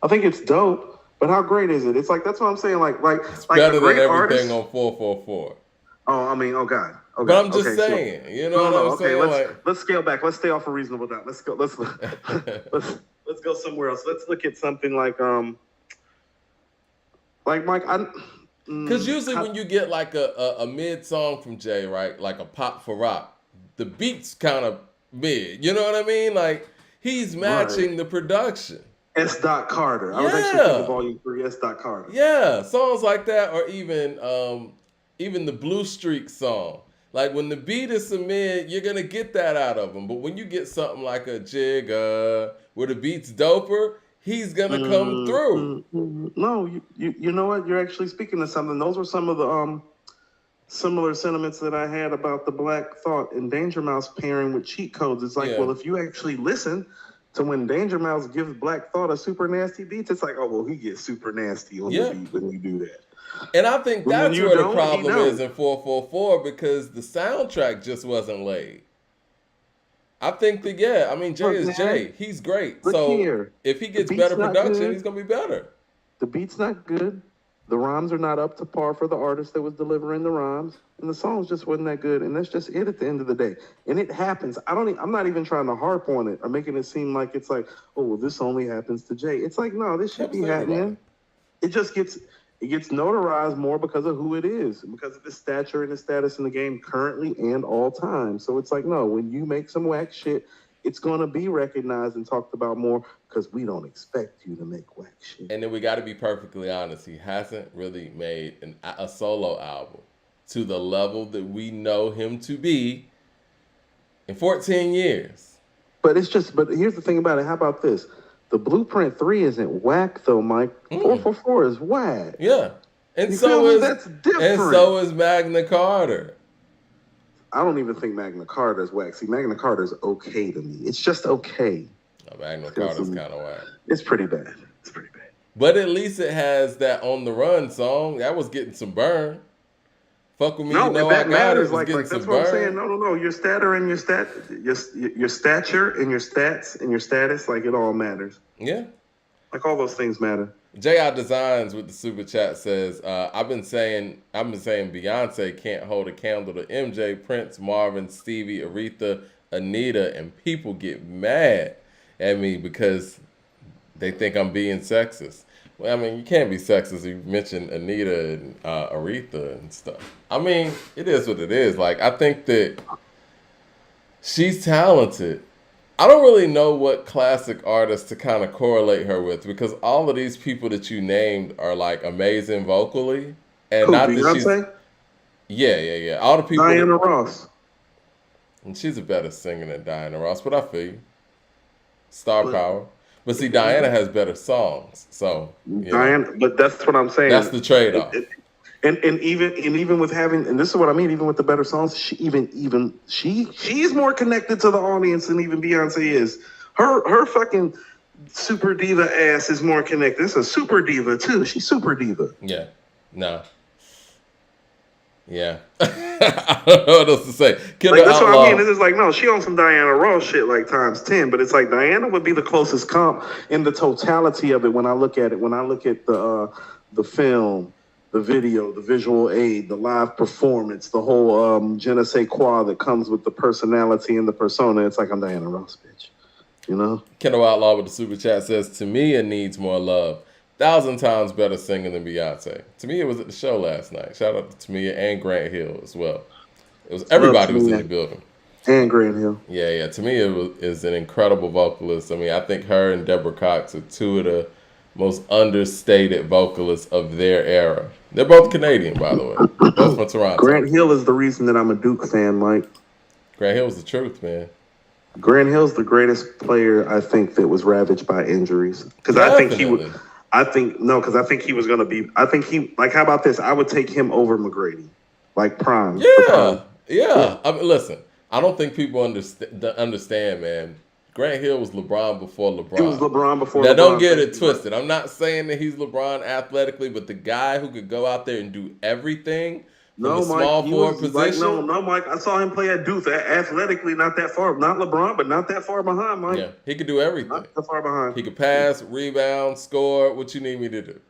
I think it's dope, but how great is it? It's like that's what I'm saying. It's Like a better than great everything artist. on 444. Oh, I mean, oh God, oh But God. I'm just Okay, so saying, you know no, what no, I'm okay. saying? Let's scale back. Let's stay off a reasonable doubt. Let's go. Let's let's go somewhere else. Let's look at something like Mike. Because usually How, when you get like a mid song from Jay, right, like a pop for rock, the beat's kind of mid. You know what I mean? Like he's right. matching the production. S. Dot Carter. I was actually thinking Yeah, Volume 3. S. Dot Carter. yeah, songs like that, or even the Blue Streak song. Like when the beat is a mid, you're gonna get that out of him. But when you get something like a Jigga, where the beat's doper, he's gonna come through. No, you know what? You're actually speaking to something. Those were some of the similar sentiments that I had about the Black Thought and Danger Mouse pairing with cheat codes. It's like, Yeah, well, if you actually listen to when Danger Mouse gives Black Thought a super nasty beat, it's like, oh well, he gets super nasty on the yeah. beat when you do that. And I think When that's you where the don't, he problem is don't. in 444 because the soundtrack just wasn't laid. I think that, yeah, I mean, Jay Look, is man, Jay. He's great. look So here. if he The gets better beat's not production, good. he's going to be better. The beat's not good. The rhymes are not up to par for the artist that was delivering the rhymes, and the songs just wasn't that good. And that's just it at the end of the day. And it happens. I'm not even trying to harp on it or making it seem like it's like, oh, well, this only happens to Jay. It's like, no, this should Happens be to everybody. happening. It just gets notarized more because of who it is, because of his stature and his status in the game currently and all time. So it's like, no, when you make some whack shit, it's gonna be recognized and talked about more because we don't expect you to make whack shit. And then we got to be perfectly honest. He hasn't really made a solo album to the level that we know him to be in 14 years. But here's the thing about it. How about this? The Blueprint 3 isn't whack though, Mike. Mm, 444 is whack. yeah. And You so feel me? is That's and different. so is Magna Carta. I don't even think Magna Carta is whack. See, Magna Carta is okay to me. It's just okay. No, Magna Carta's kind of whack. It's pretty bad. It's pretty bad. But at least it has that On the Run song. That was getting some burn. Fuck with me, No, you know that I got matters. it. Was getting Like some that's what I'm saying. burn. No, no, no. Your stature and your stature and your stats and your status, like it all matters. Yeah. Like all those things matter. JI Designs with the super chat says, I've been saying Beyonce can't hold a candle to MJ, Prince, Marvin, Stevie, Aretha, Anita, and people get mad at me because they think I'm being sexist. Well, I mean, you can't be sexist. You mentioned Anita and Aretha and stuff. I mean, it is what it is. Like, I think that she's talented. I don't really know what classic artist to kind of correlate her with because all of these people that you named are like amazing vocally, and Who? not that she's Beyonce? yeah. All the people Diana that, Ross. and she's a better singer than Diana Ross, but I feel you. Star But power. But see, Diana has better songs, so Diana. But that's what I'm that's saying. the trade off. And even with having, and this is what I mean, even with the better songs, she's more connected to the audience than even Beyonce is. Her fucking super diva ass is more connected. It's a super diva too. She's super diva. Yeah, no, yeah. I don't know what else to say. Killer Like that's what I mean. Outlaw. This is like no, she on some Diana Ross shit like times 10. But it's like Diana would be the closest comp in the totality of it. When I look at it, when I look at the film, the video, the visual aid, the live performance, the whole je ne sais quoi that comes with the personality and the persona. It's like I'm Diana Ross, bitch. You know? Kendall Outlaw with the super chat says, Tamia needs more love. 1,000 times better singer than Beyonce. Tamia was at the show last night. Shout out to Tamia and Grant Hill as well. It was everybody was in the building. And Grant Hill. Yeah. Tamia is an incredible vocalist. I mean, I think her and Deborah Cox are two of the most understated vocalists of their era. They're both Canadian, by the way. Both from Toronto. Grant Hill is the reason that I'm a Duke fan, Mike. Grant Hill was the truth, man. Grant Hill's the greatest player I think that was ravaged by injuries. Because I think he would. Because I think he was going to be. I think he like. How about this? I would take him over McGrady, like prime. Yeah. I mean, listen, I don't think people understand, man. Grant Hill was LeBron before LeBron. He was LeBron before. Now, LeBron. don't get it twisted. I'm not saying that he's LeBron athletically, but the guy who could go out there and do everything from the No, Mike, small he forward was like, no, position. no, Mike. I saw him play at Duke. Athletically, not that far. Not LeBron, but not that far behind, Mike. Yeah, he could do everything. Not that far behind. He could pass, rebound, score. What you need me to do?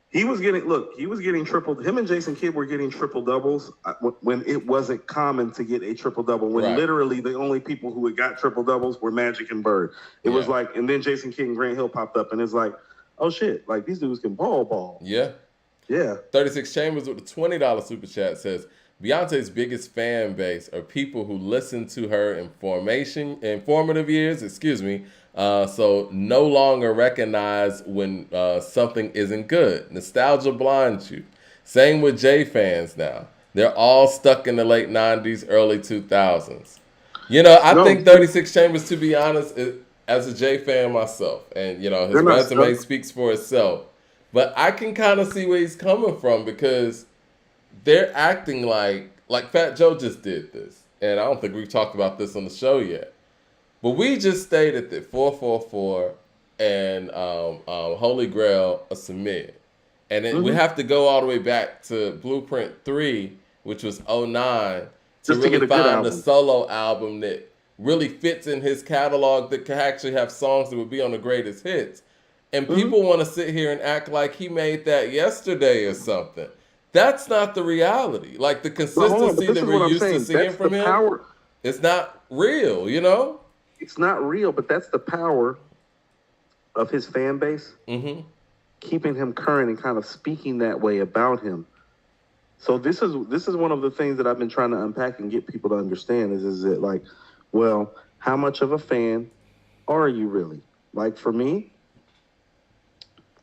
He was getting He was getting triple. Him and Jason Kidd were getting triple doubles when it wasn't common to get a triple double. When Right. literally the only people who had got triple doubles were Magic and Bird. It was Yeah. like, and then Jason Kidd and Grant Hill popped up, and it's like, oh shit, like these dudes can ball. Yeah. Yeah. 36 Chambers with a $20 super chat says Beyonce's biggest fan base are people who listen to her informative years, so no longer recognize when something isn't good. Nostalgia blinds you. Same with J fans now. They're all stuck in the late 90s, early 2000s. I think 36 Chambers, to be honest, as a J fan myself, and his resume speaks for itself. But I can kind of see where he's coming from because they're acting like Fat Joe just did this, and I don't think we've talked about this on the show yet. But we just stated that 444 and Holy Grail a submit, and then we have to go all the way back to Blueprint 3, which was 09, to really find a solo album that really fits in his catalog that could actually have songs that would be on the greatest hits. And people want to sit here and act like he made that yesterday or something. That's not the reality. Like the consistency that we're used to seeing from him, it's not real, It's not real, but that's the power of his fan base, keeping him current and kind of speaking that way about him. So this is one of the things that I've been trying to unpack and get people to understand is that like, well, how much of a fan are you really? Like for me,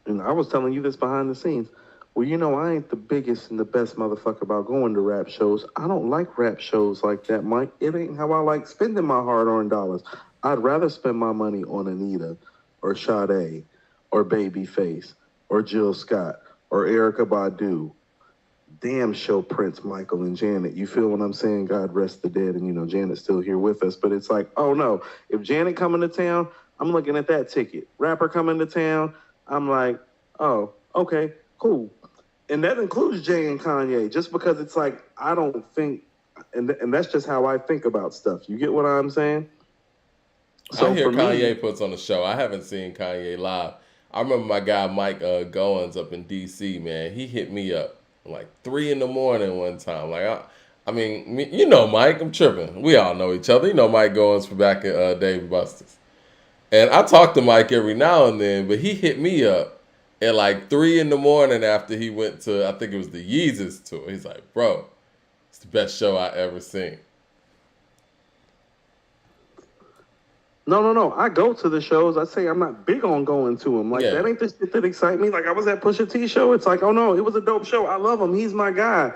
and I was telling you this behind the scenes. Well, I ain't the biggest and the best motherfucker about going to rap shows. I don't like rap shows like that, Mike. It ain't how I like spending my hard-earned dollars. I'd rather spend my money on Anita or Sade or Babyface or Jill Scott or Erykah Badu. Damn show Prince, Michael, and Janet. You feel what I'm saying? God rest the dead. And, Janet's still here with us. But it's like, oh, no. If Janet coming to town, I'm looking at that ticket. Rapper coming to town, I'm like, oh, okay, cool. And that includes Jay and Kanye, just because it's like, I don't think, and that's just how I think about stuff. You get what I'm saying? So I hear Kanye puts on the show. I haven't seen Kanye live. I remember my guy Mike Goins up in D.C., man. He hit me up like 3 a.m. one time. Like, Mike, I'm tripping. We all know each other. Mike Goins from back at Dave Buster's. And I talk to Mike every now and then, but he hit me up at like 3 a.m. after he went to, I think it was the Yeezus tour. He's like, bro, it's the best show I ever seen. No. I go to the shows. I say I'm not big on going to them. Like, that ain't the shit that excite me. Like, I was at Pusha T show. It's like, oh, no, it was a dope show. I love him. He's my guy.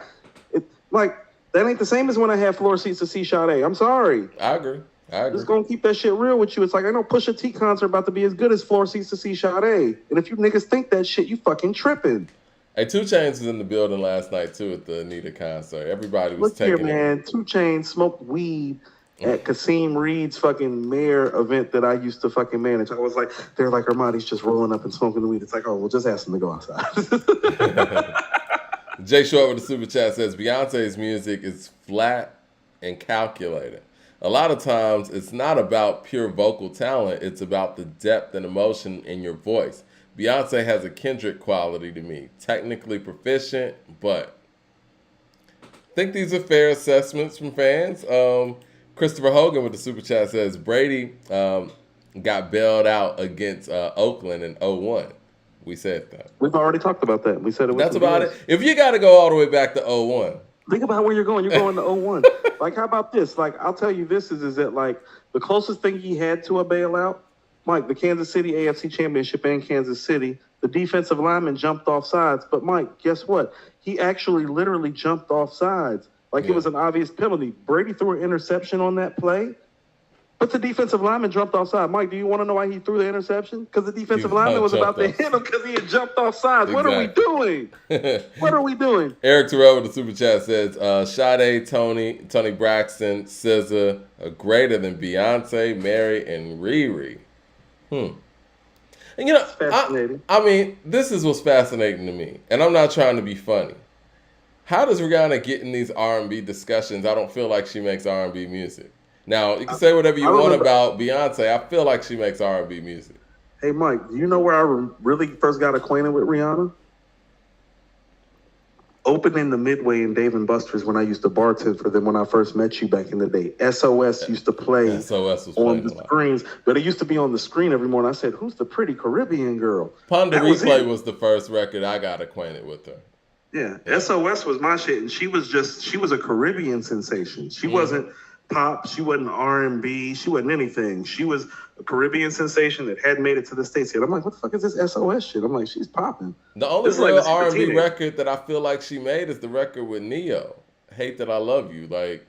That ain't the same as when I had floor seats to see Sade. I'm sorry. I agree. Just gonna keep that shit real with you. It's like, I know Pusha T concert about to be as good as floor seats to see Sade. And if you niggas think that shit, you fucking tripping. Hey, 2 Chainz was in the building last night, too, at the Anita concert. Everybody was taking it. Look here, man. 2 Chainz smoked weed at Kasim Reed's fucking mayor event that I used to fucking manage. I was like, they're like, Armani's just rolling up and smoking the weed. It's like, oh, well, just ask them to go outside. Jay Short with the super chat says, Beyonce's music is flat and calculated. A lot of times, it's not about pure vocal talent. It's about the depth and emotion in your voice. Beyonce has a Kendrick quality to me. Technically proficient, but I think these are fair assessments from fans. Christopher Hogan with the super chat says, Brady got bailed out against Oakland in 01. We said that. We've already talked about that. We said it was That's about it. If you got to go all the way back to 01. Think about where you're going. You're going to 01. Like, how about this? Like, I'll tell you this is that, like, the closest thing he had to a bailout, Mike, the Kansas City AFC Championship in Kansas City, the defensive lineman jumped off sides. But, Mike, guess what? He actually literally jumped off sides. Like, it was an obvious penalty. Brady threw an interception on that play, but the defensive lineman jumped offside. Mike, do you want to know why he threw the interception? Because the defensive lineman was about to hit him because he had jumped offside. Exactly. What are we doing? What are we doing? Eric Terrell with the super chat says, Sade, Tony Braxton, SZA are greater than Beyonce, Mary, and Riri. And fascinating. I mean, this is what's fascinating to me, and I'm not trying to be funny. How does Rihanna get in these R&B discussions? I don't feel like she makes R&B music. Now you can say whatever I you want remember. about Beyonce. I feel like she makes R&B music. Hey, Mike, do you know where really first got acquainted with Rihanna? Opening the Midway in Dave and Buster's when I used to bartend for them when I first met you back in the day. SOS used to play SOS was on playing the a lot. screens, but it used to be on the screen every morning. I said, "Who's the pretty Caribbean girl?" Ponder That was Replay it. was the first record I got acquainted with her. Yeah, Yeah. SOS was my shit, and she was a Caribbean sensation. She Mm-hmm. wasn't pop, she wasn't R&B, she wasn't anything. She was a Caribbean sensation that hadn't made it to the States yet. I'm like, what the fuck is this SOS shit? I'm like, she's popping. The only This is like real the secret R&B teenager. record that I feel like she made is the record with Neo. Hate That I Love You. Like,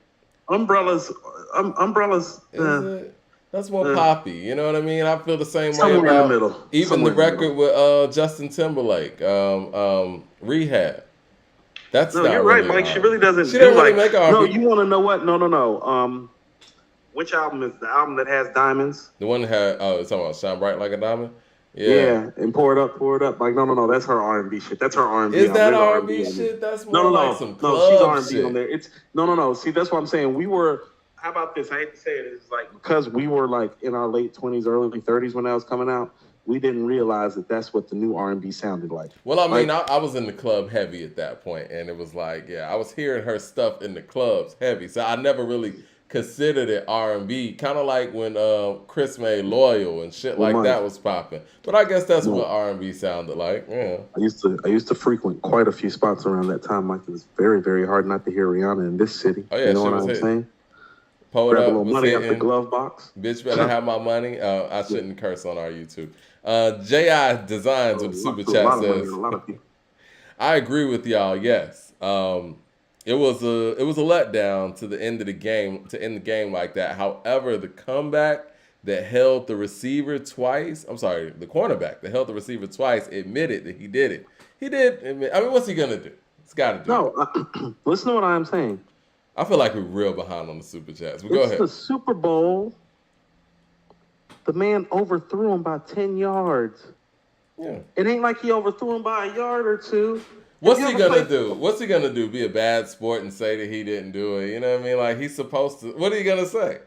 Umbrellas, umbrellas, is it? That's more uh, poppy. You know what I mean? I feel the same way somewhere in the about middle. even the Somewhere in the record middle. with Justin Timberlake, Rehab. That's No, you're not right, really Mike. She R&B. really She doesn't do didn't really like. make No, R&B. you want to know what? No, no, no. Which album is the album that has diamonds? The one that had it's talking about Shine Bright Like a Diamond. Yeah. Yeah, and pour it up, pour it up. Like, no, no, no. That's her R&B shit. That's her R&B Is album. that There's R&B R&B on there. shit? That's No, more no, like no, some no. She's club R&B on shit. there. It's no, no, no. See, that's what I'm saying. We were. How about this? I hate to say it. It's like because we were like in our late 20s, early 30s when that was coming out. We didn't realize that that's what the new R&B sounded like. Well, I mean, Like, I was in the club heavy at that point, and it was like, yeah, I was hearing her stuff in the clubs heavy, so I never really considered it R&B. Kind of like when Chris made "Loyal" and shit well, like Mike, that was popping. But I guess that's what no. R&B sounded like. Yeah. I used to frequent quite a few spots around that time. Like it was very, very hard not to hear Rihanna in this city. Oh You yeah, know shit what was I'm hitting. saying? Pulled Grab a Up little was money out the hitting. glove box. Bitch better have my money. I Yeah. shouldn't curse on our YouTube. Ji Designs Oh, with a super threw a chat lot of money at a says, lot of people. I agree with y'all. Yes, it was a letdown to the end of the game to end the game like that. However, the comeback that held the receiver twice. I'm sorry, the cornerback that held the receiver twice admitted that he did it. He did admit. I mean, what's he gonna do? He's got to do No, that. listen to what I'm saying. I feel like we're real behind on the super chats. But go It's ahead. the Super Bowl. The man overthrew him by 10 yards. Yeah. It ain't like he overthrew him by a yard or two. Have What's you he ever gonna played? do? What's he gonna do? Be a bad sport and say that he didn't do it? You know what I mean? Like he's supposed to. What are you gonna say?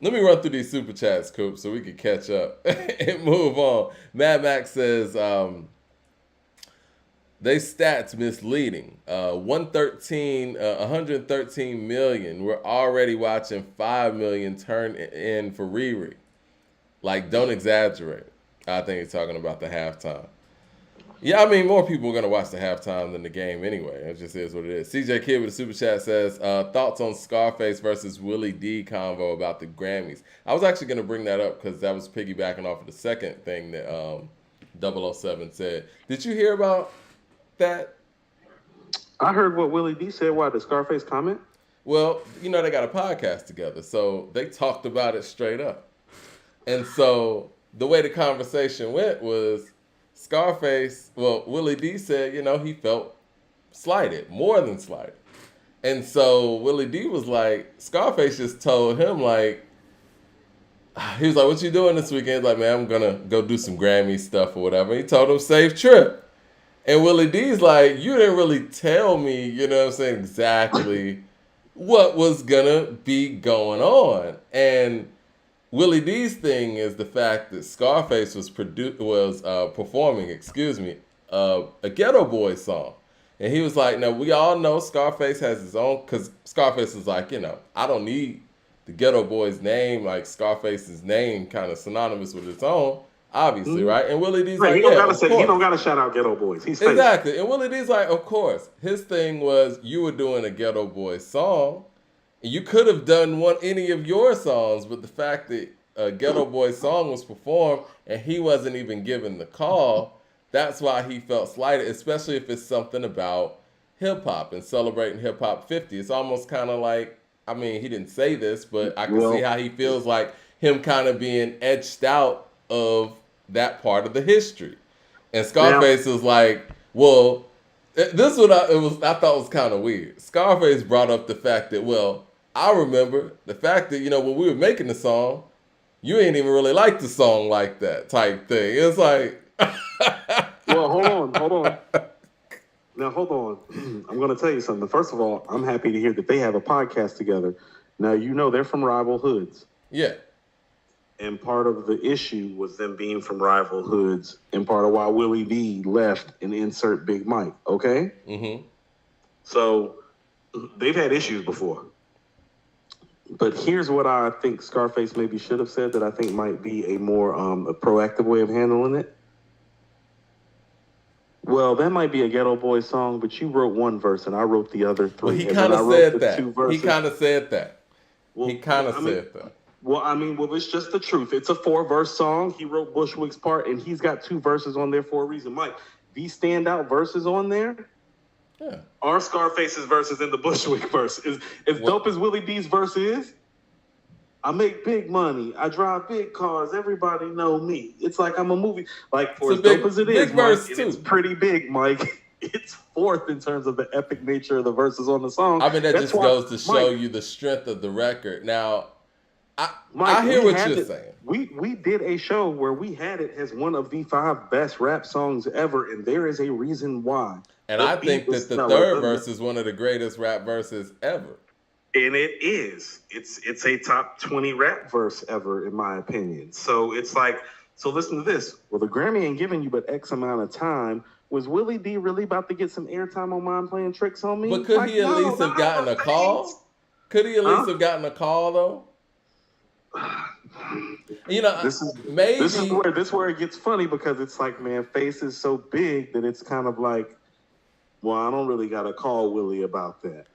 Let me run through these super chats, Coop, so we can catch up and move on. Mad Max says they stats misleading. 113 million. We're already watching 5 million turn in for Riri. Like, don't exaggerate. I think he's talking about the halftime. Yeah, I mean, more people are going to watch the halftime than the game anyway. It just is what it is. CJ Kidd with a super chat says, thoughts on Scarface versus Willie D convo about the Grammys. I was actually going to bring that up because that was piggybacking off of the second thing that 007 said. Did you hear about that? I heard what Willie D said. Why, the Scarface comment? Well, you know, they got a podcast together, so they talked about it straight up. And so the way the conversation went was Scarface, well, Willie D said, you know, he felt slighted, more than slighted. And so Willie D was like, Scarface just told him, like, he was like, what you doing this weekend? He's like, man, I'm going to go do some Grammy stuff or whatever. He told him, safe trip. And Willie D's like, you didn't really tell me, you know what I'm saying, exactly what was going to be going on. And Willie D's thing is the fact that Scarface was performing, a Ghetto Boy song, and he was like, "Now we all know Scarface has his own, because Scarface was like, you know, I don't need the Ghetto Boy's name, like Scarface's name, kind of synonymous with its own, obviously, right?" And Willie D's Right, like, he don't "Yeah, gotta of say. He course." don't gotta shout out Ghetto Boys. He's famous. Exactly. And Willie D's like, of course. His thing was you were doing a Ghetto Boy song. And you could have done any of your songs, but the fact that a Ghetto Boy song was performed and he wasn't even given the call, that's why he felt slighted, especially if it's something about hip hop and celebrating hip hop 50. It's almost kind of like, I mean, he didn't say this, but I can see Well, how he feels like him kind of being edged out of that part of the history. And now, Scarface was like, well, this is what I thought was kind of weird. Scarface brought up the fact that, well, I remember the fact that, you know, when we were making the song, you ain't even really like the song like that type thing. It's like well, hold on. Now hold on. I'm going to tell you something. First of all, I'm happy to hear that they have a podcast together. Now you know they're from rival hoods. Yeah. And part of the issue was them being from rival hoods, and part of why Willie D left and insert Big Mike. Okay. Mm-hmm. So they've had issues before. But here's what I think Scarface maybe should have said that I think might be a more a proactive way of handling it. Well, that might be a Ghetto Boy song, but you wrote one verse and I wrote the other three. Well, he And kind then I of wrote said the that. two verses. He kind of said that. Well, He kind of I mean, said that. Well, I mean, well, it's just the truth. It's a 4-verse song. He wrote Bushwick's part, and he's got 2 verses on there for a reason. Mike, these standout verses on there Yeah. are Scarface's verses in the Bushwick verse. As dope as Willie D's verse is, I make big money. I drive big cars. Everybody know me. It's like I'm a movie. Like, for as dope as it is, Mike, and it's pretty big, Mike. It's fourth in terms of the epic nature of the verses on the song. I mean, that just goes to show you the strength of the record. Now, I hear what you're saying. We did a show where we had it as one of the 5 best rap songs ever, and there is a reason why. And I think that the third verse is one of the greatest rap verses ever. And it is. It's a top 20 rap verse ever, in my opinion. So it's like, so listen to this. Well, the Grammy ain't giving you but X amount of time. Was Willie D really about to get some airtime on Mind Playing Tricks on Me? But could he at least have gotten a call? Could he at least have gotten a call, though? You know, maybe this is where it gets funny, because it's like, man, Face is so big that it's kind of like, well, I don't really got to call Willie about that.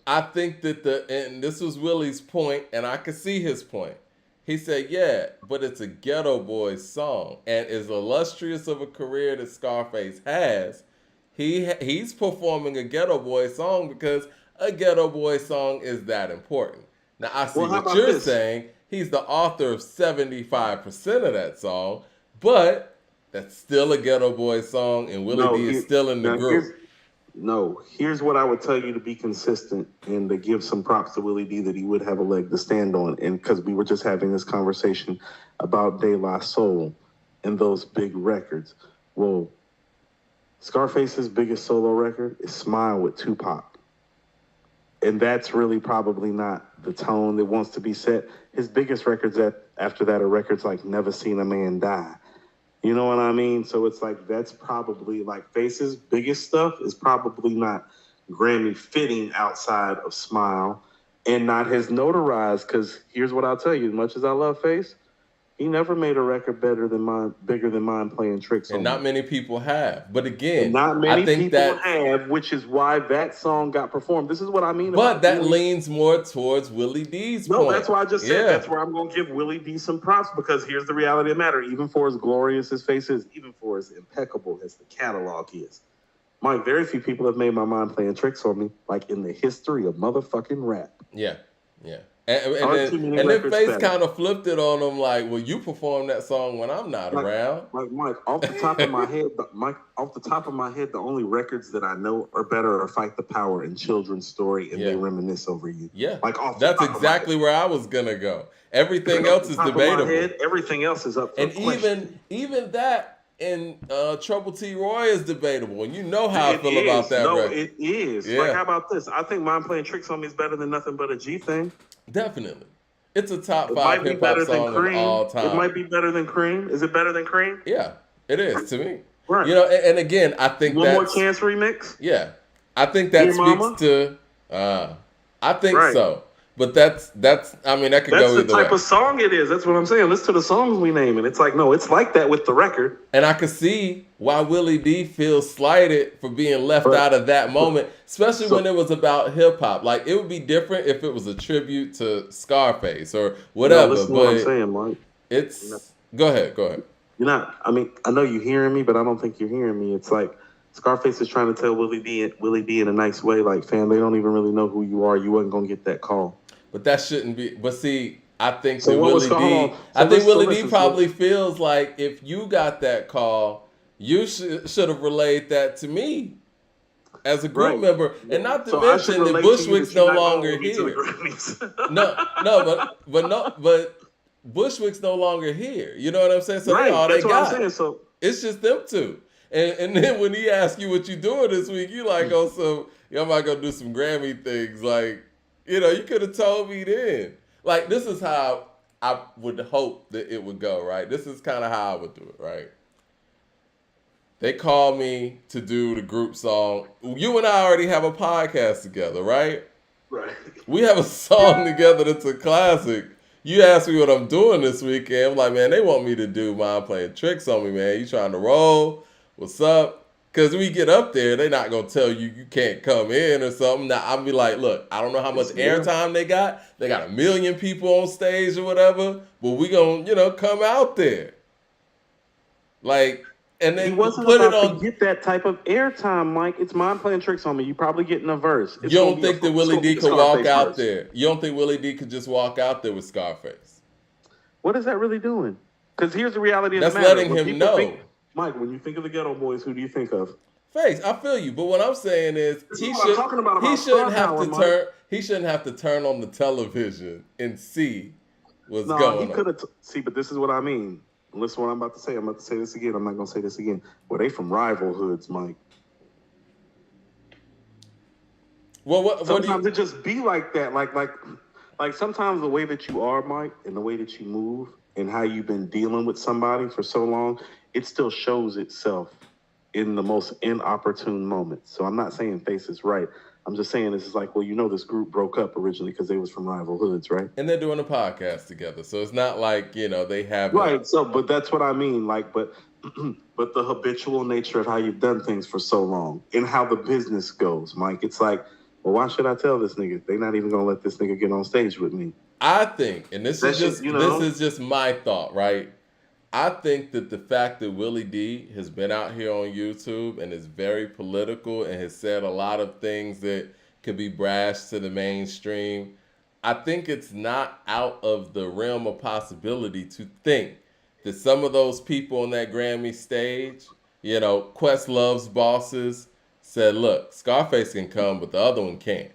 I think that and this was Willie's point, and I could see his point. He said, yeah, but it's a Ghetto Boys song, and as illustrious of a career that Scarface has, he's performing a Ghetto Boy song because a Ghetto Boy song is that important. Now, I see what you're saying. He's the author of 75% of that song, but that's still a Ghetto Boy song, and Willie D is still in the group. Here's what I would tell you to be consistent and to give some props to Willie D that he would have a leg to stand on. And because we were just having this conversation about De La Soul and those big records. Well, Scarface's biggest solo record is Smile with Tupac. And that's really probably not the tone that wants to be set. His biggest records after that are records like Never Seen a Man Die. You know what I mean? So it's like, that's probably like Face's biggest stuff is probably not Grammy fitting outside of Smile, and not his notarized, because here's what I'll tell you, as much as I love Face, he never made a record bigger than Mine Playing Tricks. And not many people have. But again, not many people have, which is why that song got performed. This is what I mean. But that leans more towards Willie D's point. No, that's why I just said that's where I'm going to give Willie D some props, because here's the reality of the matter. Even for as glorious as Face is, even for as impeccable as the catalog is, Mike, very few people have made my Mind Playing Tricks on me, like in the history of motherfucking rap. Yeah, yeah. And then Face kind of flipped it on him, like, well, you perform that song when I'm not around. Like, Mike, off the top of my head, the only records that I know are better are Fight the Power and Children's Story, and They Reminisce Over You. Yeah, like that's exactly where I was gonna go. Everything else is debatable. Everything else is up for question. even that in Trouble T. Roy is debatable, and you know how I feel about that. No, it is. Yeah. Like, how about this? I think Mind Playing Tricks on Me is better than Nothing But a G Thing. Definitely. It's a top 5 hip hop song of all time. It might be better than Cream. Is it better than Cream? Yeah, it is to me. Right. You know, and again, I think One More Chance remix. Yeah, I think that speaks to. I think so, but that's. I mean, that could go either way. That's the type of song it is. That's what I'm saying. Listen to the songs we name, and it's like, no, it's like that with the record. And I could see why Willie D feels slighted for being left out of that moment, especially when it was about hip hop. Like, it would be different if it was a tribute to Scarface or whatever. Listen to what I'm saying, Mike. Go ahead. You're not. I mean, I know you're hearing me, but I don't think you're hearing me. It's like Scarface is trying to tell Willie D in a nice way, like, fam, they don't even really know who you are. You wasn't gonna get that call. But that shouldn't be. But see, I think that Willie D probably feels like if you got that call, you should have relayed that to me as a group member, and not to mention that Bushwick's no longer here. But Bushwick's no longer here. You know what I'm saying? So they all they got. It's just them two. And then when he asks you what you doing this week, you like, oh, so y'all might go do some Grammy things. Like, you could have told me then. Like, this is how I would hope that it would go, right? This is kind of how I would do it, right? They call me to do the group song. You and I already have a podcast together, right? Right. We have a song together that's a classic. You asked me what I'm doing this weekend. I'm like, man, they want me to do Mind Playing Tricks on Me, man. You trying to roll? What's up? Because we get up there, they're not going to tell you you can't come in or something. Now, I'll be like, look, I don't know how much airtime they got. They got 1 million people on stage or whatever. But we going to, come out there. Like, and then He wasn't put it about on. to get that type of airtime, Mike. It's Mind Playing Tricks on Me. You probably getting a verse. You don't think that Willie D could walk out there? You don't think Willie D could just walk out there with Scarface? What is that really doing? Because here's the reality of That's the matter. letting him know. Mike, when you think of the Ghetto Boys, who do you think of? Face, I feel you, but what I'm saying is he shouldn't have to turn on the television and see what's going on. See, but this is what I mean. Listen to what I'm about to say. I'm about to say this again. I'm not going to say this again. Well, they from rival hoods, Mike. Well, sometimes it just be like that. Like sometimes the way that you are, Mike, and the way that you move and how you've been dealing with somebody for so long, it still shows itself in the most inopportune moments. So I'm not saying Face is right. I'm just saying this is like, well, this group broke up originally because they was from rival hoods, right? And they're doing a podcast together. So it's not like, they have... Right, but that's what I mean. Like, but the habitual nature of how you've done things for so long and how the business goes, Mike. It's like, well, why should I tell this nigga? They're not even going to let this nigga get on stage with me. I think, and this is just my thought, right? I think that the fact that Willie D has been out here on YouTube and is very political and has said a lot of things that could be brash to the mainstream, I think it's not out of the realm of possibility to think that some of those people on that Grammy stage, Questlove's bosses, said, look, Scarface can come, but the other one can't.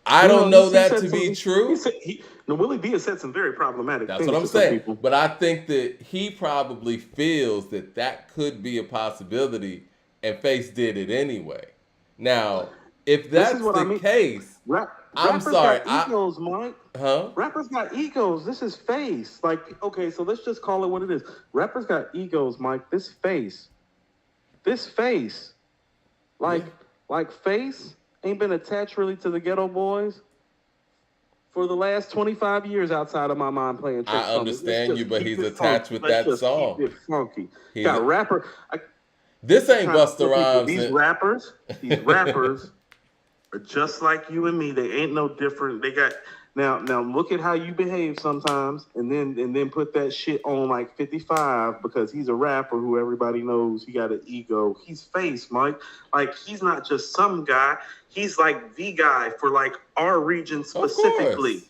I don't know that to be true. Willie D has said some very problematic things. That's what I'm saying. But I think that he probably feels that could be a possibility, and Face did it anyway. Now, if that's the case, I'm sorry. Got egos, Mike. Huh? Rappers got egos. This is Face. Like, okay, so let's just call it what it is. Rappers got egos, Mike. This Face. Like Face ain't been attached really to the Ghetto Boys for the last 25 years outside of my Mind Playing Tricks. I understand you, but he's attached with that song. Keep it funky. Got rapper. This ain't Busta Rhymes. These rappers are just like you and me. They ain't no different. They got now look at how you behave sometimes, and then put that shit on like 55 because he's a rapper who everybody knows he got an ego. He's Face, Mike. Like he's not just some guy. He's like the guy for like our region specifically.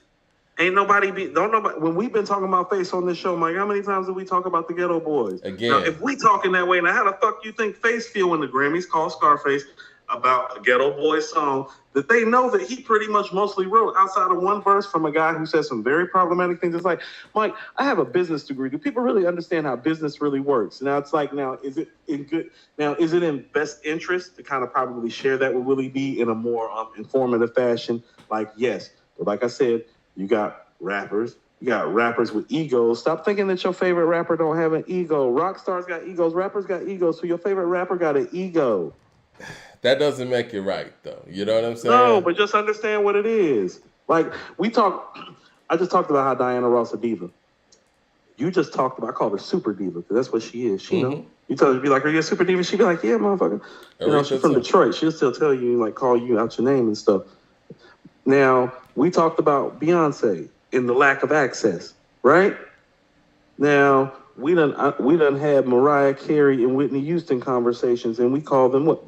Ain't nobody when we've been talking about Face on this show, Mike, how many times did we talk about the Ghetto Boys? Again. Now, if we talking that way, now how the fuck you think Face feel when the Grammys call Scarface about a Ghetto Boys song that they know that he pretty much mostly wrote outside of one verse from a guy who says some very problematic things? It's like, Mike, I have a business degree. Do people really understand how business really works? Now it's like, is it in best interest to kind of probably share that with Willie D in a more informative fashion? Like, yes. But like I said, you got rappers with egos. Stop thinking that your favorite rapper don't have an ego. Rock stars got egos. Rappers got egos. So your favorite rapper got an ego. That doesn't make it right, though. You know what I'm saying? No, but just understand what it is. Like, I just talked about how Diana Ross a diva. You just talked about, I call her super diva, because that's what she is. She know. You tell her to be like, are you a super diva? She'd be like, yeah, motherfucker. She's from Detroit. She'll still tell you, like, call you out your name and stuff. Now, we talked about Beyonce and the lack of access, right? Now, we done had Mariah Carey and Whitney Houston conversations, and we call them what?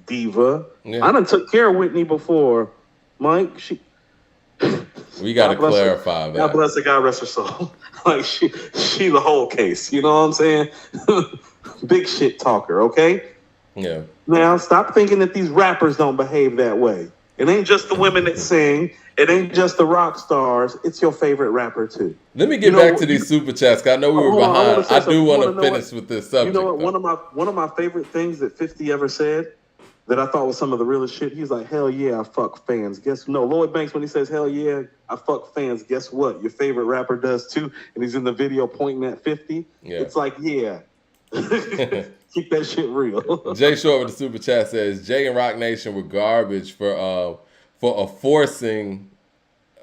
Diva. Yeah. I done took care of Whitney before, Mike. We got to clarify that. God bless her, God rest her soul. Like she the whole case. You know what I'm saying? Big shit talker. Okay. Yeah. Now stop thinking that these rappers don't behave that way. It ain't just the women that sing. It ain't just the rock stars. It's your favorite rapper too. Let me You get back know, to these super chats. 'Cause I know we were hold on. I want behind. to say I do something. You want want to to know what? finish with this You know subject what? though. One of my favorite things that 50 ever said that I thought was some of the realest shit. He's like, hell yeah, I fuck fans. Guess no, Lloyd Banks when he says hell yeah, I fuck fans. Guess what? Your favorite rapper does too, and he's in the video pointing at 50. Yeah. It's like, yeah, keep that shit real. Jay Short with the super chat says Jay and Rock Nation were garbage for forcing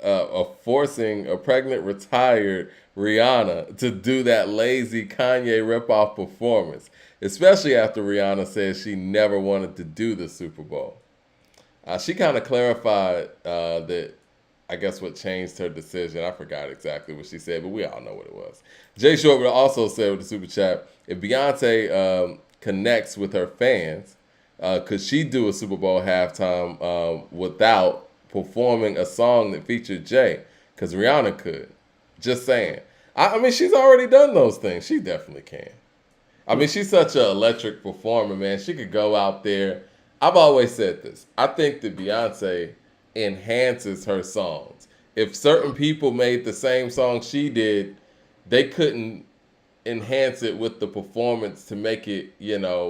a pregnant retired Rihanna to do that lazy Kanye ripoff performance, especially after Rihanna said she never wanted to do the Super Bowl. She kind of clarified that I guess what changed her decision. I forgot exactly what she said, but we all know what it was. Jay Short would also say with the super chat, if Beyonce connects with her fans, could she do a Super Bowl halftime without performing a song that featured Jay? Because Rihanna could. Just saying. I mean, she's already done those things. She definitely can. I mean, she's such an electric performer, man. She could go out there. I've always said this. I think that Beyonce enhances her songs. If certain people made the same song she did, they couldn't enhance it with the performance to make it,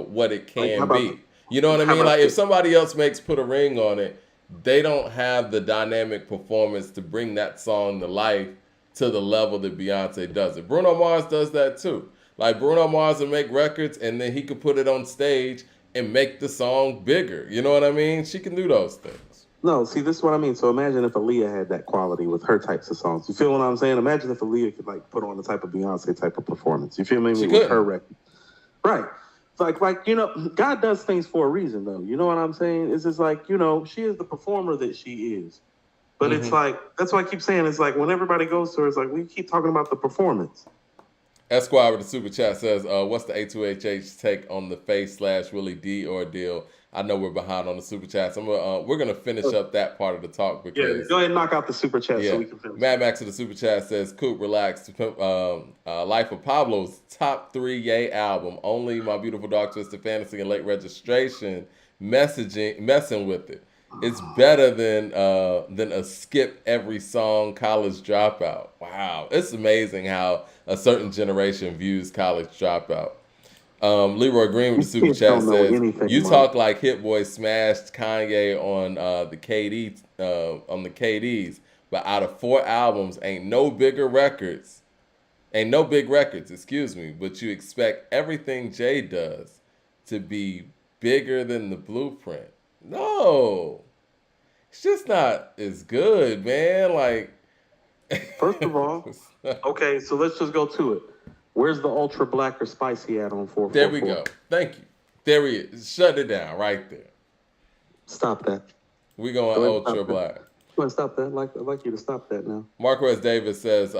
what it can be. You know what I mean? Like if somebody else makes Put a Ring on It, they don't have the dynamic performance to bring that song to life to the level that Beyonce does it. Bruno Mars does that too. Like Bruno Mars will make records and then he could put it on stage and make the song bigger. You know what I mean? She can do those things. No, see, this is what I mean. So imagine if Aaliyah had that quality with her types of songs. You feel what I'm saying? Imagine if Aaliyah could like put on the type of Beyonce type of performance. You feel me? She with could. Her record. Right. It's like, God does things for a reason though. You know what I'm saying? It's just like, she is the performer that she is. But it's like, that's why I keep saying, it's like when everybody goes to her, it's like we keep talking about the performance. Esquire with the super chat says, what's the A2HH take on the Faye/Willie D ordeal? I know we're behind on the super chats. We're gonna finish up that part of the talk because go ahead and knock out the super chat so we can finish. Mad Max with the super chat says, Coop, relax. Life of Pablo's top 3 Ye album. Only My Beautiful Dark Twisted Fantasy and Late Registration messing with it. It's better than a skip every song College Dropout. Wow, it's amazing how a certain generation views College Dropout. Leroy Green with the super chat says, "You talk like Hit Boy smashed Kanye on the KDs, but out of 4 albums, ain't no big records. Excuse me. But you expect everything Jay does to be bigger than the Blueprint. No, it's just not as good, man. Like, first of all, okay, so let's just go to it. Where's the ultra black or spicy at on 444? There we go. Thank you. There he is. Shut it down right there. Stop that. We going ultra black. Go ahead, stop that. I'd like you to stop that now. Marquez Davis says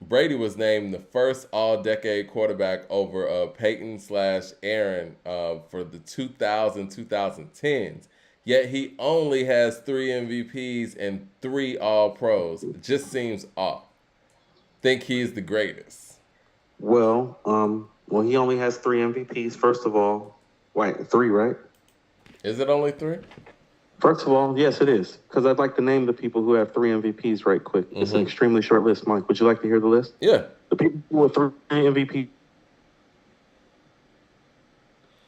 Brady was named the first all-decade quarterback over Peyton/Aaron for the 2010s. Yet he only has 3 MVPs and 3 All-Pros. It just seems off. Think he's the greatest. Well, he only has 3 MVPs. First of all, 3, right? Is it only 3? First of all, yes, it is. Because I'd like to name the people who have 3 MVPs right quick. It's an extremely short list, Mike. Would you like to hear the list? Yeah. The people who have 3 MVPs: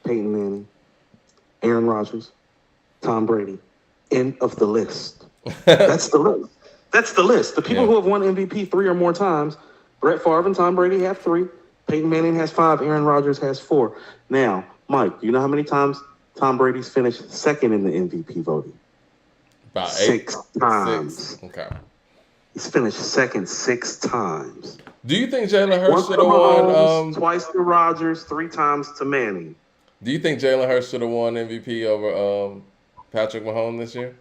Peyton Manning, Aaron Rodgers, Tom Brady. End of the list. That's the list. That's the list. The people who have won MVP 3 or more times: Brett Favre and Tom Brady have 3. Peyton Manning has 5. Aaron Rodgers has 4. Now, Mike, do you know how many times Tom Brady's finished second in the MVP voting? About 6 times. 6. Okay. He's finished second 6 times. Do you think Jalen Hurts should have won? Twice to Rodgers, 3 times to Manning. Do you think Jalen Hurts should have won MVP over Patrick Mahomes this year?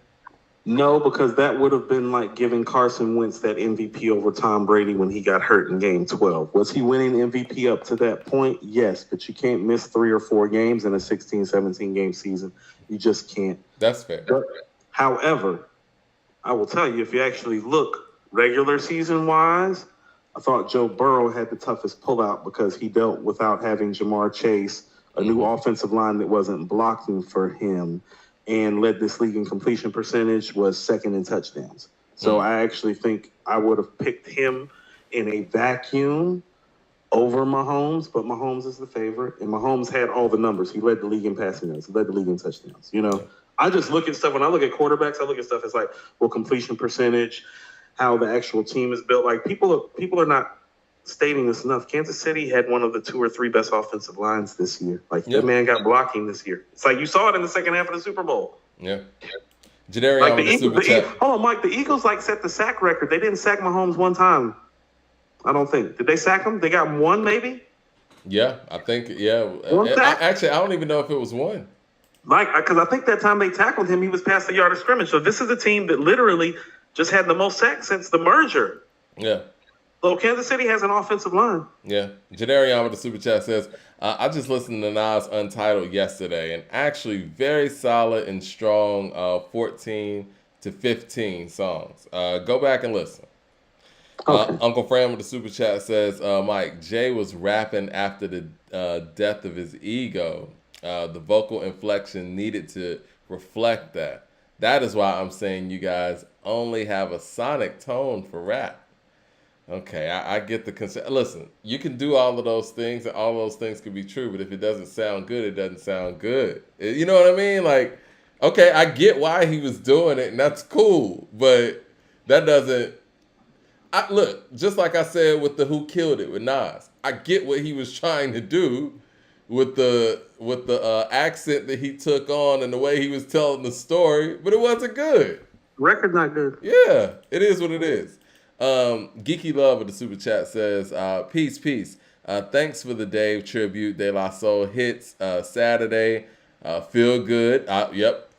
No, because that would have been like giving Carson Wentz that MVP over Tom Brady when he got hurt in Game 12. Was he winning MVP up to that point? Yes, but you can't miss 3 or 4 games in a 16, 17-game season. You just can't. That's fair. However, I will tell you, if you actually look regular season-wise, I thought Joe Burrow had the toughest pullout because he dealt without having Jamar Chase, a new offensive line that wasn't blocking for him, and led this league in completion percentage, was second in touchdowns. So I actually think I would have picked him in a vacuum over Mahomes, but Mahomes is the favorite, and Mahomes had all the numbers. He led the league in passing yards. He led the league in touchdowns. You know, I just look at stuff when I look at quarterbacks. I look at stuff as like, well, completion percentage, how the actual team is built. Like people are not stating this enough. Kansas City had one of the 2 or 3 best offensive lines this year. Like that man got blocking this year. It's like you saw it in the second half of the Super Bowl. Yeah. Like hold on, Mike. The Eagles like set the sack record. They didn't sack Mahomes one time. I don't think. Did they sack him? They got one, maybe? Yeah, I think, yeah. Actually, I don't even know if it was one. Like, because I think that time they tackled him, he was past the yard of scrimmage. So this is a team that literally just had the most sacks since the merger. Yeah. So Kansas City has an offensive line. Yeah. Jadarian with the super chat says, I just listened to Nas Untitled yesterday, and actually very solid and strong 14 to 15 songs. Go back and listen. Okay. Uncle Fran with the super chat says, Mike, Jay was rapping after the death of his ego. The vocal inflection needed to reflect that. That is why I'm saying you guys only have a sonic tone for rap. Okay, I get the concern. Listen, you can do all of those things, and all those things can be true, but if it doesn't sound good, it doesn't sound good. You know what I mean? Like, okay, I get why he was doing it, and that's cool, but that doesn't... look, just like I said with the Who Killed It with Nas, I get what he was trying to do with the accent that he took on and the way he was telling the story, but it wasn't good. Record not good. Yeah, it is what it is. Geeky Love with the super chat says, peace. Thanks for the Dave tribute. De La Soul hits Saturday. Feel good.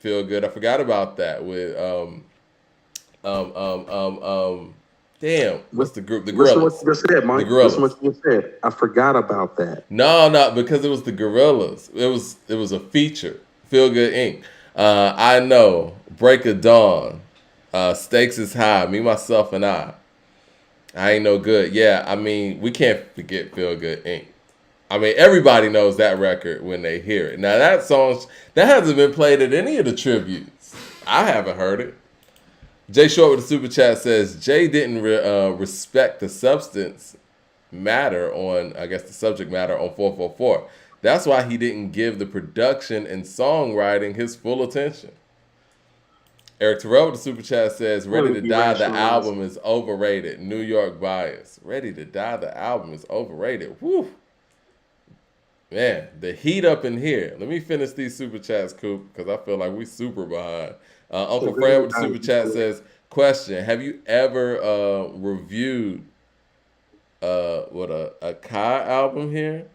Feel good. I forgot about that with damn, what's the group? The Gorillas. What you just said, Mike. The Gorillas. What you said. I forgot about that. No, because it was the Gorillas. It was a feature. Feel Good Inc. I know. Break of Dawn. Stakes is High. Me, Myself, and I. I Ain't No Good. Yeah, I mean, we can't forget Feel Good Inc. I mean, everybody knows that record when they hear it. Now, that hasn't been played at any of the tributes. I haven't heard it. Jay Short with the super chat says, Jay didn't respect the substance matter on, I guess the subject matter on 444. That's why he didn't give the production and songwriting his full attention. Eric Terrell with the super chat says, Ready to Die, the album is overrated. New York bias. Ready to Die, the album is overrated. Whew. Man, the heat up in here. Let me finish these super chats, Coop, because I feel like we super behind. Uncle Fred with the super chat says, question, have you ever reviewed a Kai album here?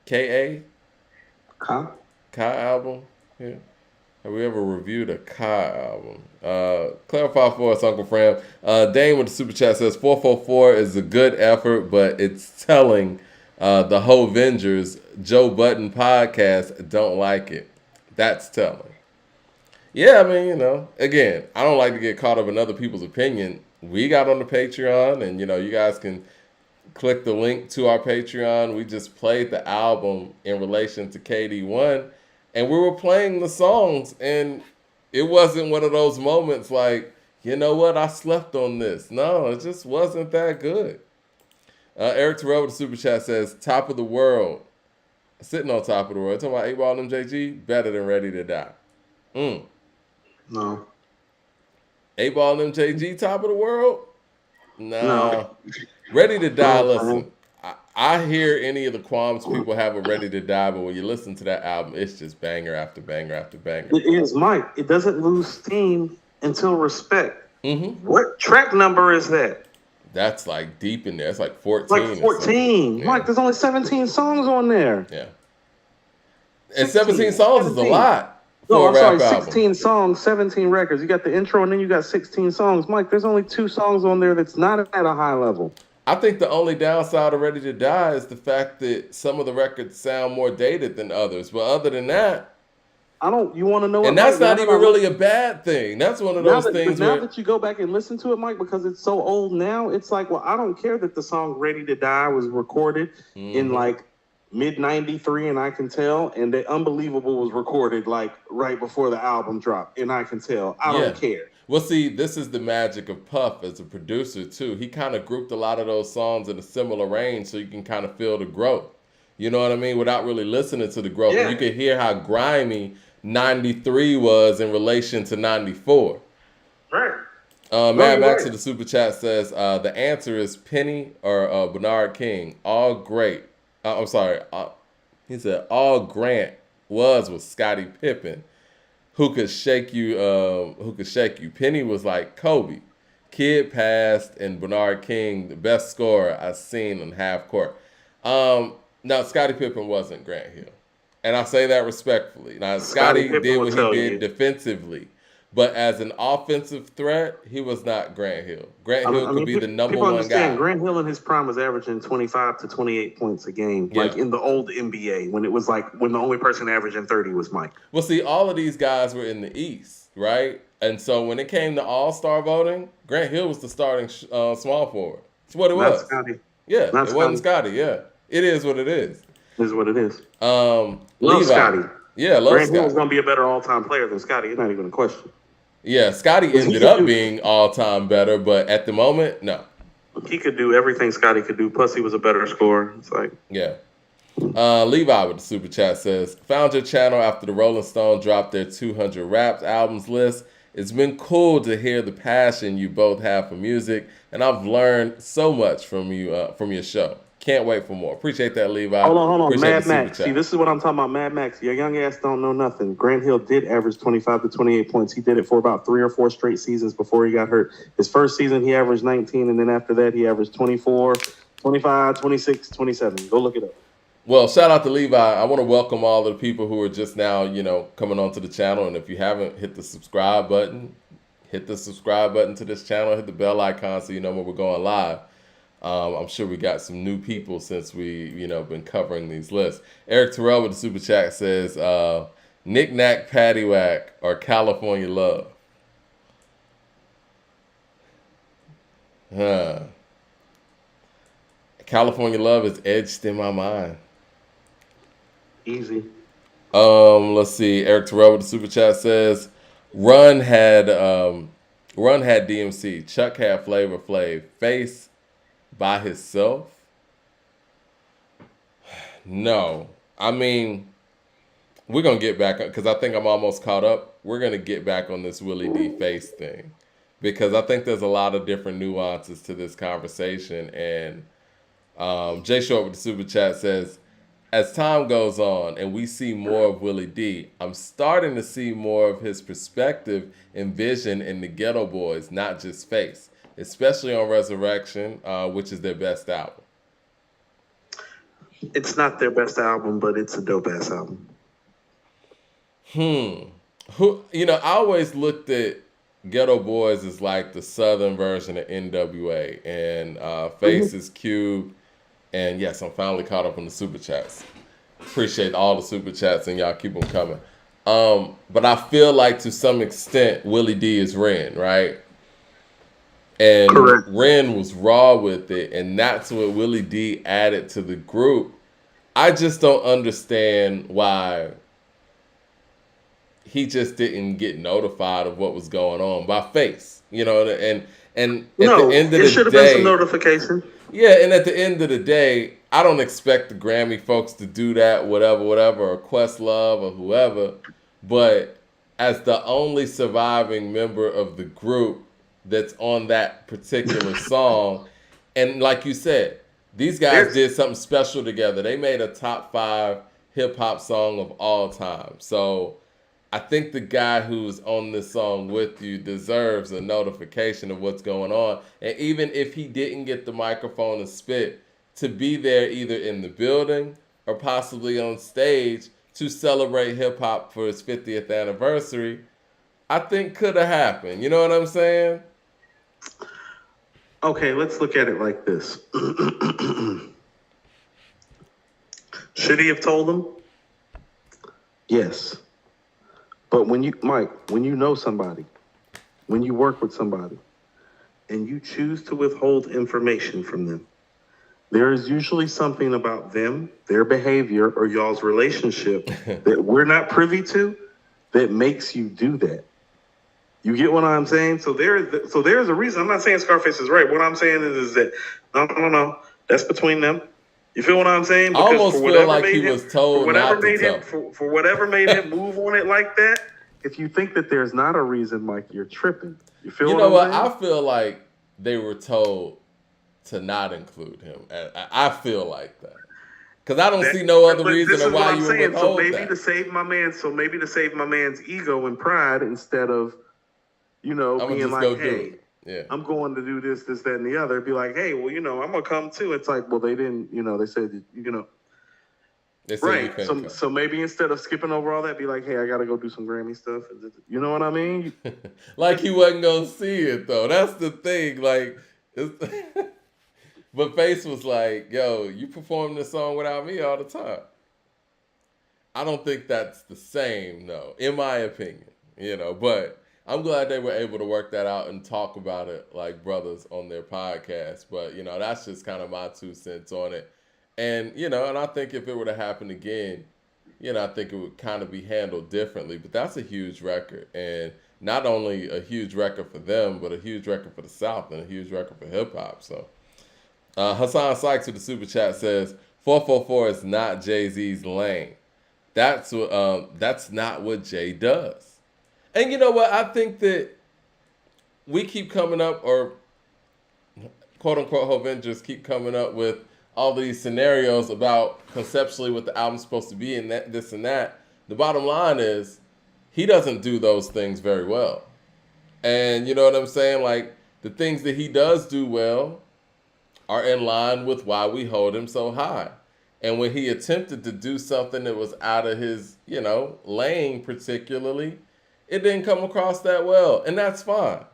K-A? Kai album here? Have we ever reviewed a Kai album? Clarify for us, Uncle Fran. Dane with the super chat says, 444 is a good effort, but it's telling the whole Vengers Joe Budden podcast don't like it. That's telling. Yeah, I mean, you know, again, I don't like to get caught up in other people's opinion. We got on the Patreon, and, you know, you guys can click the link to our Patreon. We just played the album in relation to KD1, and we were playing the songs, and it wasn't one of those moments like, you know what, I slept on this. No, it just wasn't that good. Eric Terrell with the super chat says, Top of the World. Sitting on top of the world. Talking about 8 Ball MJG, better than Ready to Die. No. 8 Ball MJG, Top of the World? No. Ready to Die, listen. I hear any of the qualms people have of Ready to Die, but when you listen to that album, it's just banger after banger after banger. It is, Mike. It doesn't lose steam until Respect. Mm-hmm. What track number is that? That's like deep in there. It's like 14. Like 14. Yeah. Mike, there's only 17 songs on there. Yeah. And 17 songs is a lot. No, I'm sorry, 16 album. Songs, 17 records. You got the intro and then you got 16 songs. Mike, there's only 2 songs on there that's not at a high level. I think the only downside of Ready to Die is the fact that some of the records sound more dated than others. But other than that, you want to know what? And that's not even really a bad thing. That's one of those things now that you go back and listen to it, Mike, because it's so old now, it's like, well, I don't care that the song Ready to Die was recorded in like mid-93 and I Can Tell, and the Unbelievable was recorded like right before the album dropped, and I Can Tell. I don't care. Well, see, this is the magic of Puff as a producer too. He kind of grouped a lot of those songs in a similar range, so you can kind of feel the growth. You know what I mean? Without really listening to the growth, and you Yeah, can hear how grimy '93 was in relation to '94. right. No, Mad you're Max right. of the Super Chat says the answer is Penny or Bernard King. All great. I'm sorry. He said all Grant was Scottie Pippen, who could shake you. Who could shake you? Penny was like Kobe. Kid passed, and Bernard King, the best scorer I've seen on half court. Um, Now Scottie Pippen wasn't Grant Hill, and I say that respectfully. Now Scottie Scottie Pippen did will what he tell did you. defensively, but as an offensive threat, he was not Grant Hill. Grant Hill I could mean, be the number people one understand guy. Grant Hill in his prime was averaging 25 to 28 points a game, Yeah. like in the old NBA when it was like when the only person averaging 30 was Mike. Well, see, all of these guys were in the East, right? And so when it came to All Star voting, Grant Hill was the starting small forward. It's what it Not was. Scotty. Yeah, Not it wasn't Scotty. Scotty. Yeah, it is what it is. Is what it is. Love Levi. Scotty. Yeah, love Grant Hill is Scotty. going to be a better all-time player than Scotty. It's not even a question. Yeah, Scotty 'Cause he ended could up do being all time better, but at the moment, no. he could do everything Scotty could do. Plus, he was a better scorer. It's like Yeah. Levi with the super chat says, found your channel after the Rolling Stone dropped their 200 Raps albums list. It's been cool to hear the passion you both have for music, and I've learned so much from you from your show. Can't wait for more. Appreciate that, Levi. hold on. Appreciate Mad the super Max. chat. See, this is what I'm talking about. Mad Max. Your young ass don't know nothing. Grant Hill did average 25 to 28 points. He did it for about 3 or 4 straight seasons before he got hurt. His first season, he averaged 19, and then after that, he averaged 24, 25, 26, 27. Go look it up. Well, shout out to Levi. I want to welcome all of the people who are just now, coming onto the channel. And if you haven't hit the subscribe button, hit the subscribe button to this channel. Hit the bell icon so you know when we're going live. I'm sure we got some new people since we, been covering these lists. Eric Terrell with the super chat says, "Knick Knack Paddywhack or California Love." Huh. California Love is edged in my mind. Easy. Let's see. Eric Terrell with the super chat says, Run had DMC. Chuck had Flavor Flav. Face by himself? No. I mean, we're gonna get back because I think I'm almost caught up. We're gonna get back on this Willie D Face thing because I think there's a lot of different nuances to this conversation. And Jay Short with the super chat says, as time goes on and we see more of Willie D, I'm starting to see more of his perspective and vision in the Ghetto Boys, not just Face, especially on Resurrection, which is their best album. It's not their best album, but it's a dope ass album. I always looked at Ghetto Boys as like the southern version of NWA, and Face is Cube. And yes, I'm finally caught up on the super chats. Appreciate all the super chats, and y'all keep them coming. But I feel like to some extent, Willie D is Ren, right? And Correct. Ren was raw with it, and that's what Willie D added to the group. I just don't understand why he just didn't get notified of what was going on by Face, and at No, the end of it the should have been some day, notification. yeah, and at the end of the day, I don't expect the Grammy folks to do that, whatever, or Questlove or whoever. But as the only surviving member of the group that's on that particular song, and like you said, these guys did something special together. They made a top 5 hip hop song of all time. So I think the guy who's on this song with you deserves a notification of what's going on. And even if he didn't get the microphone to spit, to be there either in the building or possibly on stage to celebrate hip hop for his 50th anniversary, I think could have happened. You know what I'm saying? Okay, let's look at it like this. Should he have told them? Yes. But when you know somebody, when you work with somebody, and you choose to withhold information from them, there is usually something about them, their behavior, or y'all's relationship that we're not privy to that makes you do that. You get what I'm saying? So there's a reason. I'm not saying Scarface is right. What I'm saying is that no. That's between them. You feel what I'm saying? I Because for almost feel whatever like he made him, was told not to tell. for whatever made him move on it like that. If you think that there's not a reason, Mike, you're tripping. You feel You what know I'm what? I saying? feel like they were told to not include him. I feel like that because I don't see no other But reason this or is what why I'm you would saying. withhold that. So maybe to save my man's ego and pride, instead of I'm gonna being just like, go do it. hey, Yeah, I'm going to do this, this, that, and the other. Be like, hey, well, I'm gonna come too. It's like, well, they didn't, they said, they said you right. couldn't So, come. so maybe instead of skipping over all that, be like, hey, I gotta go do some Grammy stuff. You know what I mean? Like he wasn't gonna see it though. That's the thing. Like, it's but Face was like, "Yo, you perform this song without me all the time." I don't think that's the same, though, in my opinion. But I'm glad they were able to work that out and talk about it like brothers on their podcast. But that's just kind of my 2 cents on it. And I think if it were to happen again, I think it would kind of be handled differently. But that's a huge record, and not only a huge record for them, but a huge record for the South and a huge record for hip hop. So Hassan Sykes with the super chat says 444 is not Jay Z's lane. That's not what Jay does. And you know what? I think that we keep coming up, or quote unquote Avengers keep coming up with all these scenarios about conceptually what the album's supposed to be and that, this and that. The bottom line is he doesn't do those things very well. And you know what I'm saying? Like the things that he does do well are in line with why we hold him so high. And when he attempted to do something that was out of his, lane particularly, it didn't come across that well. And that's fine.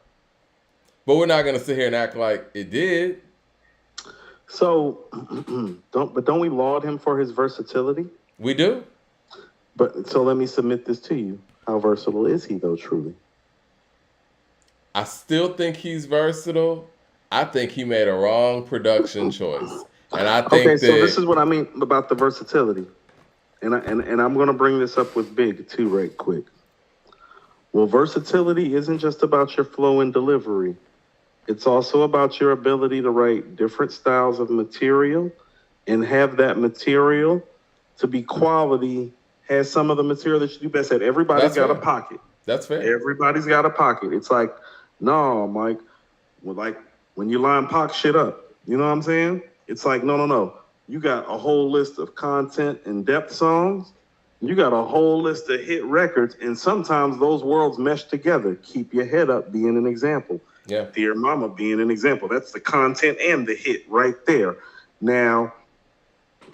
But we're not going to sit here and act like it did. So don't we laud him for his versatility? We do. But so let me submit this to you. How versatile is he though, truly? I still think he's versatile. I think he made a wrong production choice. And I think Okay, so that this is what I mean about the versatility. And I'm gonna bring this up with Big too, right quick. Well, versatility isn't just about your flow and delivery. It's also about your ability to write different styles of material and have that material to be quality, has some of the material that you do best at. Everybody's That's got a fair. pocket. That's fair. Everybody's got a pocket. It's like, no, Mike, like when you line Pac shit up, you know what I'm saying? It's like, no. You got a whole list of content and depth songs. You got a whole list of hit records, and sometimes those worlds mesh together. Keep your head up being an example. Yeah. Dear Mama being an example. That's the content and the hit right there. Now,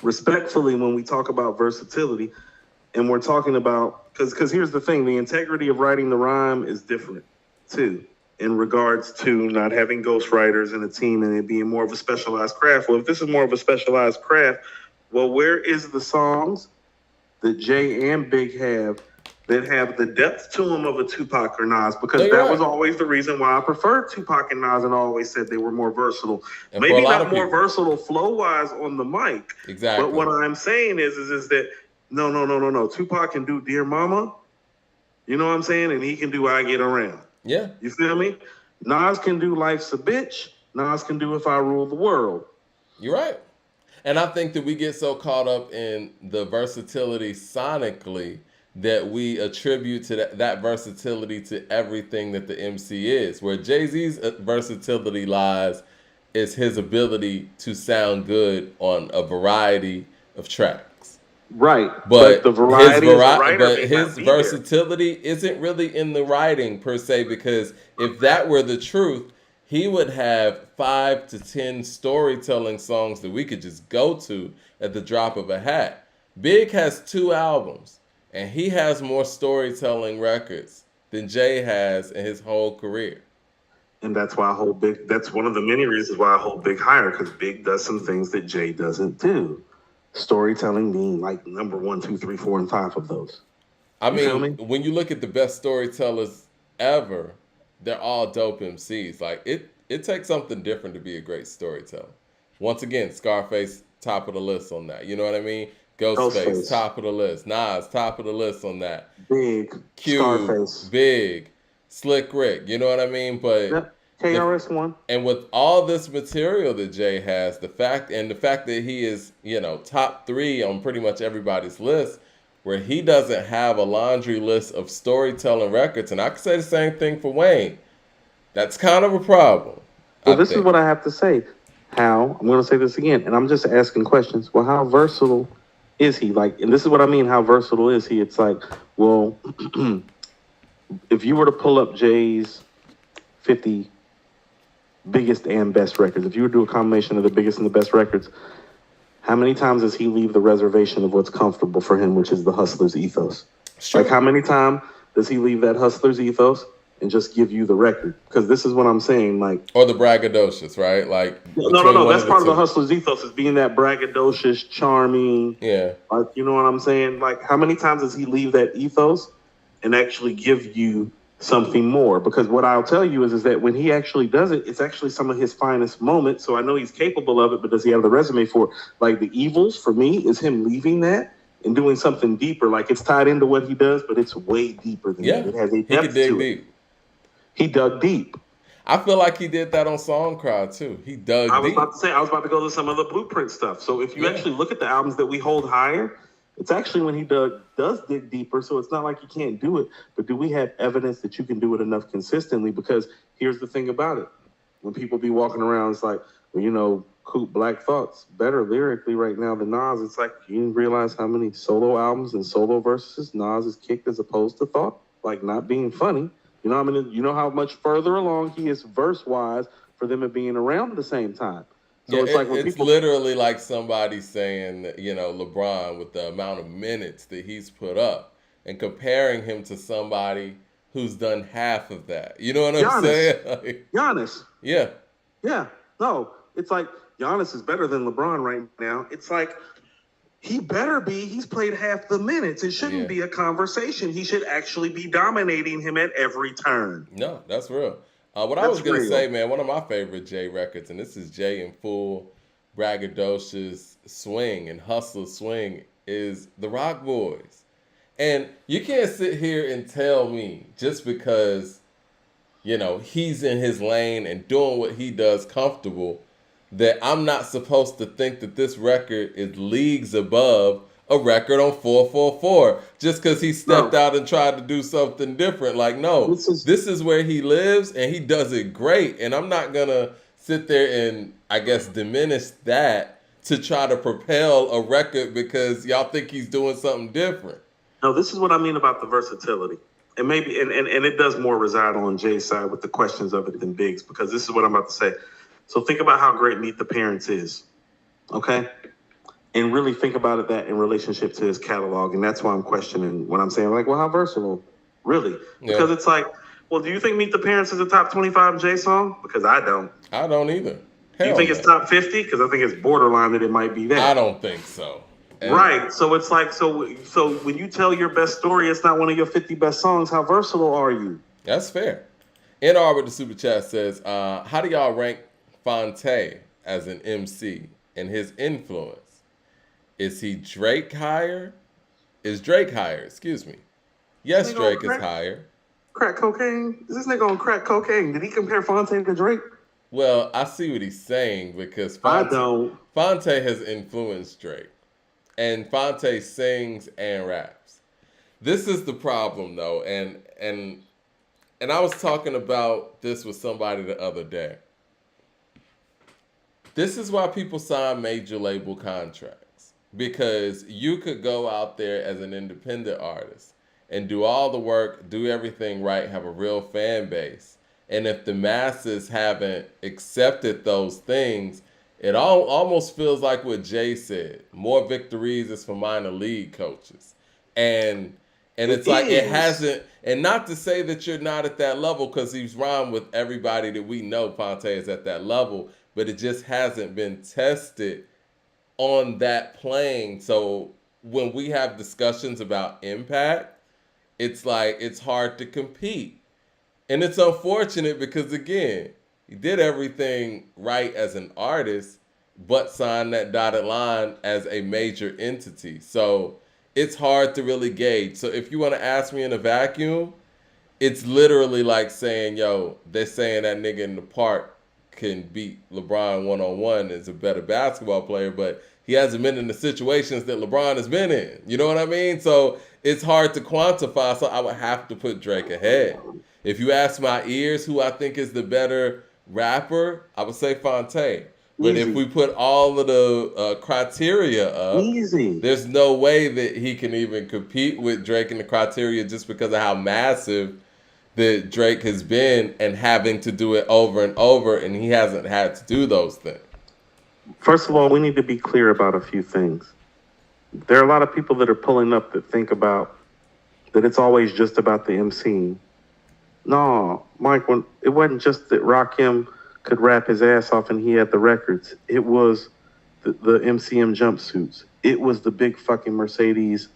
respectfully, when we talk about versatility, and we're talking about, because here's the thing, the integrity of writing the rhyme is different too, in regards to not having ghostwriters and a team and it being more of a specialized craft. Well, if this is more of a specialized craft, well, where is the songs that Jay and Big have that have the depth to them of a Tupac or Nas? Because that was always the reason why I preferred Tupac and Nas, and I always said they were more versatile. And maybe not more versatile flow-wise on the mic. Exactly. But what I'm saying is that no. Tupac can do Dear Mama, you know what I'm saying? And he can do I Get Around. Yeah. You feel me? Nas can do Life's a Bitch. Nas can do If I Rule the World. You're right. And I think that we get so caught up in the versatility sonically that we attribute to that versatility to everything that the MC is. Where Jay-Z's versatility lies is his ability to sound good on a variety of tracks. Right, but the variety his versatility isn't really in the writing per se, because if that were the truth, he would have 5 to 10 storytelling songs that we could just go to at the drop of a hat. Big has 2 albums, and he has more storytelling records than Jay has in his whole career. And that's why I hold Big. That's one of the many reasons why I hold Big higher, because Big does some things that Jay doesn't do. Storytelling being like number 1, 2, 3, 4, and 5 of those. I mean, when you look at the best storytellers ever, they're all dope MCs. Like it takes something different to be a great storyteller. Once again, Scarface top of the list on that. You know what I mean? Ghostface top of the list. Nas top of the list on that. Big Cube, Scarface. Big. Slick Rick. You know what I mean? But Yep. the KRS-One. and with all this material that Jay has, the fact that he is, top three on pretty much everybody's list, where he doesn't have a laundry list of storytelling records, and I could say the same thing for Wayne. That's kind of a problem, Well, I this is think. what I have to say. How I'm going to say this again, and I'm just asking questions. Well, how versatile is he? Like, and this is what I mean. How versatile is he? It's like, well, if you were to pull up Jay's 50 biggest and best records, if you were to do a combination of the biggest and the best records, how many times does he leave the reservation of what's comfortable for him, which is the hustler's ethos? It's Like, true. how many times does he leave that hustler's ethos and just give you the record? Because this is what I'm saying. Like, Or the braggadocious, right? Like no, no, between no. one That's of the part of the two. hustler's ethos is being that braggadocious, charming. Yeah. Like, you know what I'm saying? Like, how many times does he leave that ethos and actually give you something more? Because what I'll tell you is that when he actually does it, it's actually some of his finest moments. So I know he's capable of it, but does he have the resume for it? Like, the evils for me is him leaving that and doing something deeper. Like, it's tied into what he does, but it's way deeper than that. Yeah. It has a He could depth dig to it. deep. He dug deep. I feel like he did that on Song Cry too. He dug deep. I was about to go to some of the blueprint stuff. So if you Yeah. actually look at the albums that we hold higher, it's actually when he does dig deeper. So it's not like you can't do it, but do we have evidence that you can do it enough consistently? Because here's the thing about it: when people be walking around, it's like, well, Coop Black Thought's better lyrically right now than Nas. It's like you didn't realize how many solo albums and solo verses Nas has kicked as opposed to Thought, like not being funny. You know how much further along he is verse wise for them being around at the same time. Yeah, So it's like when it's people, literally like somebody saying that, LeBron with the amount of minutes that he's put up and comparing him to somebody who's done half of that. You know what I'm Giannis, saying? Like, Giannis, yeah. yeah, no, it's like Giannis is better than LeBron right now. It's like he better be. He's played half the minutes. It shouldn't Yeah. be a conversation. He should actually be dominating him at every turn. No, that's real. What I was That's gonna real. say, man, one of my favorite Jay records, and this is Jay in full braggadocious swing and hustler swing, is the Rock Boys. And you can't sit here and tell me just because, he's in his lane and doing what he does comfortable, that I'm not supposed to think that this record is leagues above a record on 444 just because he stepped No, out and tried to do something different. Like, no, this is this is where he lives and he does it great. And I'm not going to sit there and, I guess, diminish that to try to propel a record because y'all think he's doing something different. no. This is what I mean about the versatility. And maybe and it does more reside on Jay's side with the questions of it than Biggs, because this is what I'm about to say. So think about how great Meet the Parents is. Okay? And really think about it that in relationship to his catalog. And that's why I'm questioning what I'm saying. Like, well, how versatile? Really? Yeah, Because it's like, well, do you think Meet the Parents is a top 25 J song? Because I don't. I don't either. Do you Hell think it's no. top 50? Because I think it's borderline that it might be I that. don't think so. And Right. So it's like, so when you tell your best story, it's not one of your 50 best songs. How versatile are you? that's fair. NR with the super chat says, how do y'all rank Fonte as an MC and his influence? Is he Drake higher? Is Drake higher? Excuse me. This Yes, nigga on Drake is higher. crack cocaine? Is this nigga on crack cocaine? Did he compare Fonte to Drake? Well, I see what he's saying because I Fonte, don't. Fonte has influenced Drake. And Fonte sings and raps. This is the problem though, and I was talking about this with somebody the other day. This is why people sign major label contracts. Because you could go out there as an independent artist and do all the work, do everything right, have a real fan base. And if the masses haven't accepted those things, it almost feels like what Jay said. More victories is for minor league coaches. And It it's like it is. hasn't, and not to say that you're not at that level because he's rhymed with everybody that we know Ponte is at that level, but it just hasn't been tested on that plane. So when we have discussions about impact, it's like it's hard to compete. And it's unfortunate because again, he did everything right as an artist, but signed that dotted line as a major entity. So it's hard to really gauge. So if you want to ask me in a vacuum, it's literally like saying, yo, they're saying that nigga in the park can beat LeBron one on one, is a better basketball player, but he hasn't been in the situations that LeBron has been in. You know what I mean? So it's hard to quantify. So I would have to put Drake ahead. If you ask my ears who I think is the better rapper, I would say Fontaine. But if we Easy. put all of the criteria up, Easy. there's no way that he can even compete with Drake in the criteria just because of how massive that Drake has been and having to do it over and over, and he hasn't had to do those things. First of all, we need to be clear about a few things. There are a lot of people that are pulling up that think about that it's always just about the MC. No, Mike, when it wasn't just that Rakim could rap his ass off and he had the records. It was the MCM jumpsuits. It was the big fucking Mercedes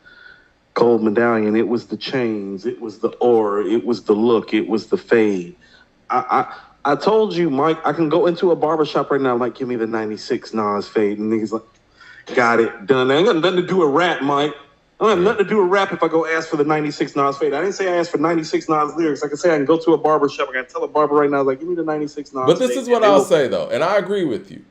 gold medallion. It was the chains. It was the aura. It was the look. It was the fade. I told you, Mike, I can go into a barbershop right now, like, give me the 96 Nas fade. And niggas like, got it, done. I ain't got nothing to do with rap, Mike. I don't have nothing to do with rap if I go ask for the 96 Nas fade. I didn't say I asked for 96 Nas lyrics. I can say I can go to a barbershop. I can tell a barber right now, like, give me the 96 Nas But fade. this is what I'll say, though, and I agree with you.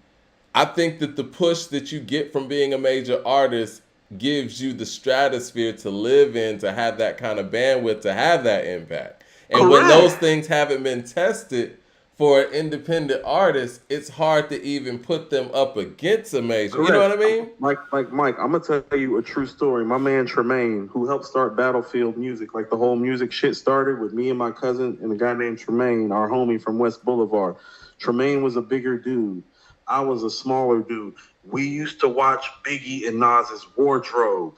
I think that the push that you get from being a major artist gives you the stratosphere to live in, to have that kind of bandwidth, to have that impact. And when those things haven't been tested for an independent artist, it's hard to even put them up against a major. Correct. You know what I mean? Mike, I'm gonna tell you a true story. My man Tremaine, who helped start Battlefield Music, like the whole music shit started with me and my cousin and a guy named Tremaine, our homie from West Boulevard. Tremaine was a bigger dude. I was a smaller dude. We used to watch Biggie and Nas's wardrobe,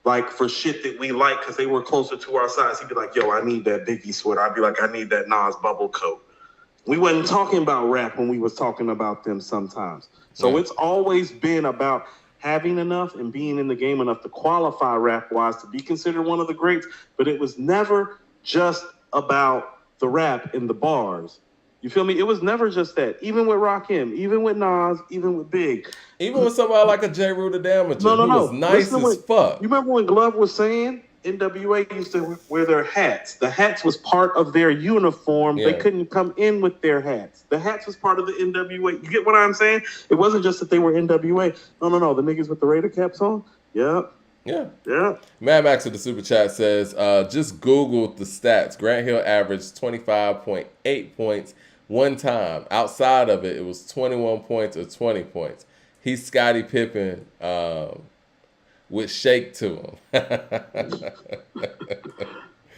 like for shit that we like, because they were closer to our size. He'd be like, yo, I need that Biggie sweater. I'd be like, I need that Nas bubble coat. We wasn't talking about rap when we was talking about them sometimes. So it's always been about having enough and being in the game enough to qualify rap-wise to be considered one of the greats, but it was never just about the rap and the bars. You feel me? It was never just that. Even with Rakim, even with Nas, even with Big. Even with somebody like a J. Rue the Damager, No. who was nice as fuck. You remember when Glove was saying NWA used to wear their hats? The hats was part of their uniform. Yeah. They couldn't come in with their hats. The hats was part of the NWA. You get what I'm saying? It wasn't just that they were NWA. No. The niggas with the Raider caps on? Yep. Yeah. Yeah. Mad Max in the super chat says, just Googled the stats. Grant Hill averaged 25.8 points one time. Outside of it, it was 21 points or 20 points. He's Scottie Pippen with Shake to him.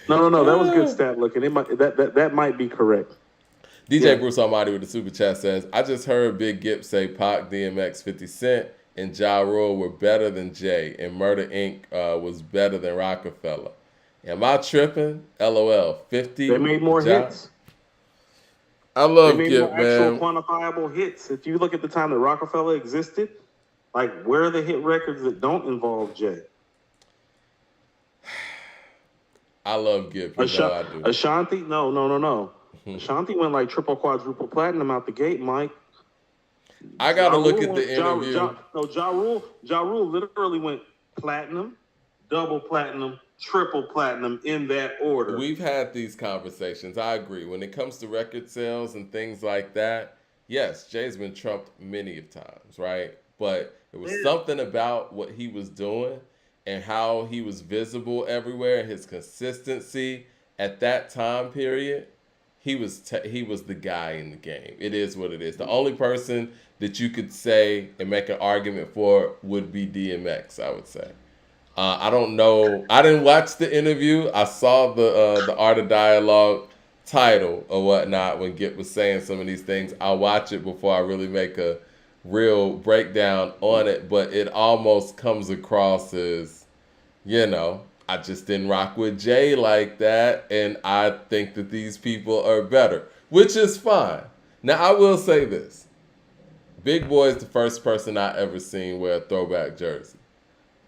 No. That was good stat looking. It might, that might be correct. DJ Bruce Almighty with the super chat says, I just heard Big Gip say Pac, DMX, 50 Cent, and Ja Rule were better than Jay, and Murder Inc. Was better than Rockefeller. Am I tripping? LOL. 50. They made more hits. I love they made Gip, more man. actual quantifiable hits. If you look at the time that Rockefeller existed, like where are the hit records that don't involve Jay? I love Gip. You know I do. Ashanti? No. Ashanti went like triple, quadruple platinum out the gate, Mike. I got to look at the interview. Ja Rule literally went platinum, double platinum, triple platinum in that order. We've had these conversations. I agree. When it comes to record sales and things like that, yes, Jay's been trumped many of times, right? But it was something about what he was doing and how he was visible everywhere, his consistency at that time period. He was the guy in the game. It is what it is. The only person that you could say and make an argument for would be DMX, I would say. I don't know. I didn't watch the interview. I saw the Art of Dialogue title or whatnot when Gip was saying some of these things. I'll watch it before I really make a real breakdown on it. But it almost comes across as, I just didn't rock with Jay like that, and I think that these people are better, which is fine. Now, I will say this. Big Boy is the first person I ever seen wear a throwback jersey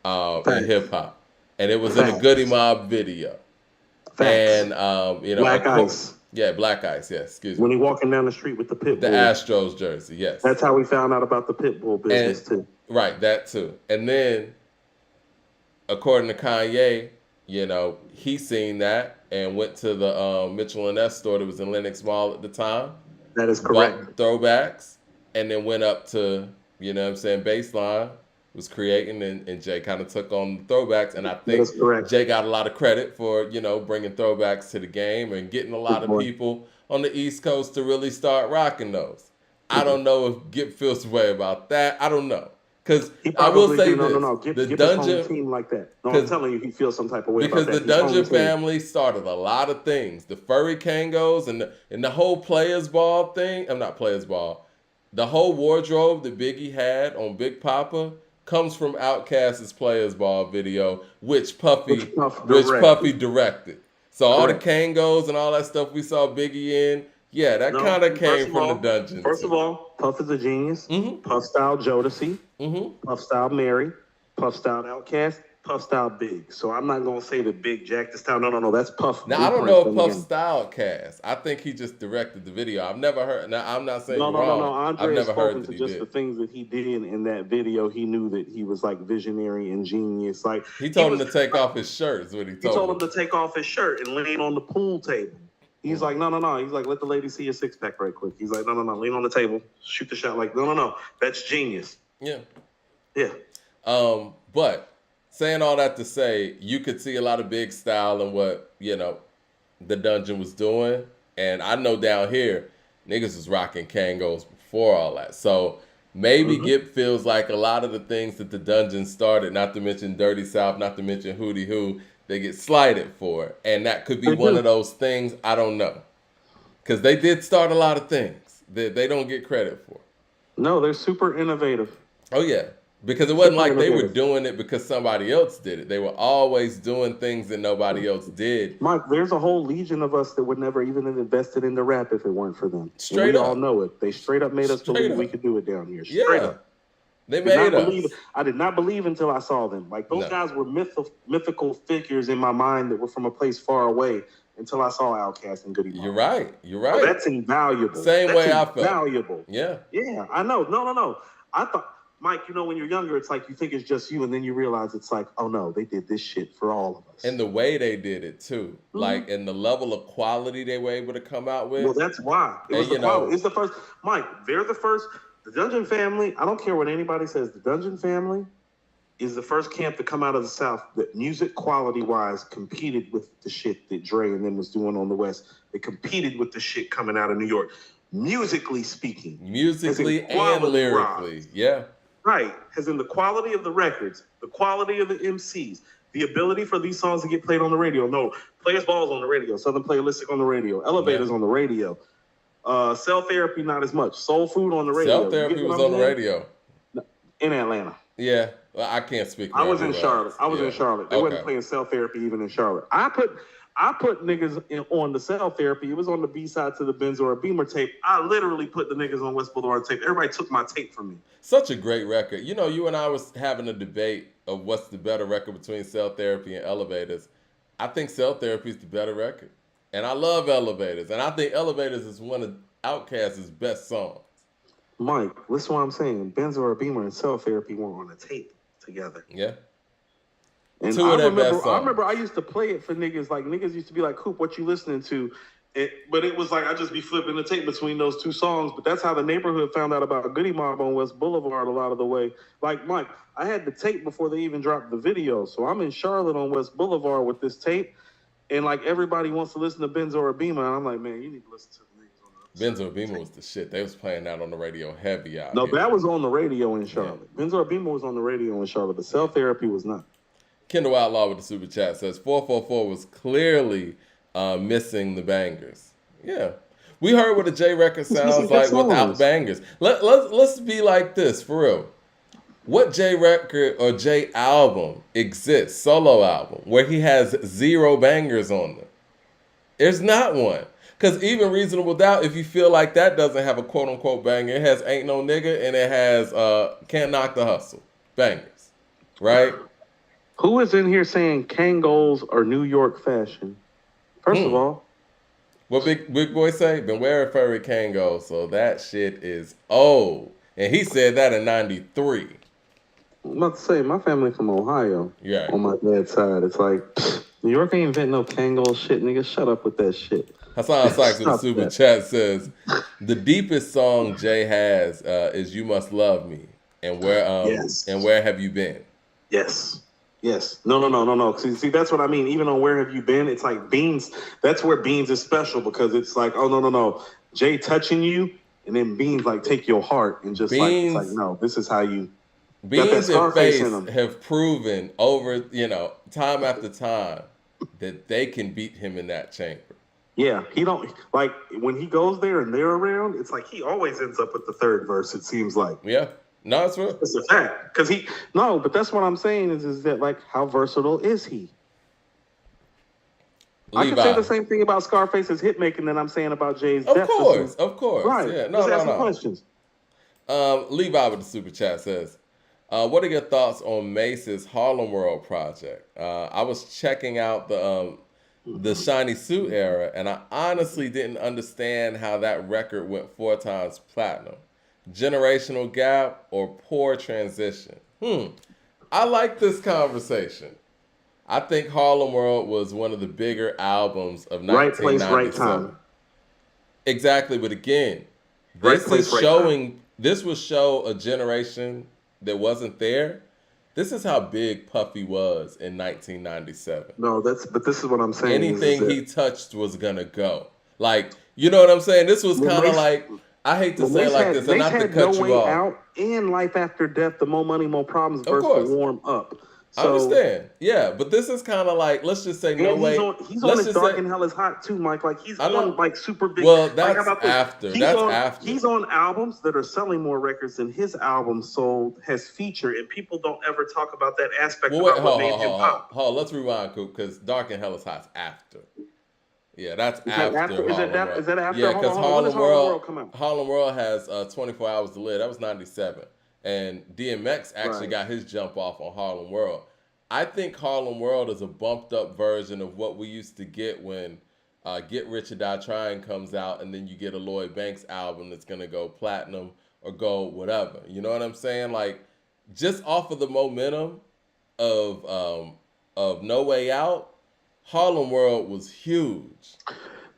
in hip-hop. And it was in a Goody Mob video. Facts. And, Black Ice. Yeah, Black Ice, yes, excuse me. When he walking down the street with the pit bull. The Astros jersey, yes. That's how we found out about the pit bull business, too. Right, that too. And then, according to Kanye, he seen that and went to the Mitchell and S store that was in Lenox Mall at the time, That is correct. bought throwbacks, and then went up to, Baseline, was creating, and Jay kind of took on the throwbacks. And I That think is correct. Jay got a lot of credit for, bringing throwbacks to the game and getting a lot Good of boy. people on the East Coast to really start rocking those. I don't know if Gip feels the way about that. I don't know. Because He I will probably say do. No, no, this: no. the Give his home Dungeon, team like that. No, I'm because telling you, he feels some type of way about because the that. His home Dungeon team. family started a lot of things. The furry Kangos and the whole Players Ball thing. I'm not Players Ball. The whole wardrobe that Biggie had on Big Papa comes from Outkast's Players Ball video, which Which Puffy Puff which directed. Puffy directed. So all the Correct. Kangos and all that stuff we saw Biggie in, yeah, that No, kind of first came of from the all, Dungeon first of too. all, Puff is a genius. Mhm. Puff style Jodeci, Mhm. Puff style Mary, Puff style Outkast, Puff style Big. So I'm not gonna say that Big Jack this time. No, no, no. That's Puff Now I don't blueprint know if from Puff him. style cast. I think he just directed the video. I've never heard. Now I'm not saying No, you're no, no, no. wrong. I've Andre has never heard spoken that to he just the did. things that he did in that video. He knew that he was like visionary and genius. Like He he told him was to take like off his shirt. Is what he he told told him. him to take off his shirt and lean on the pool table. He's Mm. like, no, no, no. He's like, let the lady see your six pack right quick. He's like, no, no, no. Lean on the table, shoot the shot. Like, no, no, no. That's genius. Yeah. Yeah. But saying all that to say, you could see a lot of big style in what the Dungeon was doing, and I know down here niggas was rocking Kangos before all that. So maybe Mm-hmm. Gip feels like a lot of the things that the Dungeon started, not to mention Dirty South, not to mention Hootie Hoo, they get slighted for, and that could be They one do. of those things. I don't know, because they did start a lot of things that they don't get credit for. No, they're super innovative. Oh yeah, because it wasn't Super like they were innovative. doing it because somebody else did it. They were always doing things that nobody else did. Mike, there's a whole legion of us that would never even have invested into rap if it weren't for them. And Straight we all up. know it. They straight up made us Straight believe we up. could do it down here. Straight Yeah, up. they Did not made believe. us. I did not believe until I saw them. Like those No, guys were mythical figures in my mind that were from a place far away until I saw Outkast and Goody you're Mob. right. You're So right. that's invaluable. Same That's way I felt. invaluable. Yeah, Yeah, I know. No, no, no. I thought, Mike, when you're younger, it's like you think it's just you, and then you realize it's like, oh no, they did this shit for all of us. and the way they did it too, Mhm. like, and the level of quality they were able to come out with. Well, that's why. It was And the quality. It's the first. Mike, they're the first. The Dungeon family, I don't care what anybody says, the Dungeon family is the first camp to come out of the South that music quality wise competed with the shit that Dre and them was doing on the West. They competed with the shit coming out of New York. Musically speaking. musically as in quality and lyrically, wise. yeah, Right. As in the quality of the records, the quality of the MCs, the ability for these songs to get played on the radio. No, Players Ball's on the radio, Southern Playalistic on the radio, Elevators on the radio. Cell Therapy, not as much. Soul Food on the radio. Cell Therapy was on the radio. In Atlanta. Yeah, well, I can't speak. I was in Charlotte. They wasn't Okay. playing Cell Therapy even in Charlotte. I put niggas on the Cell Therapy. It was on the B side to the Benz or a Beamer tape. I literally put the niggas on West Boulevard tape. Everybody took my tape from me. Such a great record. You and I was having a debate of what's the better record between Cell Therapy and Elevators. I think Cell Therapy is the better record. And I love Elevators. And I think Elevators is one of Outkast's best songs. Mike, listen to what I'm saying. Benz or a Beamer and Cell Therapy were on a tape together. Yeah. And Two of their best I songs. remember I used to play it for niggas. Like niggas used to be like, Coop, what you listening to? But it was like I just be flipping the tape between those two songs. But that's how the neighborhood found out about Goody Mob on West Boulevard a lot of the way. Like Mike, I had the tape before they even dropped the video. So I'm in Charlotte on West Boulevard with this tape, and like everybody wants to listen to Benzo or Beamer. And I'm like, man, you need to listen to the niggas on the other Benzo side. Beamer was the shit. They was playing that on the radio heavy out No, here. that was on the radio in Charlotte. Benzo or Beamer was on the radio in Charlotte. The Cell Therapy was not. Kendall Outlaw with the super chat says 444 was clearly missing the bangers. Yeah. We heard what a J record sounds like without bangers. Let's be like this, for real. What J record or J album exists, solo album, where he has 0 bangers on them? There's not one. Because even Reasonable Doubt, if you feel like that doesn't have a quote-unquote banger, it has Ain't No Nigga and it has Can't Knock the Hustle. Bangers. Right? Who is in here saying Kangols are New York fashion? First of all, what Big Boy say? Been wearing furry Kango, so that shit is old. And he said that in 93. I'm about to say, my family from Ohio. Yeah. On my dad's side, it's like, New York ain't invent no Kangol shit, nigga. Shut up with that shit. Hassan Sykes with a Stop super that. chat says, the deepest song Jay has is "You Must Love Me," and Yes. where have you been? Yes. Yes. No, no, no, no, no. See, that's what I mean. Even on Where Have You Been, it's like Beans. That's where Beans is special because it's like, oh, no, no, no. Jay touching you, and then Beans like take your heart and just like, it's like, Beans, no, this is how you got that Beans and Scarface in Face them. have proven over time after time that they can beat him in that chamber. Yeah, he don't like when he goes there and they're around. It's like he always ends up with the third verse. It seems like Yeah, no, it's real. it's a fact because he no, but that's what I'm saying is that like how versatile is he? I could say Levi, the same thing about Scarface's hit making that I'm saying about Jay's depth. of course, Right. yeah, Just no, no, asking no. questions. Levi with the super chat says, "What are your thoughts on Mace's Harlem World project? I was checking out the Shiny Suit era, and I honestly didn't understand how that record went 4 times platinum. Generational gap or poor transition? I like this conversation. I think Harlem World was one of the bigger albums of Right place, right 1997. time. Exactly, but again, Right place, right time. this will show a generation that wasn't there. This is how big Puffy was in 1997. No, but this is what I'm saying is Anything that he touched was gonna go. Like, you know what I'm saying? This was well, kind of Mace, like, I hate to say it like this, and Mace not to had No cut you Way off. Out and Life After Death, the More Money, More Problems Of verse to course, warm up. I So understand. Yeah, but this is kind of like, let's just say no and way. he's on Let's his just Dark say, and Hell is Hot too, Mike. Like he's I on know. like super big. Well, Like how that's about this? after. That's after. He's on albums that are selling more records than his album sold has featured, and people don't ever talk about that aspect Well, wait, about what made him pop. Let's rewind, Coop, because Dark and Hell is Hot's after. Yeah, that's Is that after after? Harlem World. Is that after? Yeah, because Hold on. When does Harlem World come out? Harlem World has 24 Hours to Live. That was 97. And DMX actually Right. got his jump off on Harlem World. I think Harlem World is a bumped up version of what we used to get when Get Rich or Die Trying comes out, and then you get a Lloyd Banks album that's going to go platinum or gold, whatever. You know what I'm saying? Like, just off of the momentum of No Way Out, Harlem World was huge.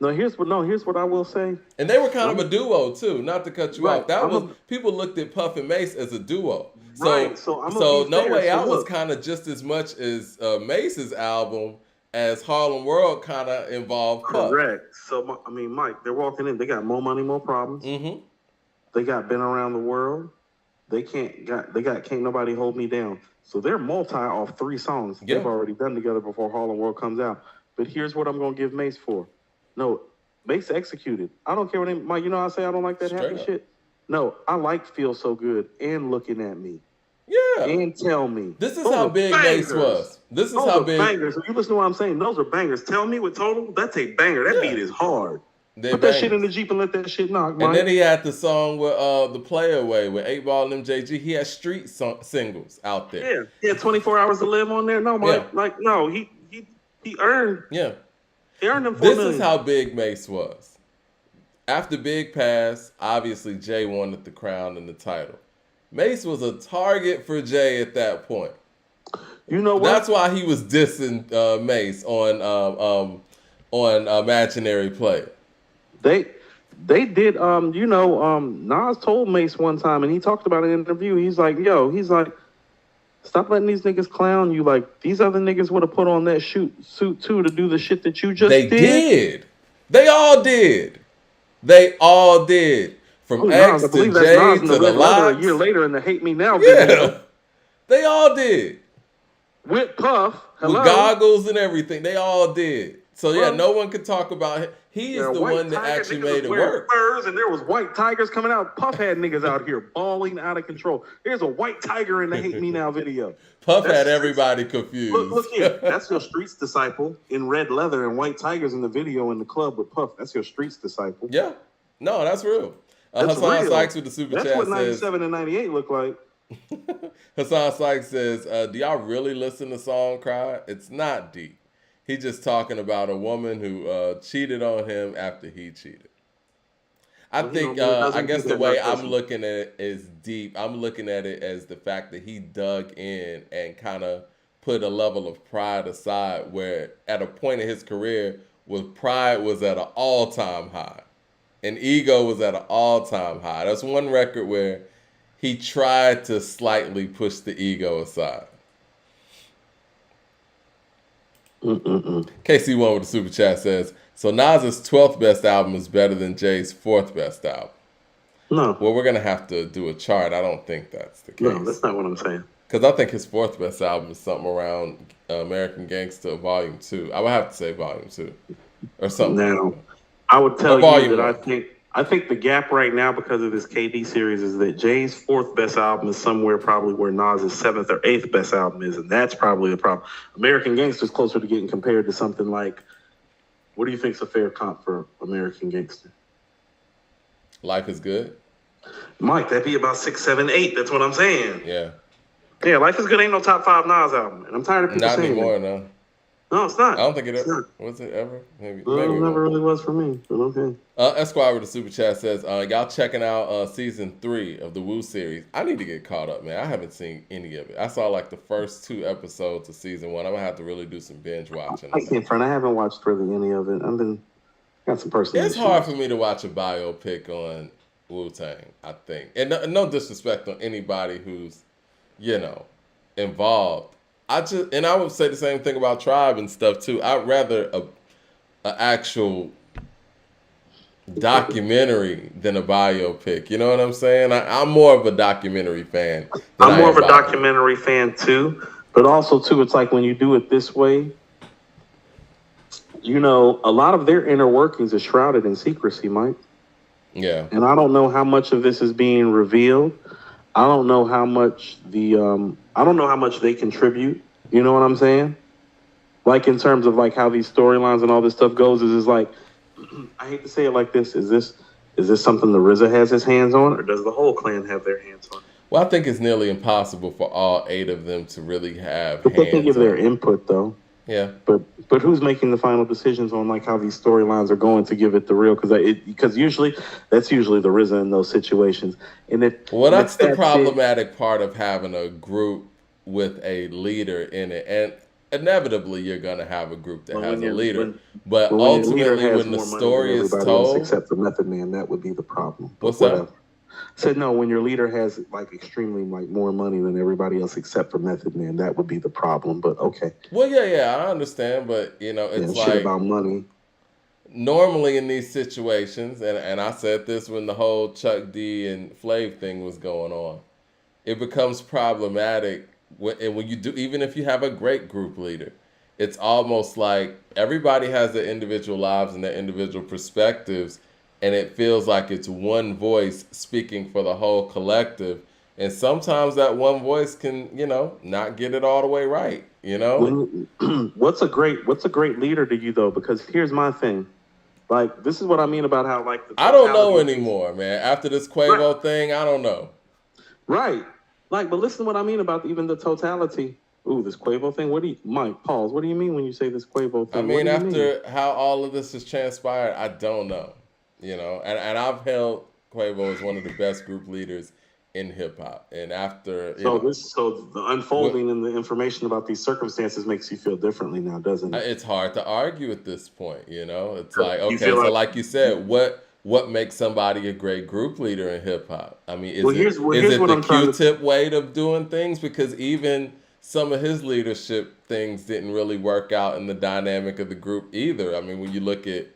Here's what I will say. And they were kind of a duo too. Not to cut you Right. off. People looked at Puff and Mace as a duo. Right. So I'm gonna be No fair. Way So Out was look. kind of just as much as Mace's album as Harlem World kind of involved Puff. Correct. So I mean, Mike, they're walking in. They got More Money, More Problems. Mm-hmm. They got Been Around the World. They got Can't Nobody Hold Me Down. So they're multi off 3 songs Yeah. they've already done together before Harlem World comes out. But here's what I'm gonna give Mace for. No, Mace executed. I don't care what Mike. You know I say I don't like that Straight happy up. shit. No, I like Feel So Good and Looking at Me Yeah. and Tell Me. This is Those how are big bangers. Mace was. This is Those how are big. bangers. If you listen to what I'm saying, those are bangers. Tell Me with Total, that's a banger. That Yeah. beat is hard. They're Put that shit in bangers. the Jeep and let that shit knock, Mike. And then he had the song with the Play Away with 8 Ball and MJG. He had street singles out there. Yeah, he had 24 Hours to Live on there. No, Mike, Yeah. like no, he earned Yeah. he earned them 4 This million. is how big Mace was. After Big passed, obviously Jay wanted the crown and the title. Mace was a target for Jay at that point. You know what? That's why he was dissing Mace on Imaginary Player. They did Nas told Mace one time and he talked about it in an interview. He's like, stop letting these niggas clown you. Like these other niggas would have put on that suit too to do the shit that you just They did. did. They all did. They all did. From X I to believe J that's Nas in to the the Red Leather Locks. a year later in the Hate Me Now Yeah. video. They all did. With Puff. Hello. With goggles and everything. They all did. So yeah, Well, no one could talk about him. He is the one that actually made it work. Furs and there was white tigers coming out. Puff had niggas out here bawling out of control. There's a white tiger in the Hate Me Now video. Puff had everybody confused. Look here. That's your Streets disciple in red leather and white tigers in the video in the club with Puff. That's your Streets disciple. Yeah. No, that's real. That's Hassan real. Sykes with the super That's chat what says. 97 and 98 look like. Hassan Sykes says, do y'all really listen to Song Cry? It's not deep. He's just talking about a woman who cheated on him after he cheated. I guess the way I'm looking at it is deep. I'm looking at it as the fact that he dug in and kind of put a level of pride aside where at a point in his career where pride was at an all-time high and ego was at an all-time high. That's one record where he tried to slightly push the ego aside. KC1 with the super chat says, so Nas's 12th best album is better than Jay's 4th best album. No. Well, we're going to have to do a chart. I don't think that's the case. No, that's not what I'm saying. Because I think his 4th best album is something around American Gangster Volume 2. I would have to say Volume 2 or something. Now, I would tell you that I think the gap right now because of this KD series is that Jay's 4th best album is somewhere probably where Nas's 7th or 8th best album is, and that's probably the problem. American Gangster is closer to getting compared to something like, what do you think is a fair comp for American Gangster? Life is Good? Mike, that'd be about 6, 7, 8. That's what I'm saying. Yeah. Yeah, Life is Good ain't no top 5 Nas album, and I'm tired of people saying Not anymore, that. no. No, it's not. I don't think it ever was. It ever? Maybe. Well, maybe it never really was for me. But okay. Esquire with the super chat says, y'all checking out season 3 of the Wu series. I need to get caught up, man. I haven't seen any of it. I saw like the first 2 episodes of season 1. I'm gonna have to really do some binge watching. I can't front. I haven't watched really any of it. Got some personal It's issues. hard for me to watch a biopic on Wu-Tang, I think. And no disrespect on anybody who's, involved. I would say the same thing about Tribe and stuff too. I'd rather a actual documentary than a biopic. You know what I'm saying? I'm more of a documentary fan. I'm more of a documentary fan too, but also too, it's like when you do it this way, a lot of their inner workings are shrouded in secrecy, Mike. Yeah. And I don't know how much of this is being revealed. I don't know how much they contribute. You know what I'm saying? Like in terms of like how these storylines and all this stuff goes, is like, I hate to say it like this. Is this something the RZA has his hands on, or does the whole clan have their hands on it? Well, I think it's nearly impossible for all 8 of them to really have. But they can give their input though. Yeah. But who's making the final decisions on like how these storylines are going to give it the real? Because usually that's the RZA in those situations. And that's the problematic part of having a group with a leader in it, and inevitably you're gonna have a group that has a leader. But ultimately, when the story is told, except for Method Man, that would be the problem. What's that? Said no, when your leader has like extremely like more money than everybody else except for Method Man, that would be the problem. But okay. Well, yeah, I understand, but it's like shit about money. Normally in these situations, and I said this when the whole Chuck D and Flav thing was going on, it becomes problematic when you do, even if you have a great group leader, it's almost like everybody has their individual lives and their individual perspectives. And it feels like it's one voice speaking for the whole collective. And sometimes that one voice can, not get it all the way right, What's a great leader to you, though? Because here's my thing. Like, this is what I mean about how, like... I don't know anymore, man. After this Quavo thing, I don't know. Right. Like, but listen to what I mean about even the totality. Ooh, this Quavo thing? Mike, pause. What do you mean when you say this Quavo thing? I mean, after how all of this has transpired, I don't know. And I've held Quavo as one of the best group leaders in hip hop. And after so the unfolding and the information about these circumstances makes you feel differently now, doesn't it? It's hard to argue at this point. It's like, okay, so like you said, what makes somebody a great group leader in hip hop? I mean, is it the Q-tip way of doing things? Because even some of his leadership things didn't really work out in the dynamic of the group either. I mean, when you look at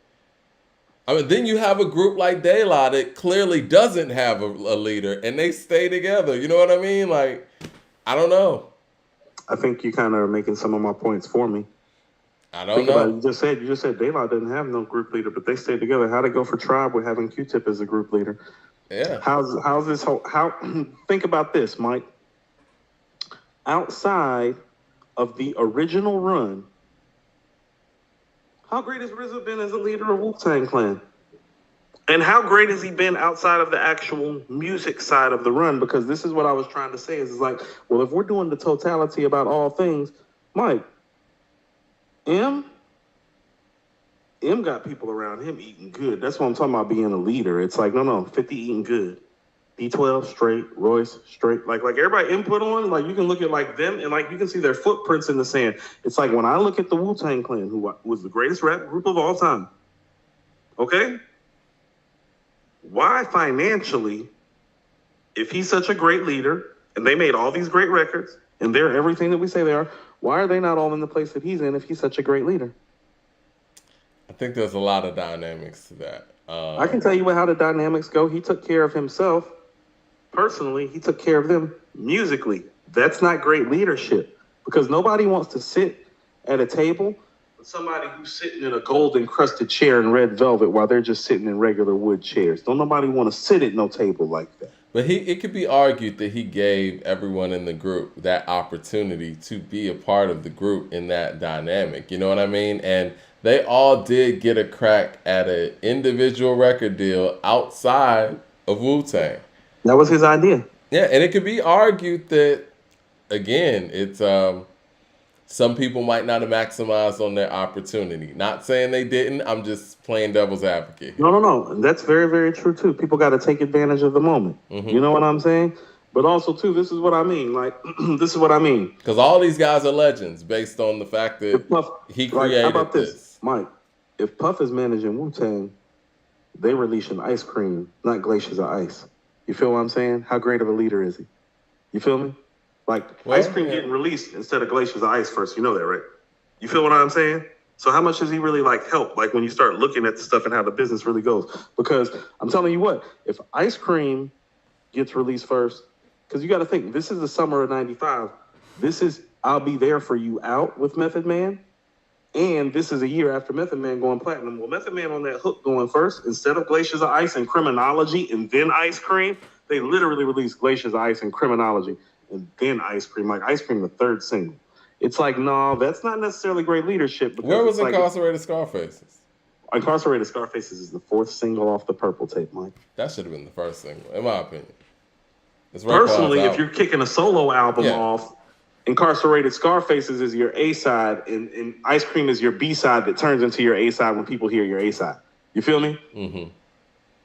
then you have a group like De La that clearly doesn't have a leader, and they stay together. You know what I mean? Like, I don't know. I think you kind of are making some of my points for me. I don't know. You just said De La didn't have no group leader, but they stayed together. How'd it go for Tribe with having Q-Tip as a group leader? Yeah. How's this whole... Think about this, Mike. Outside of the original run, how great has RZA been as a leader of Wu-Tang Clan? And how great has he been outside of the actual music side of the run? Because this is what I was trying to say. Is like, well, if we're doing the totality about all things, Mike, M got people around him eating good. That's what I'm talking about being a leader. It's like, no, 50 eating good. D12 straight, Royce straight, like everybody input on, like you can look at like them and like you can see their footprints in the sand. It's like when I look at the Wu-Tang Clan, who was the greatest rap group of all time, okay? Why financially, if he's such a great leader and they made all these great records and they're everything that we say they are, why are they not all in the place that he's in if he's such a great leader? I think there's a lot of dynamics to that. I can tell you how the dynamics go. He took care of himself personally, he took care of them musically. That's not great leadership because nobody wants to sit at a table with somebody who's sitting in a gold encrusted chair in red velvet while they're just sitting in regular wood chairs. Don't nobody want to sit at no table like that. But it could be argued that he gave everyone in the group that opportunity to be a part of the group in that dynamic. You know what I mean? And they all did get a crack at an individual record deal outside of Wu Tang. That was his idea. Yeah, and it could be argued that again, it's some people might not have maximized on their opportunity. Not saying they didn't. I'm just playing devil's advocate here. No. And that's very, very true too. People got to take advantage of the moment. You know what I'm saying? But also too, this is what I mean. Like, this is what I mean. Because all these guys are legends based on the fact that Puff, he created how about this. Mike? If Puff is managing Wu Tang, they releasing ice cream, not glaciers of ice. You feel what I'm saying? How great of a leader is he? You feel me? Like ice cream getting released instead of glaciers of ice first. You know that, right? You feel what I'm saying? So how much does he really like help? Like when you start looking at the stuff and how the business really goes. Because I'm telling you what, if ice cream gets released first, because you got to think, this is the summer of '95. This is I'll Be There For You Out with Method Man. And this is a year after Method Man going platinum. Well, Method Man on that hook going first, instead of Glaciers of Ice and Criminology and then Ice Cream, they literally released Glaciers of Ice and Criminology and then Ice Cream. Like Ice Cream, the third single. It's like, no, that's not necessarily great leadership. Where was like, Incarcerated Scarfaces? Incarcerated Scarfaces is the fourth single off the Purple tape, Mike. That should have been the first single, in my opinion. Personally, if you're kicking a solo album off, Incarcerated Scarfaces is your A side, and Ice Cream is your B side that turns into your A side when people hear your A side. You feel me? Mm-hmm.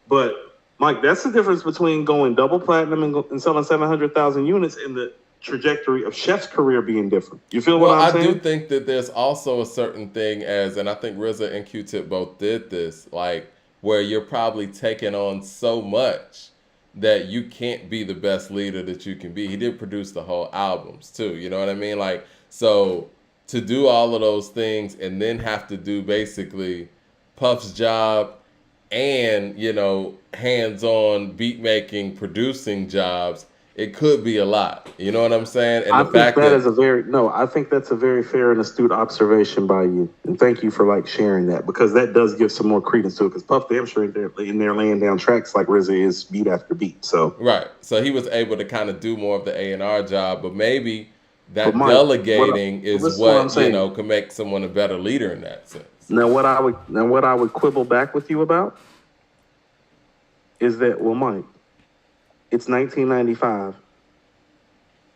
But Mike, that's the difference between going double platinum and selling 700,000 units and the trajectory of Chef's career being different. You feel what I'm saying? I do think that there's also a certain thing and I think RZA and Q-Tip both did this, like where you're probably taking on so much that you can't be the best leader that you can be. He did produce the whole albums too, you know what I mean? Like, so to do all of those things and then have to do basically Puff's job and, hands-on beat making, producing jobs, it could be a lot. You know what I'm saying? And I think I think that's a very fair and astute observation by you. And thank you for sharing that, because that does give some more credence to it. Because Puff damn sure in there laying down tracks like RZA is beat after beat. So right. So he was able to kind of do more of the A&R job, but maybe that delegating is what can make someone a better leader in that sense. Now what I would quibble back with you about is that, well, Mike, it's 1995,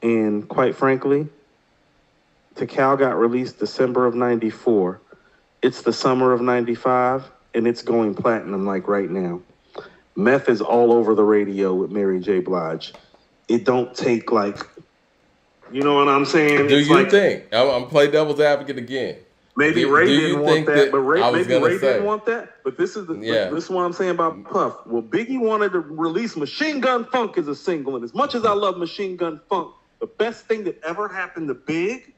and quite frankly, Tikal got released December of '94. It's the summer of '95, and it's going platinum right now. Meth is all over the radio with Mary J. Blige. It don't take you know what I'm saying? Do you think? I'm playing devil's advocate again. Maybe Ray didn't want that, but Ray didn't want that. But this is what I'm saying about Puff. Well, Biggie wanted to release Machine Gun Funk as a single, and as much as I love Machine Gun Funk, the best thing that ever happened to Big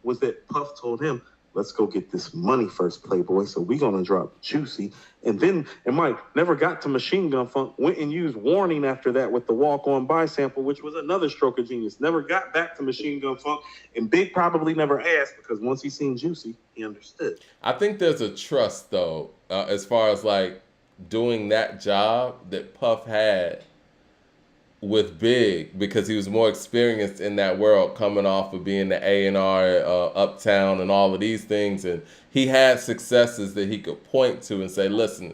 was that Puff told him, "Let's go get this money first, Playboy. So we gonna drop Juicy." And Mike never got to Machine Gun Funk. Went and used Warning after that with the Walk On By sample, which was another stroke of genius. Never got back to Machine Gun Funk, and Big probably never asked, because once he seen Juicy, he understood. I think there's a trust though, as far as doing that job that Puff had with Big, because he was more experienced in that world, coming off of being the A&R Uptown and all of these things, and he had successes that he could point to and say, listen,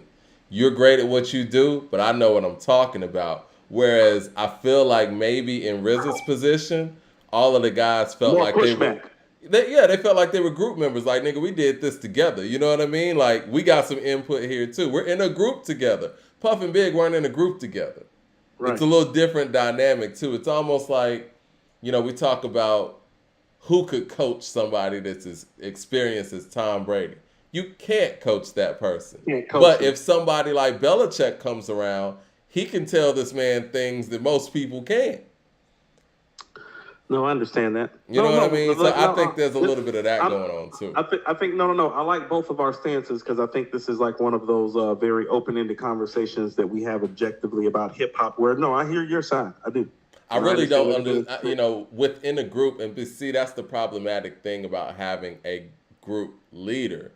you're great at what you do, but I know what I'm talking about. Whereas I feel like maybe in RZA's position, all of the guys felt more like pushback. they felt like they were group members. Like, nigga, we did this together. You know what I mean? Like, we got some input here too. We're in a group together. Puff and Big weren't in a group together. It's Right. a little different dynamic too. It's almost like, we talk about who could coach somebody that's as experienced as Tom Brady. You can't coach that person. Can't coach But them. if somebody like Belichick comes around, he can tell this man things that most people can't. No, I understand that. You know No, what I no, mean? So I no. think there's a little bit of that I'm, going on too. I think no, no, no. I like both of our stances because I think this is like one of those very open-ended conversations that we have objectively about hip hop. Where no, I hear your side. I do. I And I really understand don't what it is. within a group, and see, that's the problematic thing about having a group leader,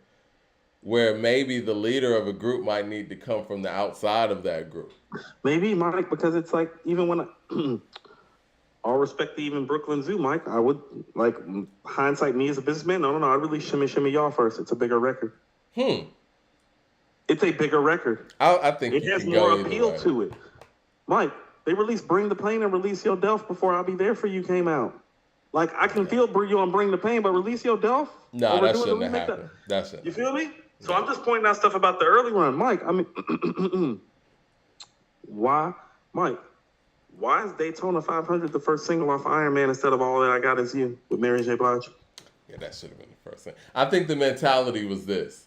where maybe the leader of a group might need to come from the outside of that group. Maybe Mike, because it's like even when I, all respect to even Brooklyn Zoo, Mike, I would like hindsight me as a businessman. No, no, no. I really shimmy y'all first. It's a bigger record. Hmm. It's a bigger record. I think It you has can more go either appeal way. to it. Mike, they released Bring the Pain and Release Your Delf before I'll Be There For You came out. Like, I can feel you on Bring the Pain, but Release Your Delf? Nah, Over that doing the shouldn't have remake happened. That shouldn't. You feel me? So I'm just pointing out stuff about the early run. Mike, I mean, why, Mike, why is Daytona 500 the first single off Iron Man instead of All That I Got Is You with Mary J. Blige? Yeah, that should have been the first thing. I think the mentality was this: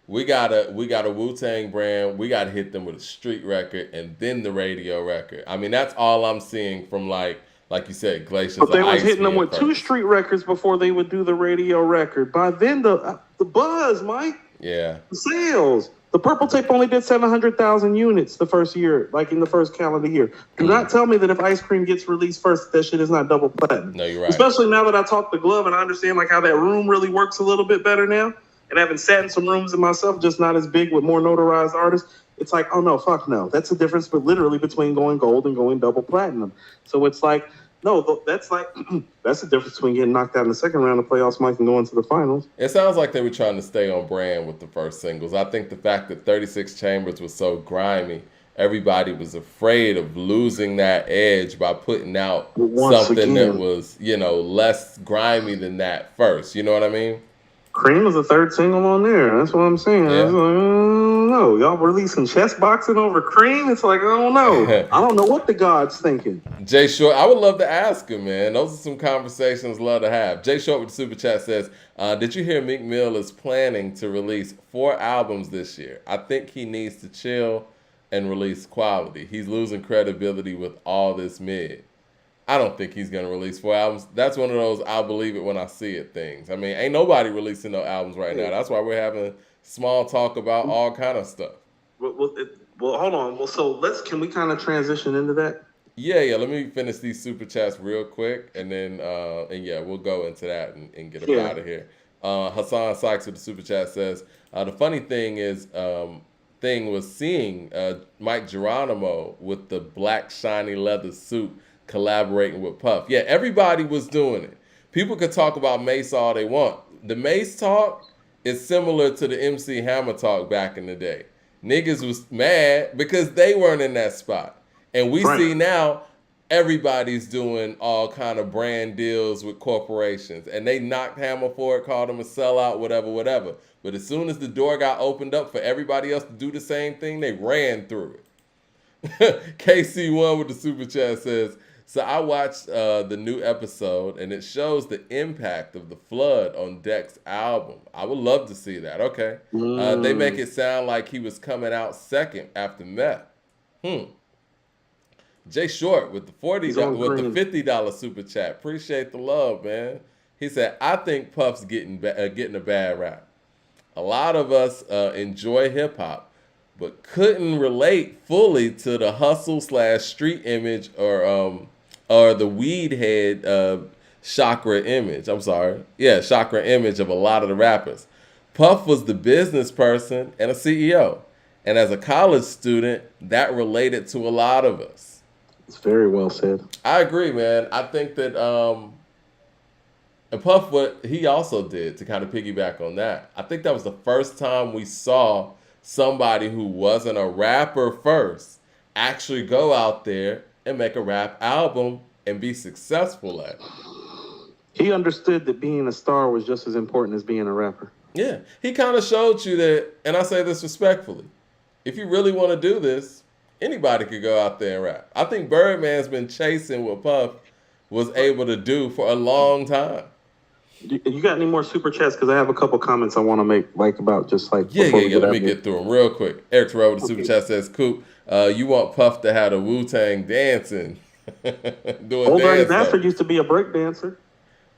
we got a Wu-Tang brand. We got to hit them with a street record and then the radio record. I mean, that's all I'm seeing from like you said, Glaciers. But they of was Ice hitting them being with two first. street records before they would do the radio record. By then, the buzz, Mike, Yeah. the sales. The Purple Tape only did 700,000 units the first year, like in the first calendar year. Do not tell me that if Ice Cream gets released first, that shit is not double platinum. No, you're right. Especially now that I talked to Glove and I understand like how that room really works a little bit better now. And having sat in some rooms in myself, just not as big with more notarized artists, it's like, oh no, fuck no. That's the difference, but literally between going gold and going double platinum. So it's like, no, that's like that's the difference between getting knocked out in the second round of playoffs, Mike, and going to the finals. It sounds like they were trying to stay on brand with the first singles. I think the fact that 36 Chambers was so grimy, everybody was afraid of losing that edge by putting out something that was, less grimy than that first. You know what I mean? Cream was the third single on there. That's what I'm saying. Yeah. I was like, I don't know. Y'all releasing chest boxing over Cream? It's like, I don't know. I don't know what the God's thinking. Jay Short, I would love to ask him, man. Those are some conversations I'd love to have. Jay Short with the Super Chat says, did you hear Meek Mill is planning to release 4 albums this year? I think he needs to chill and release quality. He's losing credibility with all this mid. I don't think he's going to release 4 albums. That's one of those I'll believe it when I see it things. I mean, ain't nobody releasing no albums right now. That's why we're having small talk about all kind of stuff. Well, hold on. Well, so can we kind of transition into that? Yeah. Let me finish these super chats real quick, and then we'll go into that and get up out of here. Hassan Sykes with the super chat says, the funny thing was seeing Mike Geronimo with the black shiny leather suit collaborating with Puff. Yeah, everybody was doing it. People could talk about Mace all they want. The Mace talk is similar to the MC Hammer talk back in the day. Niggas was mad because they weren't in that spot. And we see now everybody's doing all kind of brand deals with corporations. And they knocked Hammer for it, called him a sellout, whatever. But as soon as the door got opened up for everybody else to do the same thing, they ran through it. KC1 with the super chat says, so I watched the new episode, and it shows the impact of the flood on Deck's album. I would love to see that. Okay. They make it sound like he was coming out second after Meth. Jay Short with the $50 super chat. Appreciate the love, man. He said, I think Puff's getting a bad rap. A lot of us enjoy hip hop, but couldn't relate fully to the hustle / street image or the weed head chakra image. I'm sorry. Yeah, chakra image of a lot of the rappers. Puff was the business person and a CEO. And as a college student, that related to a lot of us. It's very well said. I agree, man. I think that and Puff, what he also did to kind of piggyback on that, I think that was the first time we saw somebody who wasn't a rapper first actually go out there and make a rap album and be successful at it. He understood that being a star was just as important as being a rapper. Yeah. He kind of showed you that, and I say this respectfully, if you really want to do this, Anybody could go out there and rap. I think Birdman's been chasing what Puff was Right. able to do for a long time. You got any more super chats? Because I have a couple comments I want to make, like about just like Yeah, before yeah, we yeah. get Let out me of here. get through them real quick. Eric Terrell with the super Okay. chat says, "Coop, you want Puff to have the Wu Tang dancing, doing Old Dirty dance though." Bastard used to be a break dancer.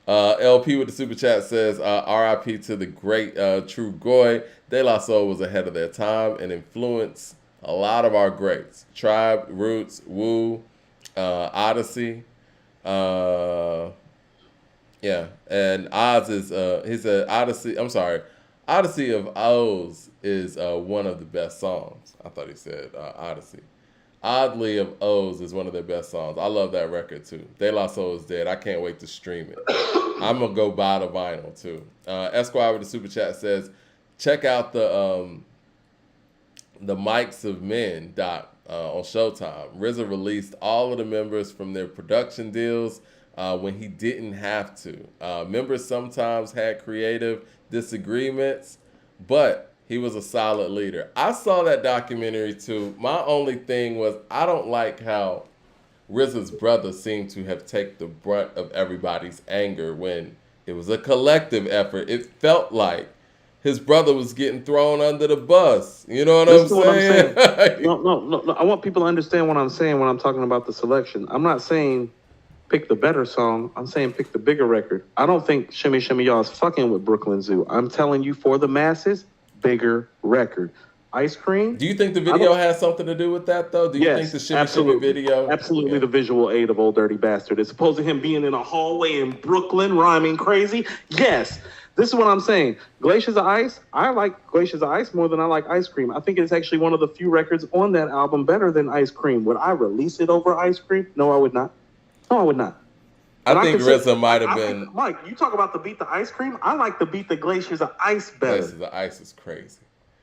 LP with the super chat says, "R.I.P. to the great Trugoy. De La Soul was ahead of their time and influenced a lot of our greats: Tribe, Roots, Wu, Odyssey." Uh, Yeah, and Oz is he said Odyssey. I'm sorry, Odyssey of Oz is one of the best songs. I thought he said Odyssey. Oddly of O's is one of their best songs. I love that record too. De La Soul is dead. I can't wait to stream it. I'm gonna go buy the vinyl too. Esquire with the super chat says, check out the Mics of Men doc on Showtime. RZA released all of the members from their production deals when he didn't have to. Members sometimes had creative disagreements, but he was a solid leader. I saw that documentary too. My only thing was I don't like how RZA's brother seemed to have taken the brunt of everybody's anger when it was a collective effort. It felt like his brother was getting thrown under the bus. You know what I'm Listen to what I'm saying. saying? No. I want people to understand what I'm saying when I'm talking about the selection. I'm not saying pick the better song. I'm saying pick the bigger record. I don't think Shimmy Shimmy Y'all is fucking with Brooklyn Zoo. I'm telling you, for the masses, bigger record. Ice Cream. Do you think the I video don't. has something to do with that, though? Do you think Yes, the Shimmy Shimmy absolutely. video? Absolutely Yeah. the visual aid of Old Dirty Bastard. As opposed to him being in a hallway in Brooklyn rhyming crazy. Yes. This is what I'm saying. Glaciers of Ice, I like Glaciers of Ice more than I like Ice Cream. I think it's actually one of the few records on that album better than Ice Cream. Would I release it over Ice Cream? No, I would not. No, I would not. I But I think could say, RZA might have I been. think, Mike, you talk about the beat the Ice Cream. I like the beat the Glaciers of Ice better. Places of Ice is crazy.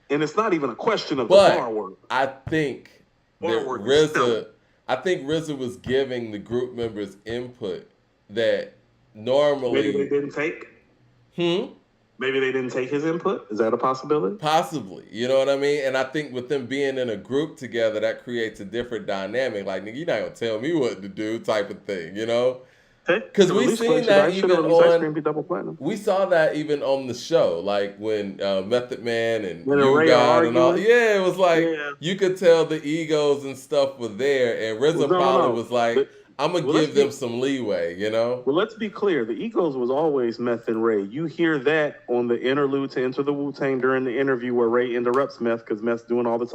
And it's not even a question of the bar work. But I think that Bar work is stellar. RZA was giving the group members input that Maybe they normally, didn't take. hmm, Maybe they didn't take his input. Is that a possibility? possibly, you know what I mean? And I think with them being in a group together, that creates a different dynamic. Like, nigga, you're not gonna tell me what to do, type of thing, you know? Okay. Because we seen that even Ice Cream on. be double platinum. We saw that even on the show, like when Method Man and When You Ray are God and all. arguing? Yeah, it was like Yeah. you could tell the egos and stuff were there, and RZA Well, no. probably was like, But- "I'm gonna well, let's give them be- some leeway," you know. Well, let's be clear. The Egos was always Meth and Ray. You hear that on the interlude to Enter the Wu-Tang during the interview where Ray interrupts Meth because Meth's doing all the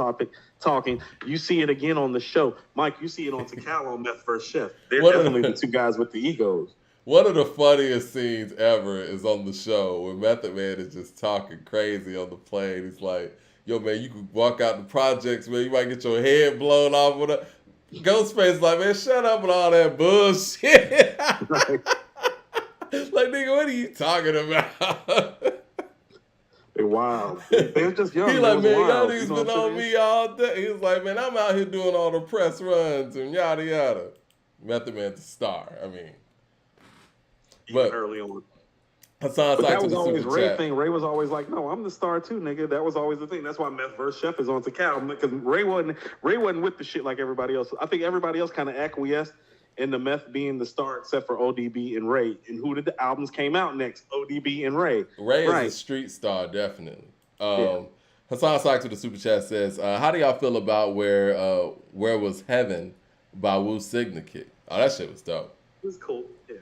talking. You see it again on the show. Mike, you see it on Takal on Meth vs. Chef. They're What- definitely the two guys with the egos. One of the funniest scenes ever is on the show when Method Man is just talking crazy on the plane. He's like, "Yo, man, you could walk out the projects, man. You might get your head blown off with a." Ghostface like, "Man, shut up with all that bullshit." Right. Like, nigga, what are you talking about? They're wild. They're just young. He They like, was man, y'all wild. niggas You know been what I'm on saying? me all day. He was like, man, I'm out here doing all the press runs and yada yada. Method Man the star. I mean, Even but early on. Hassan But Sykes that with was the always super Ray chat. thing. Ray was always like, "No, I'm the star too, nigga." That was always the thing. That's why Meth vs. Chef is on Takal because Ray wasn't with the shit like everybody else. I think everybody else kind of acquiesced in the Meth being the star except for ODB and Ray. And who did the albums came out next? ODB and Ray. Ray Right. is a street star, definitely. Yeah. Hassan Sykes with the super chat says, "How do y'all feel about where was Heaven by Wu Signicat? Oh, that shit was dope." It was cool. Yeah.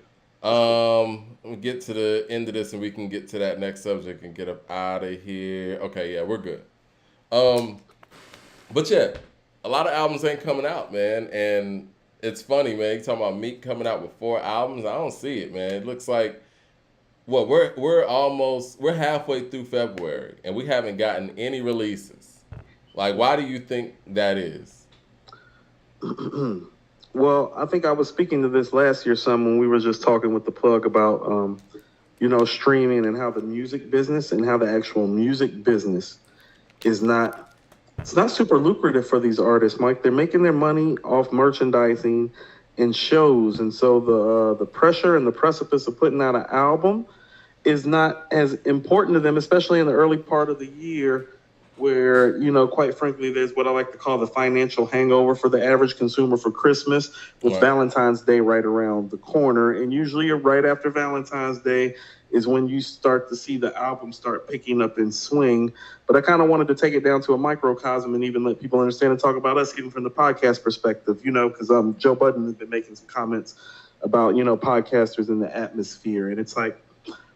Let me get to the end of this and we can get to that next subject and get up out of here. Okay, yeah, we're good. But yeah, a lot of albums ain't coming out, man, and it's funny, man. You talking about Meek coming out with 4 albums? I don't see it, man. It looks like we're halfway through February and we haven't gotten any releases. Like, why do you think that is? Well, I think I was speaking to this last year some when we were just talking with the plug about streaming and how the music business and how the actual music business is not super lucrative for these artists, Mike. They're making their money off merchandising and shows, and so the pressure and the precipice of putting out an album is not as important to them, especially in the early part of the year where, quite frankly, there's what I like to call the financial hangover for the average consumer for Christmas, with Right. Valentine's Day right around the corner. And usually, right after Valentine's Day is when you start to see the album start picking up in swing. But I kind of wanted to take it down to a microcosm and even let people understand and talk about us, even from the podcast perspective, because Joe Budden has been making some comments about, podcasters in the atmosphere. And it's like,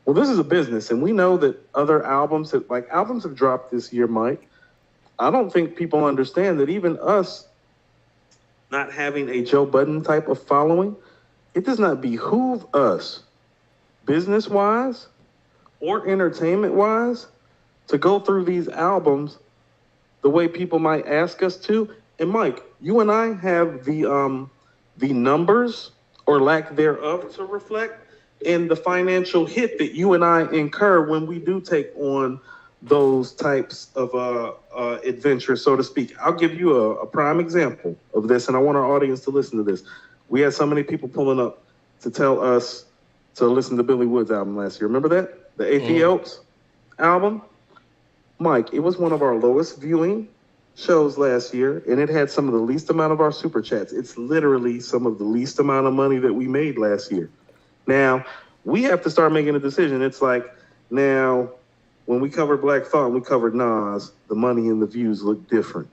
well, this is a business, and we know that other albums have dropped this year, Mike. I don't think people understand that even us not having a Joe Budden type of following, it does not behoove us, business wise or entertainment wise, to go through these albums the way people might ask us to. And Mike, you and I have the numbers or lack thereof to reflect in the financial hit that you and I incur when we do take on those types of adventures, so to speak. I'll give you a prime example of this, and I want our audience to listen to this. We had so many people pulling up to tell us to listen to Billy Wood's album last year. Remember that? The Ethiops album? Mike, it was one of our lowest viewing shows last year, and it had some of the least amount of our super chats. It's literally some of the least amount of money that we made last year. Now, we have to start making a decision. It's like, now, when we covered Black Thought and we covered Nas, the money and the views look different.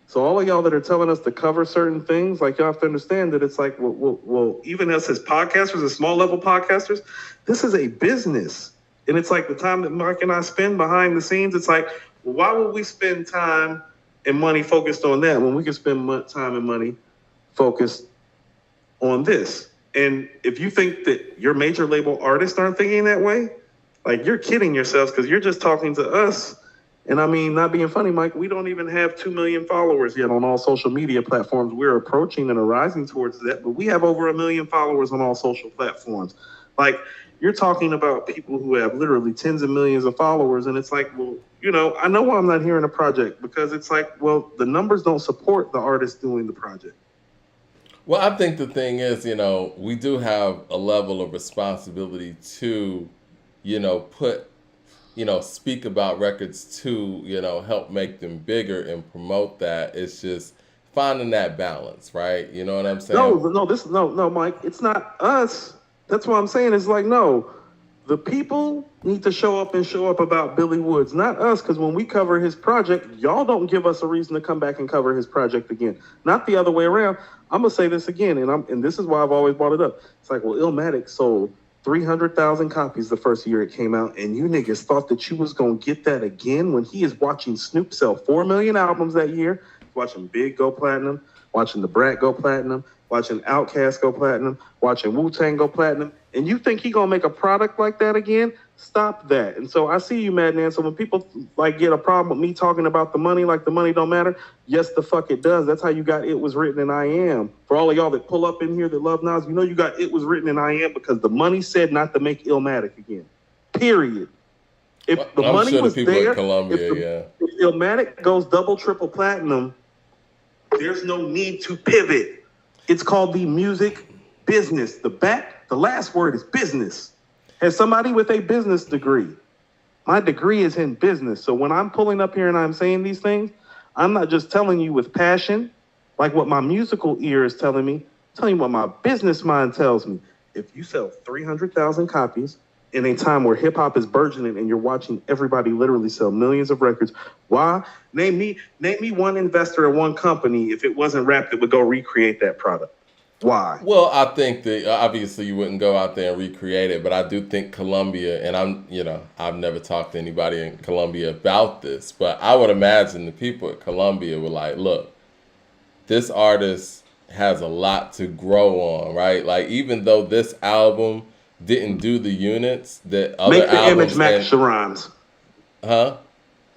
So all of y'all that are telling us to cover certain things, like, y'all have to understand that it's like, well, even us as podcasters, as small level podcasters, this is a business. And it's like the time that Mark and I spend behind the scenes, it's like, well, why would we spend time and money focused on that when we can spend time and money focused on this? And if you think that your major label artists aren't thinking that way, like, you're kidding yourselves, because you're just talking to us. And I mean, not being funny, Mike, we don't even have 2 million followers yet on all social media platforms. We're approaching and arising towards that, but we have over 1 million followers on all social platforms. Like, you're talking about people who have literally tens of millions of followers. And it's like, well, I know why I'm not hearing a project, because it's like, well, the numbers don't support the artist doing the project. Well, I think the thing is, we do have a level of responsibility to, put, speak about records to, help make them bigger and promote that. It's just finding that balance, right? You know what I'm saying? No, Mike, it's not us. That's what I'm saying. It's like, no, the people need to show up about Billy Woods, not us, because when we cover his project, y'all don't give us a reason to come back and cover his project again. Not the other way around. I'm gonna say this again, and this is why I've always brought it up. It's like, well, Illmatic sold 300,000 copies the first year it came out, and you niggas thought that you was gonna get that again when he is watching Snoop sell 4 million albums that year, watching Big go platinum, watching The Brat go platinum, watching Outkast go platinum, watching Wu-Tang go platinum, and you think he gonna make a product like that again? Stop that. And so I see you, Madman. So when people like get a problem with me talking about the money, like the money don't matter, yes, the fuck it does. That's how you got It Was Written in I Am. For all of y'all that pull up in here that love Nas, you got It Was Written in I Am because the money said not to make Illmatic again. Period. If the I'm money sure the was people there, in Colombia, if Illmatic goes double, triple platinum, there's no need to pivot. It's called the music business. The last word is business. As somebody with a business degree, my degree is in business. So when I'm pulling up here and I'm saying these things, I'm not just telling you with passion, like what my musical ear is telling me. I'm telling you what my business mind tells me. If you sell 300,000 copies in a time where hip hop is burgeoning and you're watching everybody literally sell millions of records, why? Name me one investor or one company, if it wasn't rap, that would go recreate that product. Why? Well, I think that obviously you wouldn't go out there and recreate it, but I do think Colombia, and I've never talked to anybody in Colombia about this, but I would imagine the people at Colombia were like, look, this artist has a lot to grow on, right? Like, even though this album didn't do the units that other Make the image albums match the rhymes. huh?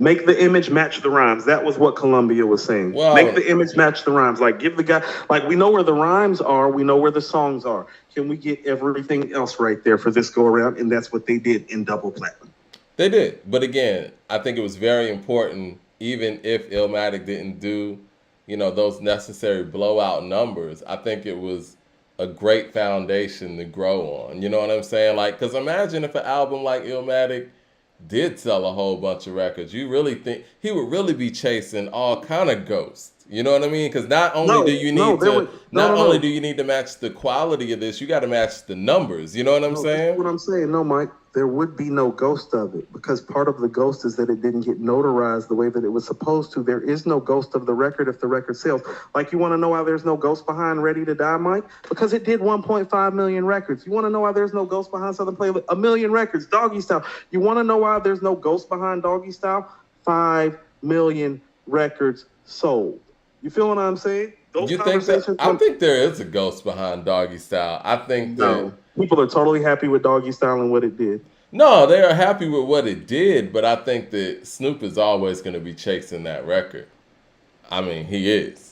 Make the image match the rhymes. That was what Columbia was saying. Make Well, the image match the rhymes. Like, give the guy, like, we know where the rhymes are. We know where the songs are. Can we get everything else right there for this go around? And that's what they did in Double Platinum. they did. But again, I think it was very important, even if Illmatic didn't do, those necessary blowout numbers. I think it was a great foundation to grow on. You know what I'm saying? Like, because imagine if an album like Illmatic did sell a whole bunch of records, you really think he would really be chasing all kind of ghosts? You know what I mean? Because No, no, there would no, not no, only do no. you need to match the quality of this, you got to match the numbers. You know what I'm No, this is saying? what I'm saying. No, Mike, there would be no ghost of it because part of the ghost is that it didn't get notarized the way that it was supposed to. There is no ghost of the record if the record sells. Like, you want to know why there's no ghost behind Ready to Die, Mike? Because it did 1.5 million records. You want to know why there's no ghost behind Southern Playlist? A million records, Doggy Style. You want to know why there's no ghost behind Doggy Style? 5 million records sold. You feel what I'm saying? Those You think that? conversations I come. think there is a ghost behind Doggy Style. I think that No. People are totally happy with Doggy Style and what it did. no, they are happy with what it did, but I think that Snoop is always going to be chasing that record. I mean, he is.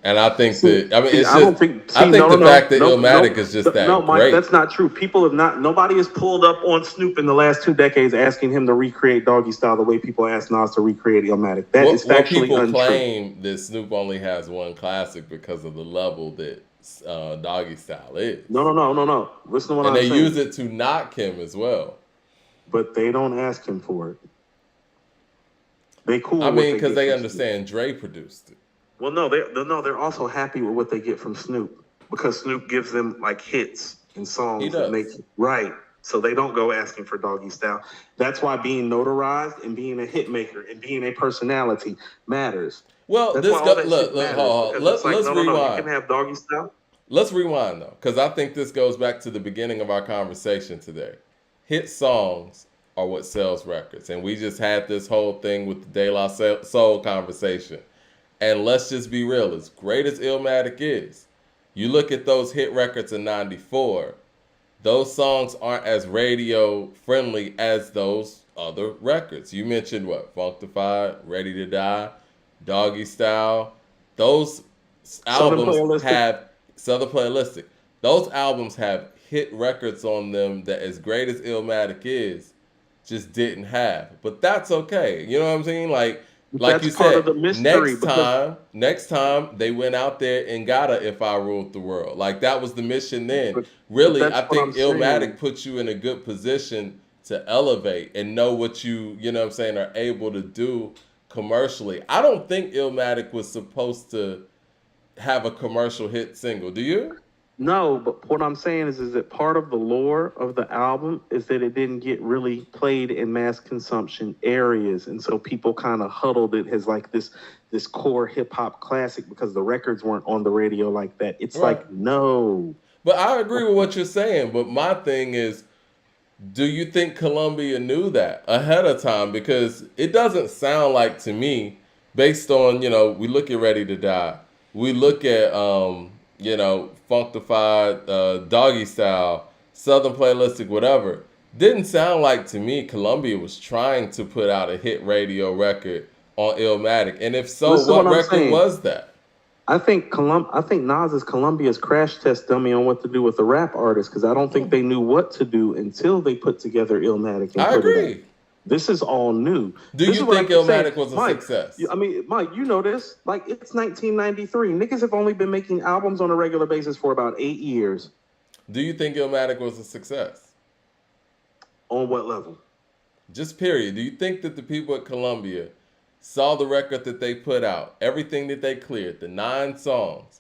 And I think See, that I mean see, it's I just don't think. I See, think no, no, the no, fact that no, Illmatic no, is just no, that Mike, great. that's not true. People have not. Nobody has pulled up on Snoop in the last 2 decades asking him to recreate Doggy Style the way people ask Nas to recreate Illmatic. That is What factually people untrue. claim that Snoop only has one classic because of the level that Doggy Style is, No, no, no, no, no. Listen to what and I'm they use saying. it to knock him as well. But they don't ask him for it. They cool I with what mean, they because get they from Snoop. understand Dre produced it. Well, no, they're also happy with what they get from Snoop because Snoop gives them like hits and He songs that make does. right. So they don't go asking for Doggy Style. That's why being notarized and being a hit maker and being a personality matters. Well, That's why this all go that look shit look matters hold, hold. because it's like Let's no, no, no. You rewind. can have Doggy Style. Let's rewind though, because I think this goes back to the beginning of our conversation today. Hit songs are what sells records, and we just had this whole thing with the De La Soul conversation. And let's just be real, as great as Illmatic is, you look at those hit records in '94. Those songs aren't as radio friendly as those other records. You mentioned what? Functified, Ready to Die, Doggy Style. Those Southern albums Playalistic. have Southern Playalistic. Those albums have hit records on them that, as great as Illmatic is, just didn't have. But that's okay. You know what I'm saying? Like you That's part of said, the mystery because next time they went out there and got a If I Ruled the World. Like that was the mission then. but, but Really, that's I what I'm think saying. Illmatic puts you in a good position to elevate and know what you know what I'm saying, are able to do commercially. I don't think Illmatic was supposed to have a commercial hit single. Do you? No, but what I'm saying is that part of the lore of the album is that it didn't get really played in mass consumption areas, and so people kind of huddled it as like this core hip hop classic because the records weren't on the radio like that. It's Right. like no, But I agree with what you're saying. But my thing is, do you think Columbia knew that ahead of time? Because it doesn't sound like to me, based on, we look at Ready to Die, we look at Functified, Doggy Style, Southern Playlistic, whatever. Didn't sound like to me Columbia was trying to put out a hit radio record on Illmatic. And if so, listen to what what I'm record saying. was that? I think Nas is Columbia's crash test dummy on what to do with the rap artist because I don't think they knew what to do until they put together Illmatic and I put it out. agree. This is all new. Do This you is what I think keep saying, Illmatic was a Mike. success? Mike, you know this. Like, it's 1993. Niggas have only been making albums on a regular basis for about 8 years. Do you think Illmatic was a success? On what level? Just period. Do you think that the people at Columbia saw the record that they put out, everything that they cleared, the 9 songs?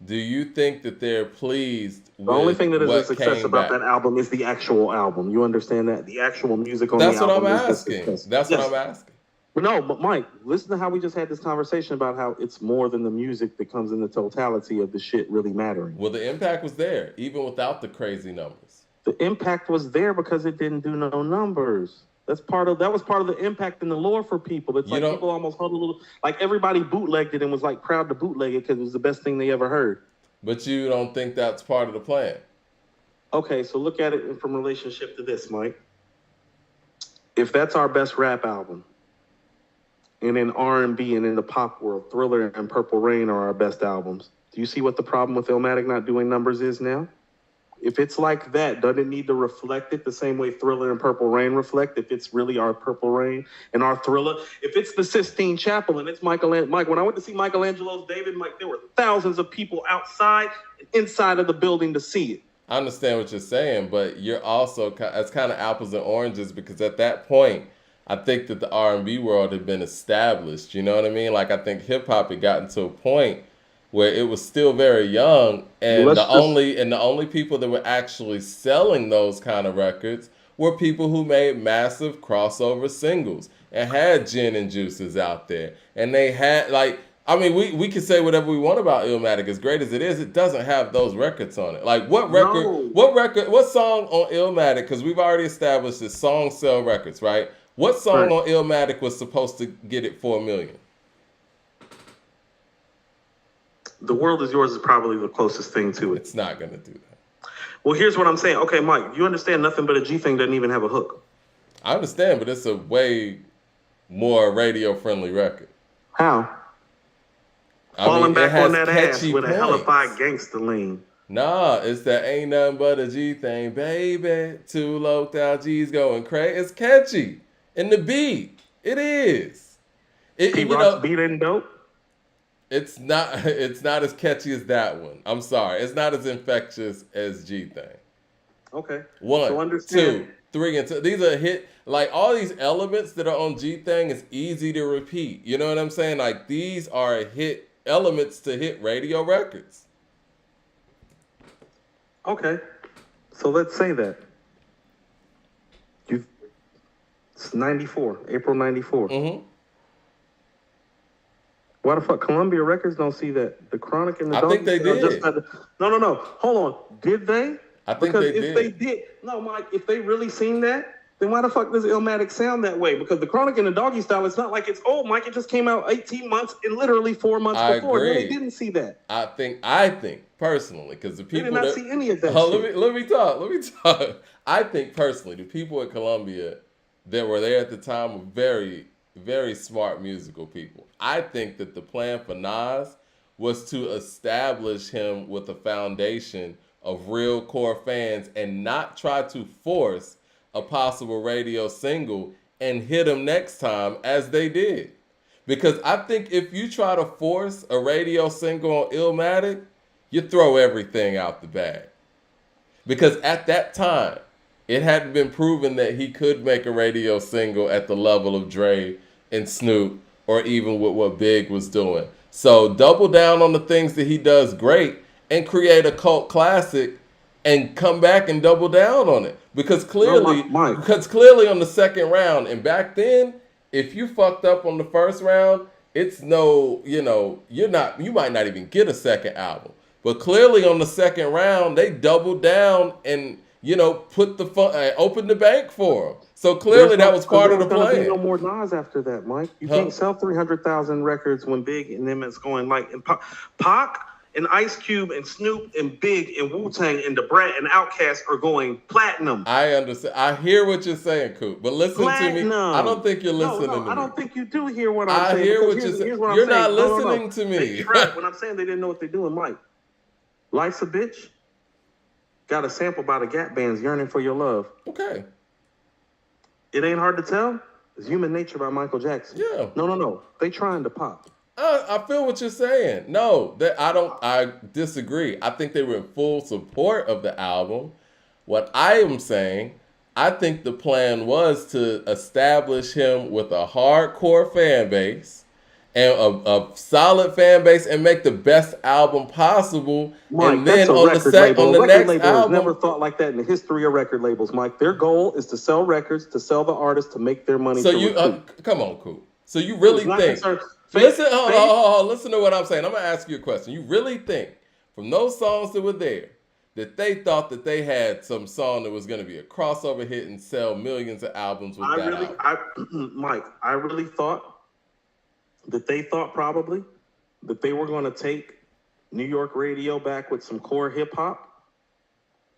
Do you think that they're pleased The only with thing that is a what success came about back? that album is the actual album. You understand that? The actual music on the That's what I'm album is the asking. success. That's what Yes. I'm asking. But no, but Mike, listen to how we just had this conversation about how it's more than the music that comes in the totality of the shit really mattering. Well, the impact was there, even without the crazy numbers. The impact was there because it didn't do no numbers. That was part of the impact in the lore for people. It's You like don't, people almost huddled, like everybody bootlegged it and was like proud to bootleg it because it was the best thing they ever heard. but you don't think that's part of the plan. Okay, so look at it from relationship to this, Mike. If that's our best rap album, and in R&B and in the pop world, Thriller and Purple Rain are our best albums. Do you see what the problem with Illmatic not doing numbers is now? If it's like that, doesn't it need to reflect it the same way Thriller and Purple Rain reflect? If it's really our Purple Rain and our Thriller, if it's the Sistine Chapel and it's Mike, when I went to see Michelangelo's David, Mike, there were thousands of people outside and inside of the building to see it. I understand what you're saying, but you're also it's kind of apples and oranges because at that point, I think that the R&B world had been established. You know what I mean? Like I think hip hop had gotten to a point where it was still very young, and Let's just the only people that were actually selling those kind of records were people who made massive crossover singles and had gin and juices out there, and they had like I mean, we can say whatever we want about Illmatic. As great as it doesn't have those records on it. Like, no. what song on Illmatic? Because we've already established that songs sell records, right? What song Right. on Illmatic was supposed to get it 4 million? The World Is Yours is probably the closest thing to it. It's not gonna do that. Well, here's what I'm saying. Okay, Mike, you understand Nothing But a G Thing doesn't even have a hook. I understand, but it's a way more radio friendly record. How? I Falling mean, it back on has that ass catchy with a hellified points. gangster lean. Nah, it's that ain't nothing but a G thing, baby. Two low down G's going crazy. It's catchy. And the beat, it is. P You Rock's know, beat ain't dope. it's not as catchy as that one. I'm sorry. It's not as infectious as G thing. Okay. So One, understand. two, three, and two. These are hit like all these elements that are on G thing is easy to repeat. You know what I'm saying? Like these are hit elements to hit radio records. Okay. So let's say that. You It's 94, April 94. Mm-hmm. Why the fuck Columbia Records don't see that? The Chronic and the I Doggy think they Style did. No. Hold on. Did they? I think Because they if did. they did, no, Mike, if they really seen that, then why the fuck does Illmatic sound that way? Because the Chronic and the Doggy Style, it's not like it's old, Mike. It just came out 18 months and literally 4 months I before. No, they agree. didn't see that. I think personally, because the They people did not that see any of that oh, shit. let me talk. Let me talk. I think personally, the people at Columbia that were there at the time were very, very smart musical people. I think that the plan for Nas was to establish him with a foundation of real core fans and not try to force a possible radio single and hit him next time as they did. Because I think if you try to force a radio single on Illmatic, you throw everything out the bag. Because at that time, it hadn't been proven that he could make a radio single at the level of Dre and Snoop or even with what Big was doing. So double down on the things that he does great and create a cult classic and come back and double down on it. Because Mike. clearly on the second round, and back then, if you fucked up on the first round, it's no, you might not even get a second album. But clearly on the second round, they doubled down and, put the opened the bank for him. So clearly that was part of the There's gonna be plan. no more Nas after that, Mike. You can't sell 300,000 records when Big and them is going like and Pac and Ice Cube and Snoop and Big and Wu Tang and Da Brat and Outkast are going platinum. I understand. I hear what you're saying, Coop. But listen to me. I don't think you're listening to me. I don't think you do hear what I'm saying. I hear what because you're saying. here's what I'm You're saying. not No. listening to me. They tried. When I'm saying they didn't know what they're doing, Mike. Life's a Bitch got a sample by the Gap Band's Yearning for Your Love. Okay. It Ain't Hard to Tell. It's Human Nature by Michael Jackson. Yeah. No. They trying to pop. I feel what you're saying. No, that I disagree. I think they were in full support of the album. What I am saying, I think the plan was to establish him with a hardcore fan base and a solid fan base and make the best album possible. Mike, and then that's a on record the label. on A the record next label has album, never thought like that in the history of record labels, Mike. Their goal is to sell records, to sell the artists, to make their money. so to you recoup. come on, cool. So you really It's not think? concerned- Listen, Faith- hold on, listen to what I'm saying. I'm gonna ask you a question. You really think from those songs that were there that they thought that they had some song that was gonna be a crossover hit and sell millions of albums with that album? Mike, I really thought that they thought probably that they were going to take New York radio back with some core hip hop,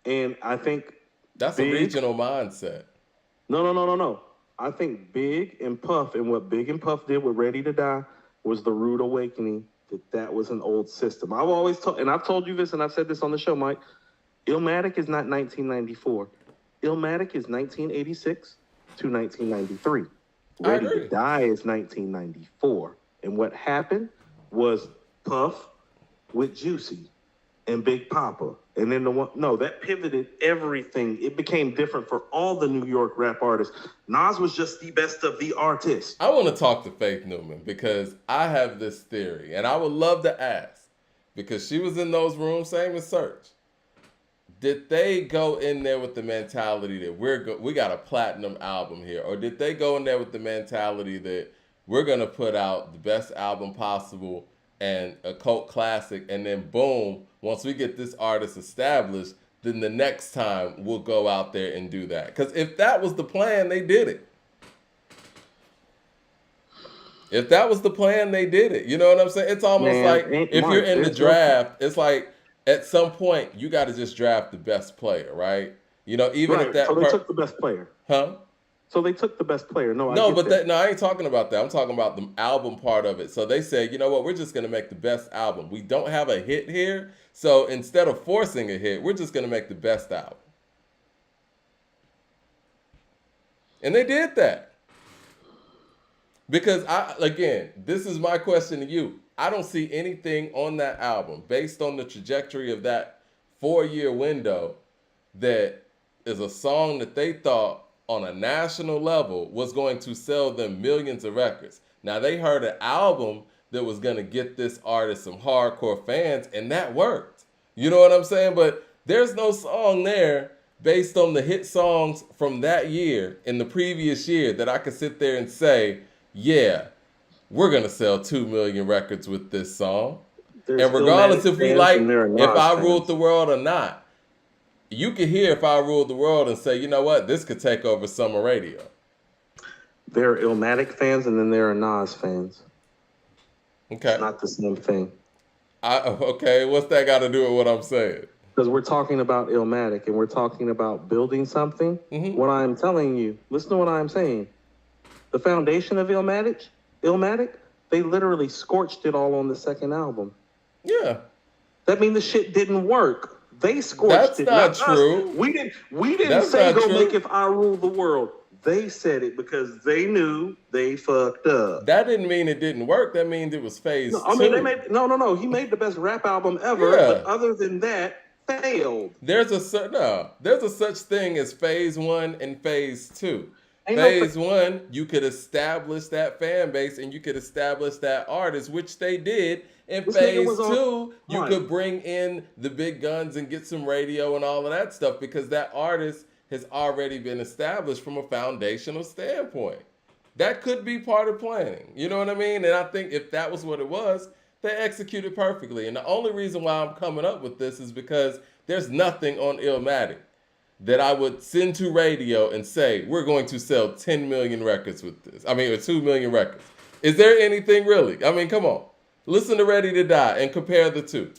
and I think That's a regional mindset. No. I think Big and Puff and what Big and Puff did with Ready to Die was the rude awakening that was an old system. I've always told, and I've told you this, and I've said this on the show, Mike. Illmatic is not 1994. Illmatic is 1986 to 1993. I Ready agree. to Die is 1994. And what happened was Puff with Juicy and Big Papa. And then the one, no, that pivoted everything. It became different for all the New York rap artists. Nas was just the best of the artists. I want to talk to Faith Newman because I have this theory, and I would love to ask because she was in those rooms, same as Search. Did they go in there with the mentality that we got a platinum album here, or did they go in there with the mentality that we're gonna put out the best album possible and a cult classic, and then boom, once we get this artist established, then the next time we'll go out there and do that? Because if that was the plan, they did it. If that was the plan, they did it. You know what I'm saying? It's almost Man, like if Mark, you're in the there's draft, it's like at some point you got to just draft the best player, right? You know, even if right. that So they took the best player. huh? So they took the best player. No, I No, get but that. no, I ain't talking about that. I'm talking about the album part of it. So they said, you know what, we're just gonna make the best album. We don't have a hit here, so instead of forcing a hit, we're just gonna make the best album. And they did that. Because again, this is my question to you. I don't see anything on that album based on the trajectory of that 4-year window that is a song that they thought on a national level was going to sell them millions of records. Now they heard an album that was going to get this artist some hardcore fans, and that worked. You know what I'm saying? But there's no song there based on the hit songs from that year in the previous year that I could sit there and say, yeah, we're gonna sell 2 million records with this song. There's And regardless Illmatic if we fans and like there are if Nas I fans. ruled the world or not, you could hear If I Ruled the World and say, you know what, this could take over summer radio. There are Illmatic fans and then there are Nas fans. Okay. It's not the same thing. Okay, what's that got to do with what I'm saying? Because we're talking about Illmatic and we're talking about building something. Mhm. What I'm telling you, listen to what I'm saying. The foundation of Illmatic, they literally scorched it all on the second album. Yeah. That means the shit didn't work. They scorched That's it. not us. true. We didn't That's say not go true. make If I Rule the World. They said it because they knew they fucked up. That didn't mean it didn't work. That means it was phase No, two. I mean, he made the best rap album ever, Yeah. but other than that, failed. There's a such thing as phase 1 and phase 2. Ain't no Phase 1, you could establish that fan base and you could establish that artist, which they did. In This nigga phase was on 2, you point. could bring in the big guns and get some radio and all of that stuff because that artist has already been established from a foundational standpoint. That could be part of planning. You know what I mean? And I think if that was what it was, they executed perfectly. And the only reason why I'm coming up with this is because there's nothing on Illmatic that I would send to radio and say, we're going to sell 10 million records with this. I mean, or 2 million records. Is there anything really? I mean, come on. Listen to Ready to Die and compare the two.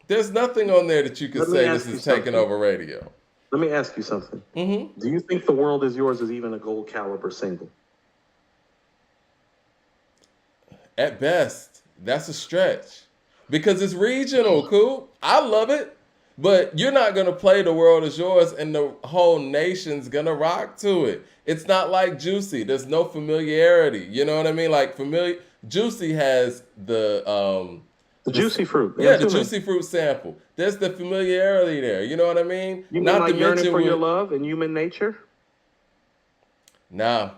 There's nothing on there that you could say this is taking over radio. Let me ask you something. Mm-hmm. Do you think The World Is Yours is even a gold caliber single? At best, that's a stretch. Because it's regional, cool. I love it. But you're not going to play The World Is Yours and the whole nation's going to rock to it. It's not like Juicy. There's no familiarity. You know what I mean? Like Juicy has the Juicy Fruit. Yeah, the Juicy Fruit sample. There's the familiarity there. You know what I mean? You not mean like to Yearning mention for Your Love and Human Nature? Nah.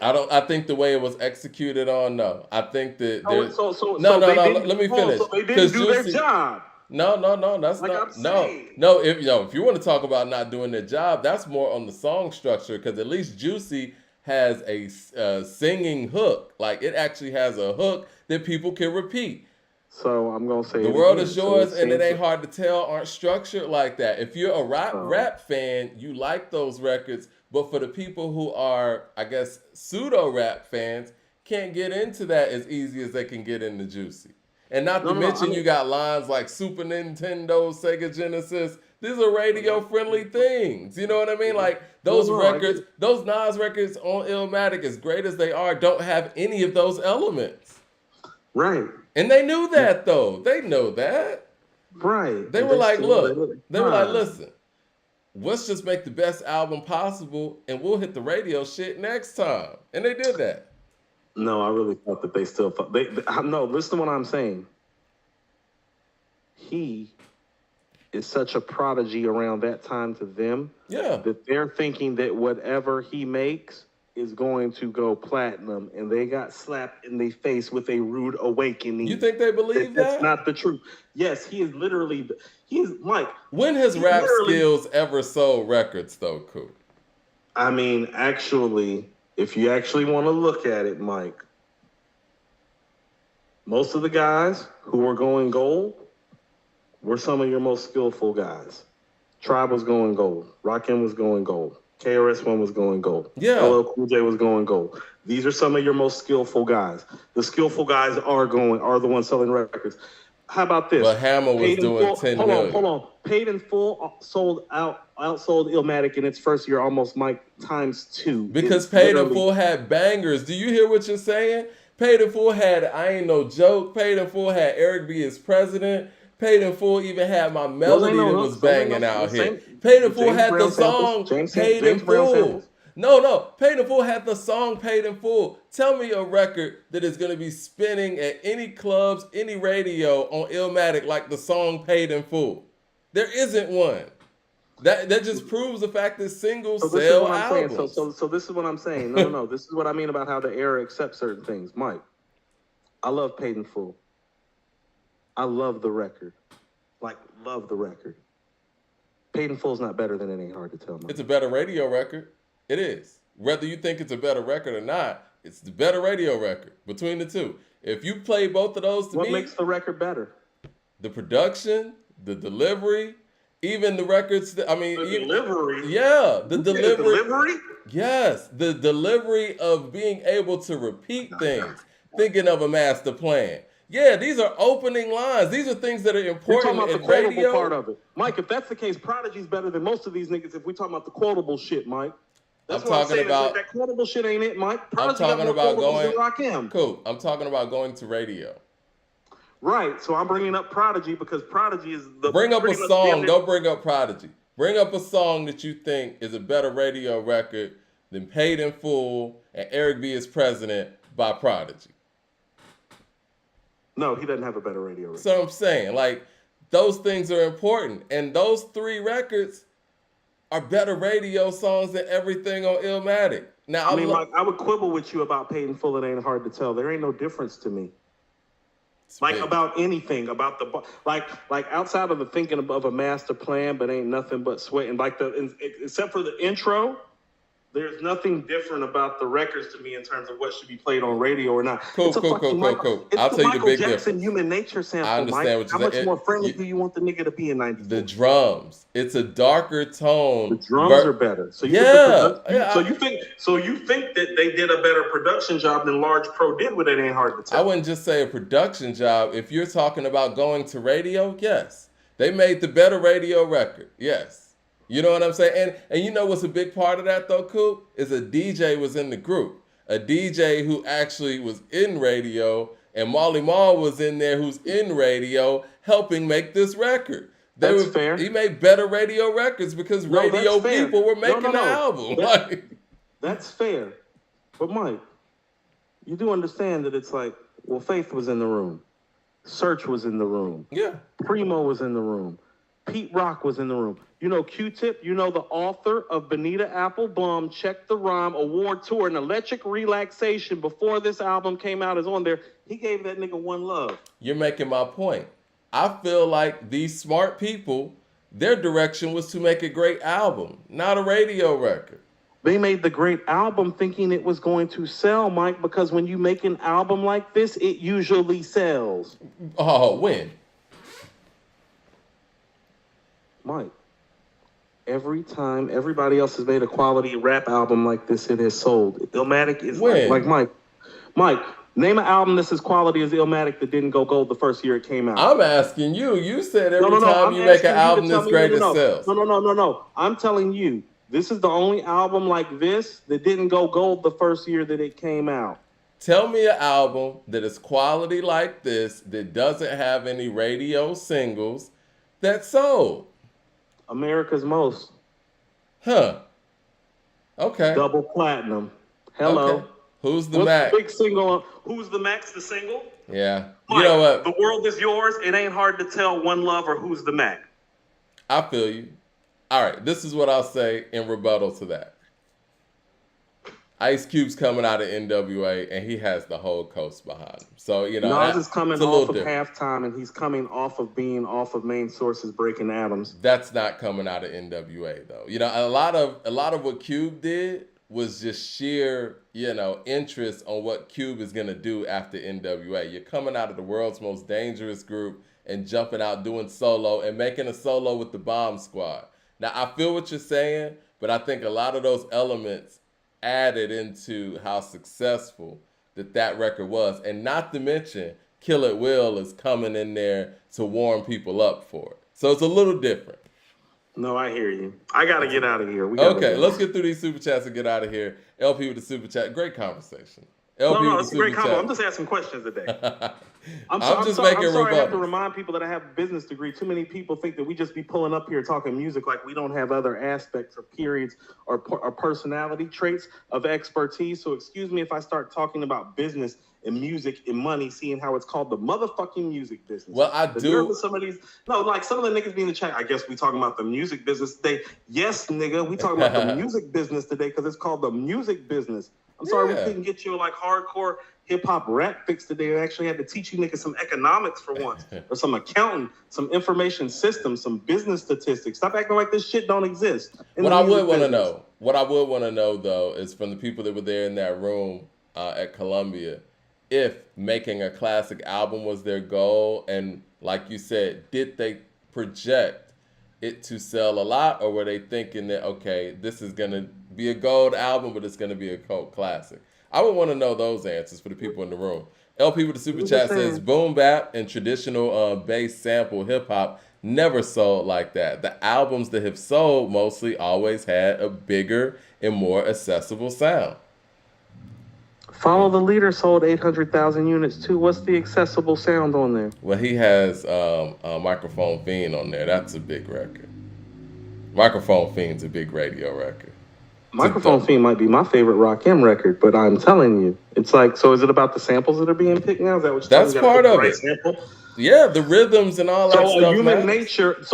I think the way it was executed on, no. I think that there's no. Let me finish. So they didn't do their job. No, that's Like not. I'm No, saying. no. If you want to talk about not doing their job, that's more on the song structure because at least Juicy has a singing hook. Like it actually has a hook that people can repeat. So I'm gonna say The World Is Yours and It Ain't Hard to Tell aren't structured like that. If you're a rap fan, you like those records. But for the people who are, I guess, pseudo rap fans, can't get into that as easy as they can get into Juicy. And not to mention you got lines like Super Nintendo, Sega Genesis. These are radio friendly things. You know what I mean? Like those records, those Nas records on Illmatic, as great as they are, don't have any of those elements. Right. And they knew that though. They know that. Right. They were like, look, they were like, listen, let's just make the best album possible and we'll hit the radio shit next time. And they did that. No, I really thought that they still thought no, listen to what I'm saying. he is such a prodigy around that time to them Yeah. that they're thinking that whatever he makes is going to go platinum, and they got slapped in the face with a rude awakening. You think they believe That's that? not the truth. Yes, he is literally. He is Mike. When has He Rap literally- Skills ever sold records though, Coop? I mean, actually, if you actually want to look at it, Mike, most of the guys who were going gold were some of your most skillful guys. Tribe was going gold. Rakim was going gold. KRS-One was going gold. Yeah. LL Cool J was going gold. These are some of your most skillful guys. The skillful guys are the ones selling records. How about this? But Hammer was Paid in doing full- 10 hold million. Hold on. Paid in Full outsold Illmatic in its first year almost Mike times 2. Because It's Paid in literally- Full had bangers. Do you hear what you're saying? Paid in Full had I Ain't No Joke. Paid in Full had Eric B. as president. Paid in Full even had My Melody that was banging out here. Paid in Full had the song Paid in Full. No. Paid in Full had the song Paid in Full. Tell me a record that is going to be spinning at any clubs, any radio on Illmatic like the song Paid in Full. There isn't one. That just proves the fact that singles So this is sell what I'm saying. albums. So this is what I'm saying. No. This is what I mean about how the era accepts certain things. Mike, I love Paid in Full. I love the record. Like, love the record. Paid in Full is not better than It Ain't Hard to Tell, Mike. It's a better radio record. It is. Whether you think it's a better record or not, it's the better radio record between the two. If you play both of those to What me, makes the record better? the production, the delivery, even the records. Delivery? Yeah, the delivery. Delivery? Yes, the delivery of being able to repeat things, thinking of a master plan. Yeah, these are opening lines. These are things that are We're important talking about the in quotable radio. part of it. Mike, if that's the case, Prodigy's better than most of these niggas if we talking about the quotable shit, Mike. That's I'm what I'm talking saying. about- That quotable shit ain't it, Mike. I'm Prodigy got talking more about quotables going. than Rakim. Cool. I'm talking about going to radio. Right, so I'm bringing up Prodigy because Prodigy is the... Bring up a pretty much song. damn near- Don't bring up Prodigy. Bring up a song that you think is a better radio record than Paid in Full and Eric B. is President by Prodigy. No, he doesn't have a better radio record. So I'm saying, like, those things are important. And those three records are better radio songs than everything on Illmatic. Now, I mean, Mike, I would quibble with you about Paid in Full. It ain't hard to tell. There ain't no difference to me. Like about anything, about the like outside of the thinking of a master plan, but ain't nothing but sweating. Like except for the intro, there's nothing different about the records to me in terms of what should be played on radio or not. Cool. It's I'll tell you the Michael big Jackson difference. Human Nature sample. I understand Mike. what How you're much saying. more friendly do you want the nigga to be in '94? The drums. It's a darker tone. The drums are better. So you think that they did a better production job than Large Pro did with It Ain't Hard to Tell? I wouldn't just say a production job. If you're talking about going to radio, yes. They made the better radio record. Yes. You know what I'm saying? And you know what's a big part of that though, Coop? Is a DJ was in the group. A DJ who actually was in radio, and Marley Marl was in there who's in radio helping make this record. That's fair. He made better radio records because radio people were making the album. That's fair. But Mike, you do understand that it's like, well, Faith was in the room. Search was in the room. Yeah. Primo was in the room. Pete Rock was in the room. You know Q-Tip, you know the author of Bonita Applebum, Check the Rhyme, Award Tour, and Electric Relaxation before this album came out is on there. He gave that nigga one love. You're making my point. I feel like these smart people, their direction was to make a great album, not a radio record. They made the great album thinking it was going to sell, Mike, because when you make an album like this, it usually sells. Oh, when? Mike, every time everybody else has made a quality rap album like this, it has sold. Illmatic is like Mike, name an album that's as quality as Illmatic that didn't go gold the first year it came out. I'm asking you. You said every time you make an album this great, it sells. No. I'm telling you, this is the only album like this that didn't go gold the first year that it came out. Tell me an album that is quality like this that doesn't have any radio singles that sold. America's Most. Huh. Okay. Double platinum. Hello. Okay. Who's the What's the Mac? big single? Who's the Max? The single? Yeah. You Mike, know the what? world is yours. It ain't hard to tell One Love or Who's the Mac. I feel you. All right. This is what I'll say in rebuttal to that. Ice Cube's coming out of NWA, and he has the whole coast behind him. So Nas is it's coming a little off of different. halftime, and he's coming off of being off of Main Sources Breaking Atoms. That's not coming out of NWA though. A lot of what Cube did was just sheer, interest on what Cube is gonna do after NWA. You're coming out of the world's most dangerous group and jumping out doing solo and making a solo with the Bomb Squad. Now I feel what you're saying, but I think a lot of those elements added into how successful that record was, and not to mention Kill It Will is coming in there to warm people up for it. So it's a little different. No, I hear you. I gotta get out of here. We gotta Okay, go. let's get through these super chats and get out of here. LP with the super chat, great conversation. No, LP no, with it's the a great super combo. chat. I'm just asking questions today. I'm I'm just sorry, making I'm sorry I have to rebuttals. remind people that I have a business degree. Too many people think that we just be pulling up here talking music like we don't have other aspects or periods or personality traits of expertise. So excuse me if I start talking about business and music and money, seeing how it's called the motherfucking music business. Well, I The do. nerve of some of these, no, like some of the niggas be in the chat. I guess we talking about the music business today. Yes, nigga, we talking about the music business today because it's called the music business. I'm sorry we Yeah. couldn't get you like hardcore hip hop rap fix today. I actually had to teach you niggas some economics for once, or some accounting, some information systems, some business statistics. Stop acting like this shit don't exist. What I would want to know, though, is from the people that were there in that room at Columbia, if making a classic album was their goal, and like you said, did they project it to sell a lot, or were they thinking that okay, this is gonna be a gold album, but it's gonna be a cult classic? I would want to know those answers for the people in the room. LP with the super chat says boom bap and traditional bass sample hip hop never sold like that. The albums that have sold mostly always had a bigger and more accessible sound. Follow the Leader sold 800,000 units too. What's the accessible sound on there? Well, he has a Microphone Fiend on there. That's a big record. Microphone Fiend's a big radio record. Microphone Fiend might be my favorite Rock M record, but I'm telling you, it's like, so is it about the samples that are being picked now? Is that what you're That's part of it. Sample? Yeah, the rhythms and all that So stuff.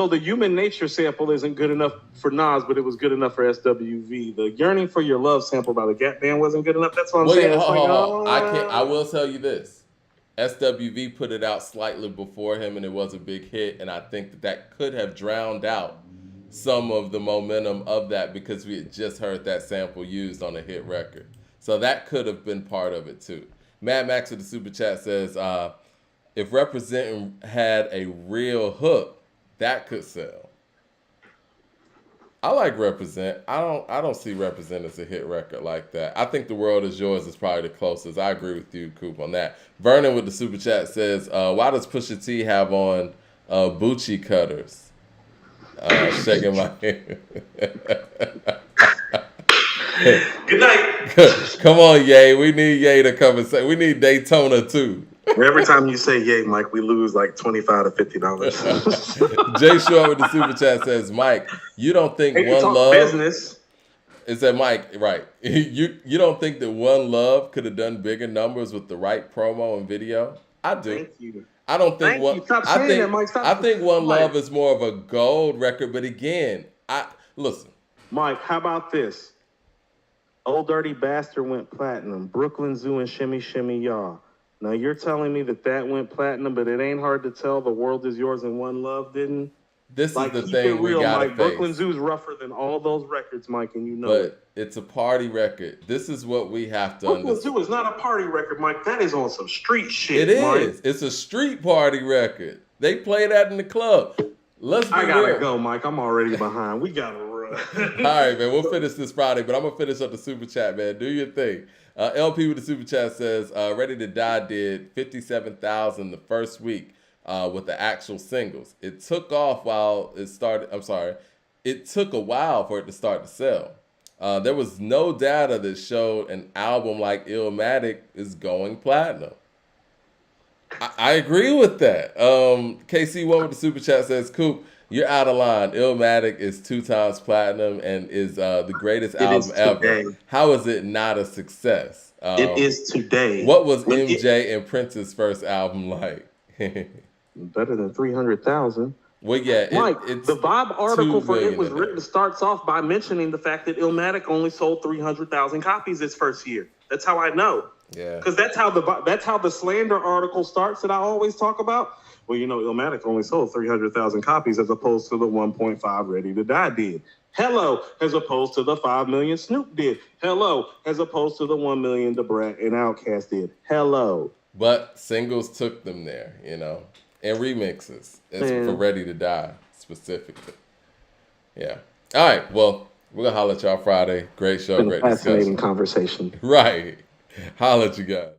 the Human Nature sample isn't good enough for Nas, but it was good enough for SWV. The Yearning for Your Love sample by the Gap Band wasn't good enough. That's what I'm saying. Yeah, I will tell you this. SWV put it out slightly before him, and it was a big hit. And I think that could have drowned out some of the momentum of that because we had just heard that sample used on a hit record. So that could have been part of it too. Mad Max with the super chat says, if Representing had a real hook, that could sell. I like Represent. I don't see Represent as a hit record like that. I think The World Is Yours is probably the closest. I agree with you, Coop, on that. Vernon with the super chat says, why does Pusha T have on Bucci cutters? Shaking my head. Good night. Come on, Ye. We need Ye to come and say. We need Daytona too. Every time you say yay, Mike, we lose like $25 to $50. Jay Short with the super chat says, Mike, you don't think One Love business? It said Mike, right? You don't think that One Love could have done bigger numbers with the right promo and video? I do. Thank you. I don't think Thank you. Stop saying that, Mike. Stop. I think One Mike. Love is more of a gold record, but again, listen. Mike, how about this? Old Dirty Bastard went platinum. Brooklyn Zoo and Shimmy Shimmy Y'all. Now you're telling me that went platinum, but it ain't hard to tell The World Is Yours and One Love didn't? This Like, is the keep it thing we real, gotta Mike. face. Brooklyn Zoo's rougher than all those records, Mike, and you know it. But it's a party record. This is what we have to Brooklyn understand. Zoo is not a party record, Mike. That is on some street shit, It Mike. is. It's a street party record. They play that in the club. Let's be I gotta real. go, Mike. I'm already behind. We gotta run. All right, man. We'll finish this Friday, but I'm gonna finish up the super chat, man. Do your thing. LP with the super chat says, "Ready to Die" did 57,000 the first week with the actual singles. It took off while it started. I'm sorry, it took a while for it to start to sell. There was no data that showed an album like Illmatic is going platinum. I agree with that. KC1 with the super chat says, Coop, you're out of line. Illmatic is 2 times platinum and is the greatest album ever. How is it not a success? It is today. What was When MJ and Prince's first album like? better than 300,000. Well, yeah, Mike, it's the Bob article 2 for million it was today. written starts off by mentioning the fact that Illmatic only sold 300,000 copies its first year. That's how I know. Yeah. Because that's how the slander article starts that I always talk about. Well, you know, Illmatic only sold 300,000 copies as opposed to the 1.5 Ready to Die did. Hello, as opposed to the 5 million Snoop did. Hello, as opposed to the 1 million Da Brat and Outkast did. Hello. But singles took them there, you know, and remixes. It's for Ready to Die specifically. Yeah. All right. Well, we're gonna holler at y'all Friday. Great show, great Fascinating discussion. conversation. Right. Holler at you guys.